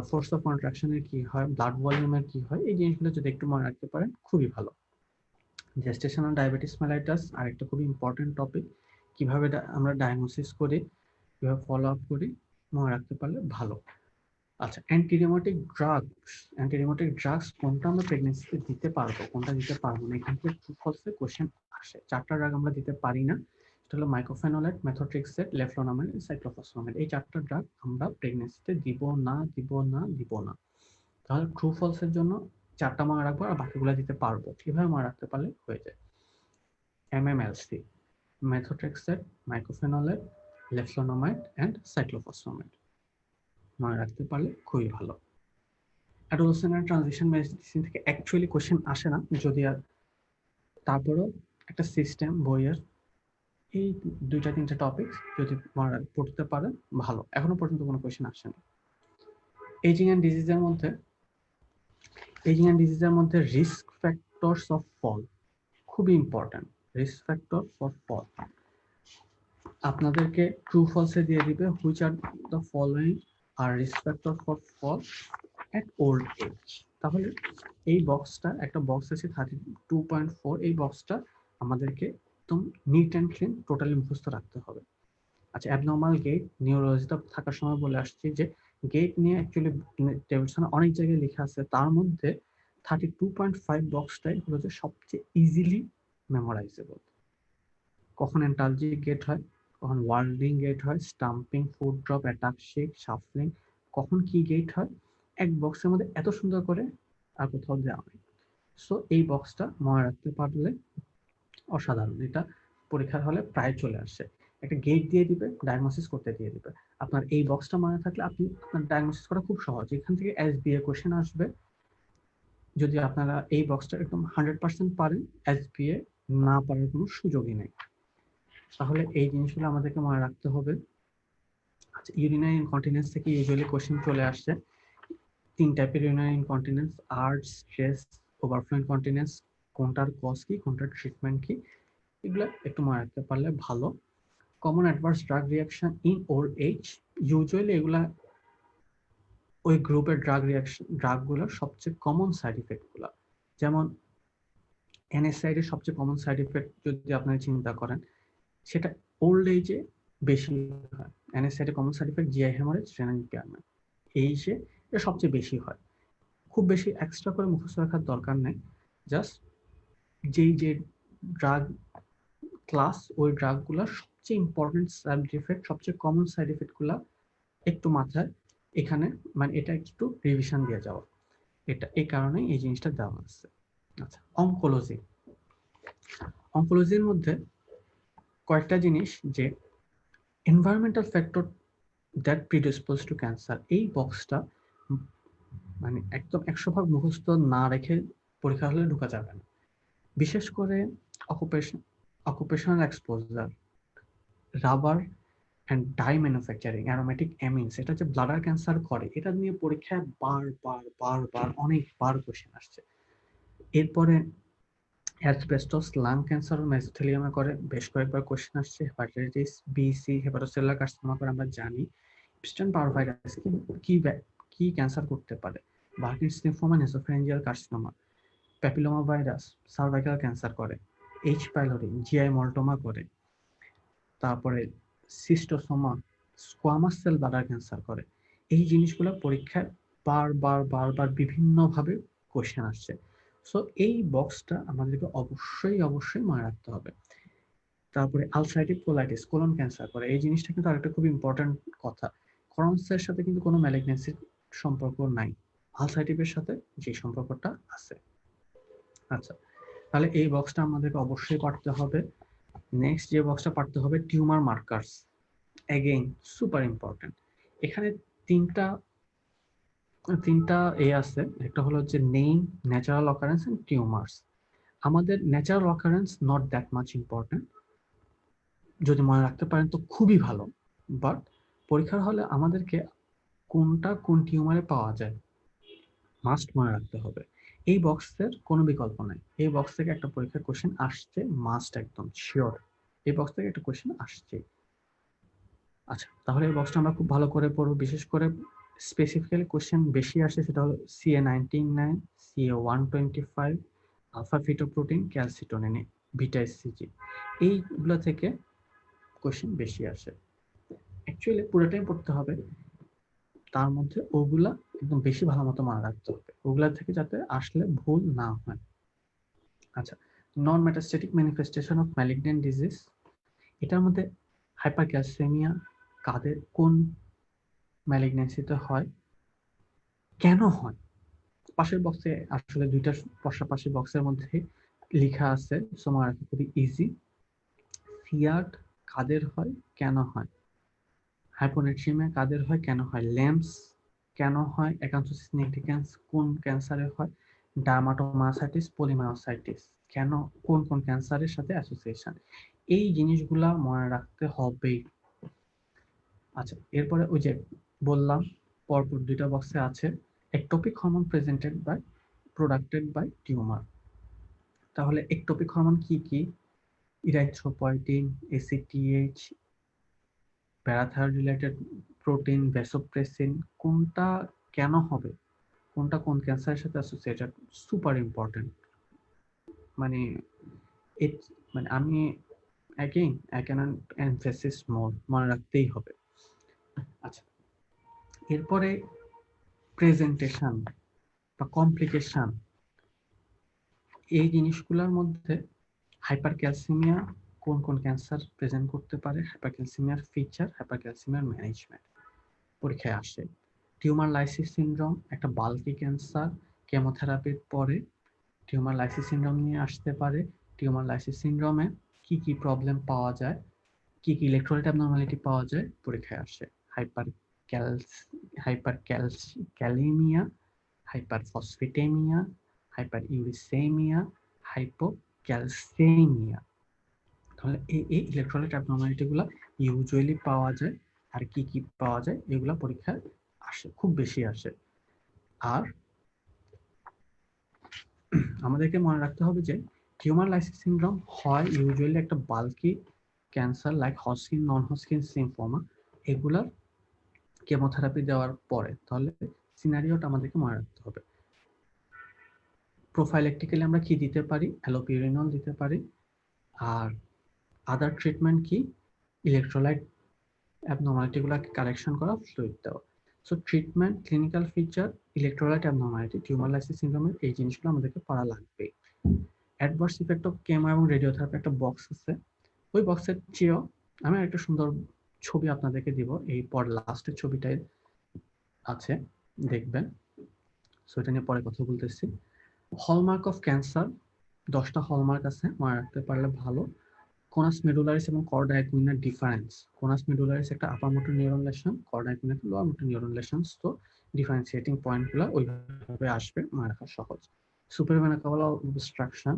ফোর্স অফ কন্ট্রাকশনের কি হয়, ব্লাড ভলিউমের কি হয়, এই জিনিসগুলো যদি একটু মনে রাখতে পারেন খুবই ভালো। জেস্টেশনাল ডায়াবেটিস মেলাইটাস আরেকটা খুবই ইম্পর্টেন্ট টপিক, কিভাবে আমরা ডায়াগনোসিস করি, কিভাবে ফলো আপ করি, মনে রাখতে পারলে ভালো। আচ্ছা, অ্যান্টিরিমোটিক ড্রাগস কোনটা আমরা প্রেগনেন্সিতে দিতে পারবো, কোনটা দিতে পারবো না, এখান থেকে ট্রু ফলসে কোশ্চেন আসে। 4টা ড্রাগ আমরা দিতে পারি না, সেটা হলো মাইক্রোফেনোলেট, মেথোট্রেক্সেট, লেফলোনামাইড, সাইক্লোফসফামাইড। এই 4টা ড্রাগ আমরা প্রেগনেন্সিতে দিব না। তাহলে ট্রু ফলসের জন্য 4টা মনে রাখবো, আর বাকিগুলো দিতে পারবো। কিভাবে মনে রাখতে পারলে হয়ে যায়। MMLC, methotrexate, mycophenolate, লেফলোনামাইড and cyclophosphamide, মনে রাখতে পারলে খুবই ভালো। অ্যাডোলেসেন্ট এন্ড ট্রানজিশন মেডিসিন থেকে অ্যাকচুয়ালি কোশ্চেন আসে না, যদি আর তারপরেও একটা সিস্টেম বইয়ের এই 2-3টা টপিক যদি পড়তে পারেন ভালো। এখনো পর্যন্ত কোনো কোশ্চেন আসেনি। এজিং এন্ড ডিজিজের মধ্যে রিস্ক ফ্যাক্টরস অফ ফল খুবই important. Risk factor for fall আপনাদেরকে ট্রু ফলসে দিয়ে দিবে, which are the following are risk factor for fall at old age. তাহলে এই বক্সটা, একটা বক্স আছে 32.4, এই বক্সটা আমাদেরকে একদম নিট অ্যান্ড ক্লিন টোটালি মুখস্থ রাখতে হবে। আচ্ছা, অ্যাবনর্মাল গেট, নিউরোলজিতে থাকার সময় বলে আসছি যে গেট নিয়ে অ্যাকচুয়ালি ডেভিডসন অনেক জায়গায় লেখা আছে, তার মধ্যে 32.5 বক্সটাই হলো যে সবচেয়ে ইজিলি মেমোরাইজেবল। কখন এন্টালজিক গেট হয়, কখন ওয়ার্ল্ডিং গেট হয়, stamping, foot drop, attack shake, shuffling, কখন কি গেট হয়, এক বক্সের মধ্যে এত সুন্দর করে আর কোথাও দেওয়া হয়। সো এই বক্সটা মনে রাখতে পারলে অসাধারণ। এটা পরীক্ষার হলে প্রায় চলে আসে। একটা গেট দিয়ে দিবে, ডায়াগনোসিস করতে দিয়ে দিবে। আপনার এই বক্সটা মনে থাকলে আপনি আপনার ডায়াগনোসিস করা খুব সহজ। এখান থেকে এসবিএ কোশ্চেন আসবে। যদি আপনারা এই বক্সটা একদম 100% পারেন, এসবিএ না পারার কোনো সুযোগই নেই। তাহলে এই জিনিসগুলো আমাদেরকে মনে রাখতে হবে। আচ্ছা, ইউরিনারি ইনকন্টিনেন্স থেকে ইউজুয়ালি কোশ্চেন চলে আসছে। 3 টাইপের urinary incontinence: arch, stress, overflow incontinence. কোনটার কজ কি, কোনটার ট্রিটমেন্ট কি, এগুলো একটু মনে রাখতে পারলে ভালো। Common adverse drug reaction in old age, usually এগুলা ওই গ্রুপের ড্রাগগুলোর সবচেয়ে কমন সাইড ইফেক্টগুলো। যেমন NSAID এর সবচেয়ে কমন সাইড ইফেক্ট যদি আপনারা চিন্তা করেন, সেটা ওল্ড এজে বেশি হয়। NSAID এর common side effect GI haemorrhage, renal impairment, এইজে এটা সবচেয়ে বেশি হয়। খুব বেশি এক্সট্রা করে মুখস্থ রাখার দরকার নেই। জাস্ট যে ড্রাগ ক্লাস, ওই ড্রাগগুলোর সবচেয়ে ইম্পর্টেন্ট সাইড ইফেক্ট, সবচেয়ে কমন সাইড ইফেক্টগুলো একটু মাথায় এখানে মানে এটা একটু রিভিশন দিয়ে যাওয়া, এটা এই কারণে এই জিনিসটা দেওয়া আছে। আচ্ছা, অঙ্কোলজির মধ্যে কয়েকটা জিনিস, যে environmental factor that predispose to cancer, এই বক্সটা মানে একদম 100% মুখস্থ না রেখে পরীক্ষা হলে ঢোকা যাবে না। বিশেষ করে occupational exposure, rubber and dye manufacturing, aromatic amines, এটা যে ব্লাডার ক্যান্সার করে, এটা নিয়ে পরীক্ষায় বারবার অনেকবার কোশ্চেন আসছে। এরপরে অ্যাসবেস্টস লাং ক্যান্সার ও মেসোথেলিয়ামে করে, বেশ কয়েকবার কোশ্চেন আসছে। Hepatitis B, C, hepatocellular carcinoma করে আমরা জানি। ইস্টার্ন পারভাইরাস কি ক্যান্সার করতে পারে? Burkitt's lymphoma, nasopharyngeal carcinoma, papilloma virus cervical cancer করে, এইচ পাইলোরি জিআই মল্টোমা করে, তারপরে schistosoma squamous cell bladder cancer করে। এই জিনিসগুলো পরীক্ষায় বারবার বিভিন্নভাবে কোশ্চেন আসছে। সো এই বক্সটা আমাদেরকে অবশ্যই মনে রাখতে হবে। তারপরে আলসারেটিভ কোলাইটিস কোলন ক্যান্সার করে, এই জিনিসটা কিন্তু আরেকটা খুব ইম্পর্টেন্ট কথা। ক্রনসের সাথে কিন্তু কোনো ম্যালিগন্যান্সির সম্পর্ক নাই, আলসারেটিভের সাথে যে সম্পর্কটা আছে। আচ্ছা, তাহলে এই বক্সটা আমাদেরকে অবশ্যই পারতে হবে। নেক্সট যে বক্সটা পারতে হবে, tumour markers, again super important. এখানে তিনটা আছে। একটা হলো যে name, natural occurrence and tumours. আমাদের natural occurrence not that much important, যদি মনে রাখতে পারেন তো খুবই ভালো। বাট পরীক্ষার হলে আমাদেরকে কোনটা কোন টিউমারে পাওয়া যায় মাস্ট মনে রাখতে হবে। এই বক্সের কোনো বিকল্প নাই। এই বক্স থেকে একটা পরীক্ষার কোশ্চেন আসছে মাস্ট, একদম শিওর এই বক্স থেকে একটা কোশ্চেন আসছে। আচ্ছা, তাহলে এই বক্সটা আমরা খুব ভালো করে পড়ব। বিশেষ করে স্পেসিফিক্যালি কোশ্চেন বেশি আসে, সেটা হলো CA19-9, CA125, alpha fetoprotein, calcitonin, beta HCG, এইগুলো থেকে কোশ্চেন বেশি আসে। অ্যাকচুয়ালি পুরোটাই পড়তে হবে, তার মধ্যে ওগুলা একদম বেশি ভালো মতো মনে রাখতে হবে, ওগুলা থেকে যাতে আসলে ভুল না হয়। আচ্ছা, non metastatic manifestation of malignant disease, এটার মধ্যে হাইপারক্যালসেমিয়া কাদের কোন ম্যালিগন্যান্সিতে হয়, কেন হয়? পাশের বক্সে আসলে দুইটা পাশাপাশি বক্সের মধ্যে লেখা আছে, তোমার খুবই ইজি। সিয়ার্ড কাদের হয়, কেন হয়? হাইপোনেট্রিমিয়া কাদের হয়, কেন হয়? ল্যাম্পস কেন হয়? অ্যাকান্থোসিস নিগ্রিক্যান্স কোন ক্যান্সারে হয়? ডার্মাটোমায়াসাইটিস, পলিমায়োসাইটিস কেন, কোন কোন ক্যান্সারের সাথে অ্যাসোসিয়েশন? এই জিনিসগুলা মনে রাখতে হবে। আচ্ছা, এরপরে ওই যে বললাম পরপর দুইটা বক্সে আছে, ectopic hormone presented by producted by tumour. তাহলে একটোপিক হরমোন কি কি? Erythropoietin, ACTH, parathyroid related protein, vasopressin, কোনটা কেন হবে, কোনটা কোন ক্যান্সারের সাথে অ্যাসোসিয়েটেড, সুপার ইম্পর্টেন্ট। মানে মানে আমি অ্যাগেইন আই ক্যান এমফেসিস মোর, মনে রাখতেই হবে। আচ্ছা, এরপরে প্রেজেন্টেশন বা কমপ্লিকেশন, এই জিনিসগুলোর মধ্যে হাইপারক্যালসিমিয়া কোন কোন ক্যান্সার প্রেজেন্ট করতে পারে, হাইপারক্যালসিমিয়ার ফিচার, হাইপারক্যালসিমিয়ার ম্যানেজমেন্ট পরীক্ষায় আসে। টিউমার লাইসিস সিনড্রোম একটা বাল্কি ক্যান্সার, কেমোথেরাপির পরে টিউমার লাইসিস সিনড্রোম নিয়ে আসতে পারে। টিউমার লাইসিস সিনড্রোমে কি কি প্রবলেম পাওয়া যায়, কি কি ইলেকট্রোলাইট অ্যাবনর্মালিটি পাওয়া যায় পরীক্ষায় আসে। Kalaemia, hyperphosphataemia, hyperuricaemia, hypocalcaemia. তাহলে এই ইলেকট্রোলাইট অ্যাবনর্মালিটি গুলা ইউজুয়ালি পাওয়া যায়। আর কি কি পাওয়া যায় এগুলা পরীক্ষায় আসে, খুব বেশি আসে। আর আমাদেরকে মনে রাখতে হবে যে টিউমার লাইসিস সিনড্রোম হয় ইউজুয়ালি একটা বাল্কি ক্যান্সার লাইক হজকিন, নন হজকিন লিম্ফোমা, এগুলার কেমোথেরাপি দেওয়ার পরে। তাহলে সিনারিওটা আমাদেরকে মনে রাখতে হবে। প্রোফাইলেকটিক্যালি আমরা কি দিতে পারি? অ্যালোপিউরিনল দিতে পারি। আর আদার ট্রিটমেন্ট কি? ইলেকট্রোলাইট অ্যাবনর্মালিটিগুলোকে কারেকশন করা, ফ্লুইড দেওয়া। So treatment, clinical feature, electrolyte abnormality, tumour lysis সিনড্রোমের এই জিনিসগুলো আমাদেরকে পড়া লাগবে। অ্যাডভার্স ইফেক্ট অফ কেমো এবং রেডিওথেরাপি একটা বক্স আছে। ওই বক্সের চেয়েও আমি একটা সুন্দর ছবি আপনাদেরকে দিব, এই পর লাস্টের ছবিটাই আছে, দেখবেন। সো এটা নিয়ে পরে কথা বলতেছি। হলমার্ক অফ ক্যান্সার, 10টা হলমার্ক আছে, মনে রাখতে পারলে ভালো। কোনাস মেডুলারিস এবং কর্ডা ইকুইনার ডিফারেন্স। কোনাস মেডুলারিস একটা upper motor neuron lesion, cauda ইকুইনার একটা লোয়ার মোটর নিউরন লেশন। তো ডিফারেন্সিয়েটিং পয়েন্টগুলো ওইভাবে আসবে, মনে রাখা সহজ। সুপারভেনাকাবল অবস্ট্রাকশন,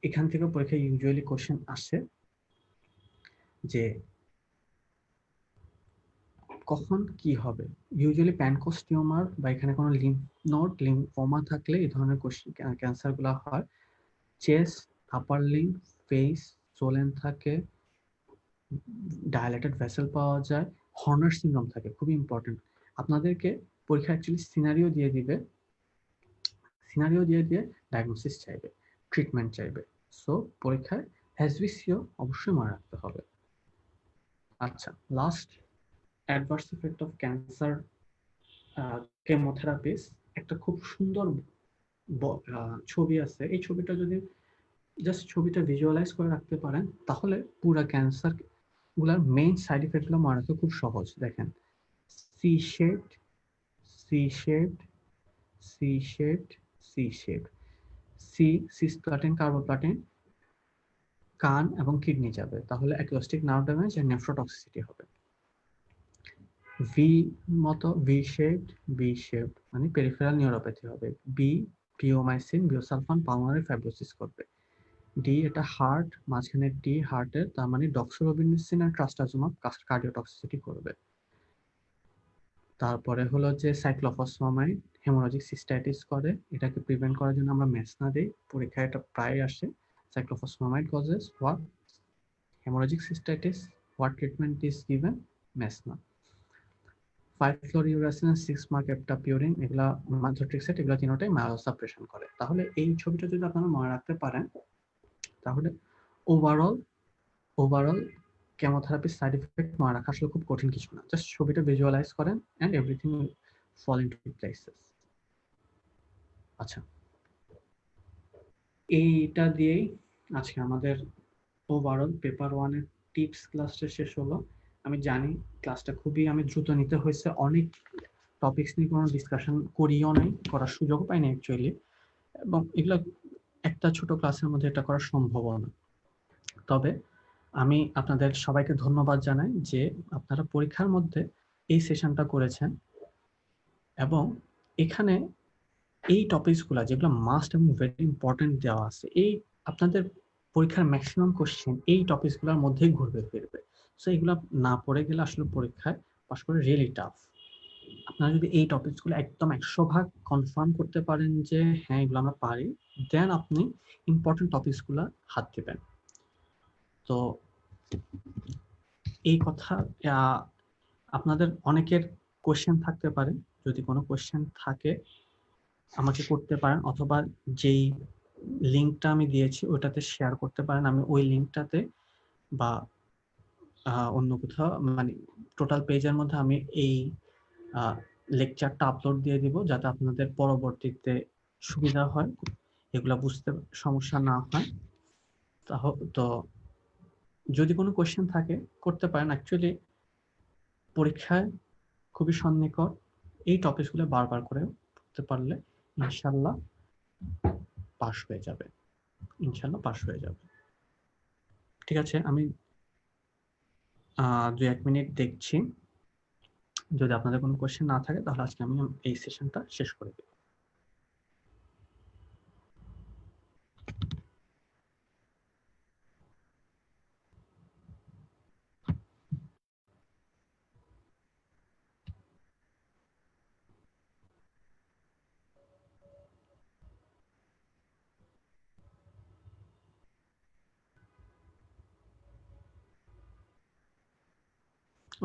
এখান থেকে পরীক্ষায় ইউজুয়ালি কোশ্চেন আসে যে কখন কি হবে। ইউজুয়ালি প্যানকোস টিউমার বা এখানে কোনো লিম্ফ নোড, লিম্ফোমা থাকলে এই ধরনের ক্যান্সারগুলো হয়। চেস্ট, আপার লিম্ব, ফেস সোলেন থাকে, ডায়ালেটেড ভেসেল পাওয়া যায়, হর্নার সিনড্রোম থাকে। খুবই ইম্পর্টেন্ট, আপনাদেরকে পরীক্ষা অ্যাকচুয়ালি সিনারিও দিয়ে দিবে, সিনারিও দিয়ে দিয়ে ডায়াগনোসিস চাইবে, ট্রিটমেন্ট চাইবে। সো পরীক্ষায় হ্যাজভিসিও অবশ্যই মনে রাখতে হবে। আচ্ছা, last adverse effect of cancer chemotherapies, একটা খুব সুন্দর ছবি আছে। এই ছবিটা যদি জাস্ট ছবিটা ভিজুয়ালাইজ করে রাখতে পারেন, তাহলে পুরো ক্যান্সার গুলার মেইন সাইড ইফেক্ট গুলো মনে রাখা খুব সহজ। দেখেন, C shaped, C shaped, C shaped, C shaped. Cisplatin, carboplatin কান এবং কিডনি যাবে, তাহলে acoustic nerve damage and nephrotoxicity হবে। ভি মতো ভি শেপড, বি শেপড মানে পেরিফেরাল নিউরোপ্যাথি হবে। Bleomycin, busulfan pulmonary fibrosis করবে। ডি এটা হার্ট, মাঝখানে টি হার্টের, তার মানে ডক্সোরোবিনিসিন আর ট্রাস্টাজোমাব কার্ডিওটক্সিসিটি করবে। তারপরে হলো যে সাইক্লোফসফামাইড হেমোরাজিক সিস্টাইটিস করে, এটাকে প্রিভেন্ট করার জন্য আমরা মেসনা দিই, পরীক্ষায় এটা প্রায় আসে। Cyclophosphamide causes what? Haemorrhagic cystitis. What treatment is given? Mesna. Five fluorouracil, six mercaptopurine, এগুলা মাইথোট্রিক্সেট, এগুলা তিনটাই মায়োসাপ্রেশন করে। তাহলে এই ছবিটা যদি আপনারা মনে রাখতে পারেন, তাহলে ওভারঅল কেমোথেরাপির সাইড ইফেক্ট মনে রাখা আসলে খুব কঠিন কিছু না। জাস্ট ছবিটা ভিজুয়ালাইজ করেন and everything will fall into places. আচ্ছা, এইটা দিয়েই আজকে আমাদের ওভারঅল পেপার 1 এর টিপস ক্লাসটা শেষ হলো। আমি জানি ক্লাসটা খুবই আমি দ্রুত নিতে হয়েছে, অনেক টপিকস নিয়ে কোনো ডিসকাশন করিও নাই, করার সুযোগ পাইনি অ্যাকচুয়ালি, এবং এগুলো একটা ছোট ক্লাসের মধ্যে এটা করা সম্ভব না। তবে আমি আপনাদের সবাইকে ধন্যবাদ জানাই যে আপনারা পরীক্ষার মধ্যে এই সেশনটা করেছেন, এবং এখানে এই টপিকসগুলো যেগুলো মাস্ট এবং ভেরি ইম্পর্টেন্ট দেওয়া আছে, এই আপনাদের পরীক্ষার ম্যাক্সিমাম কোশ্চেন এই টপিকসগুলোর মধ্যেই ঘুরবে ফিরবে। সো এগুলো না পড়ে গেলে আসলে পরীক্ষায় পাস করে রিয়েলি টাফ। আপনারা যদি এই টপিকসগুলো একদম 100% কনফার্ম করতে পারেন যে হ্যাঁ এগুলো আমরা পারি, দেন আপনি ইম্পর্টেন্ট টপিকসগুলো হাত দিবেন। তো এই কথা, আপনাদের অনেকের কোশ্চেন থাকতে পারে, যদি কোনো কোশ্চেন থাকে আমাকে করতে পারেন, অথবা যেই লিঙ্কটা আমি দিয়েছি ওটাতে শেয়ার করতে পারেন। আমি ওই লিঙ্কটাতে বা অন্য কোথাও মানে টোটাল পেজের মধ্যে আমি এই লেকচারটা আপলোড দিয়ে দিব, যাতে আপনাদের পরবর্তীতে সুবিধা হয়, এগুলা বুঝতে সমস্যা না হয়। তো যদি কোনো কোশ্চেন থাকে করতে পারেন। অ্যাকচুয়ালি পরীক্ষায় খুবই সন্নিকট, এই টপিকগুলো বারবার করে পড়তে পারলে ইনশাল্লাহ পাস হয়ে যাবে, ইনশাল্লাহ পাস হয়ে যাবে। ঠিক আছে, আমি 2-1 মিনিট দেখছি। যদি আপনাদের কোনো কোয়েশ্চেন না থাকে তাহলে আজকে আমি এই সেশনটা শেষ করে দেব।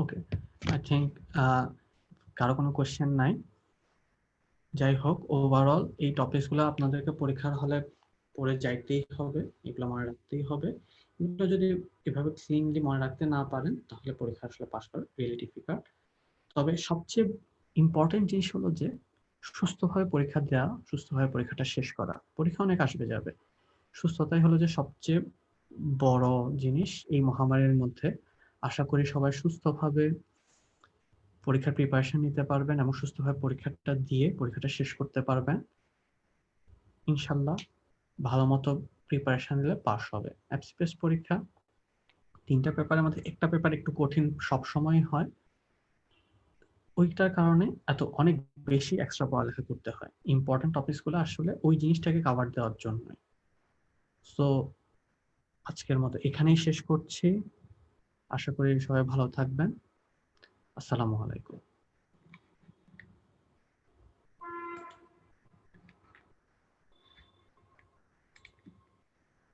ওকে, আই থিঙ্ক কারো কোনো কোয়েশ্চেন নাই। যাই হোক, ওভারঅল এই টপিকসগুলো আপনাদেরকে পরীক্ষার হলে পড়ে যাইতেই হবে, এগুলো মনে রাখতেই হবে। এগুলো যদি এভাবে ক্লিনলি মনে রাখতে না পারেন তাহলে পরীক্ষা আসলে পাস করা রিয়েলি ডিফিকাল্ট। তবে সবচেয়ে ইম্পর্টেন্ট জিনিস হলো যে সুস্থভাবে পরীক্ষা দেওয়া, সুস্থভাবে পরীক্ষাটা শেষ করা। পরীক্ষা অনেক আসবে যাবে, সুস্থতাই হলো যে সবচেয়ে বড় জিনিস এই মহামারীর মধ্যে। আশা করি সবাই সুস্থভাবে পরীক্ষার প্রিপারেশন নিতে পারবেন এবং সুস্থভাবে পরীক্ষাটা দিয়ে পরীক্ষাটা শেষ করতে পারবেন। ইনশাল্লাহ ভালো মতো প্রিপারেশন নিলে পাস হবে। এফসিপিএস পরীক্ষা 3টা পেপারের মধ্যে একটা পেপার একটু কঠিন সবসময় হয়, ওইটার কারণে এত অনেক বেশি এক্সট্রা পড়ালেখা করতে হয় ইম্পর্টেন্ট টপিকসগুলো আসলে ওই জিনিসটাকে কভার দেওয়ার জন্য। সো আজকের মতো এখানেই শেষ করছি। আশা করি সবাই ভালো থাকবেন। আসসালামু আলাইকুম।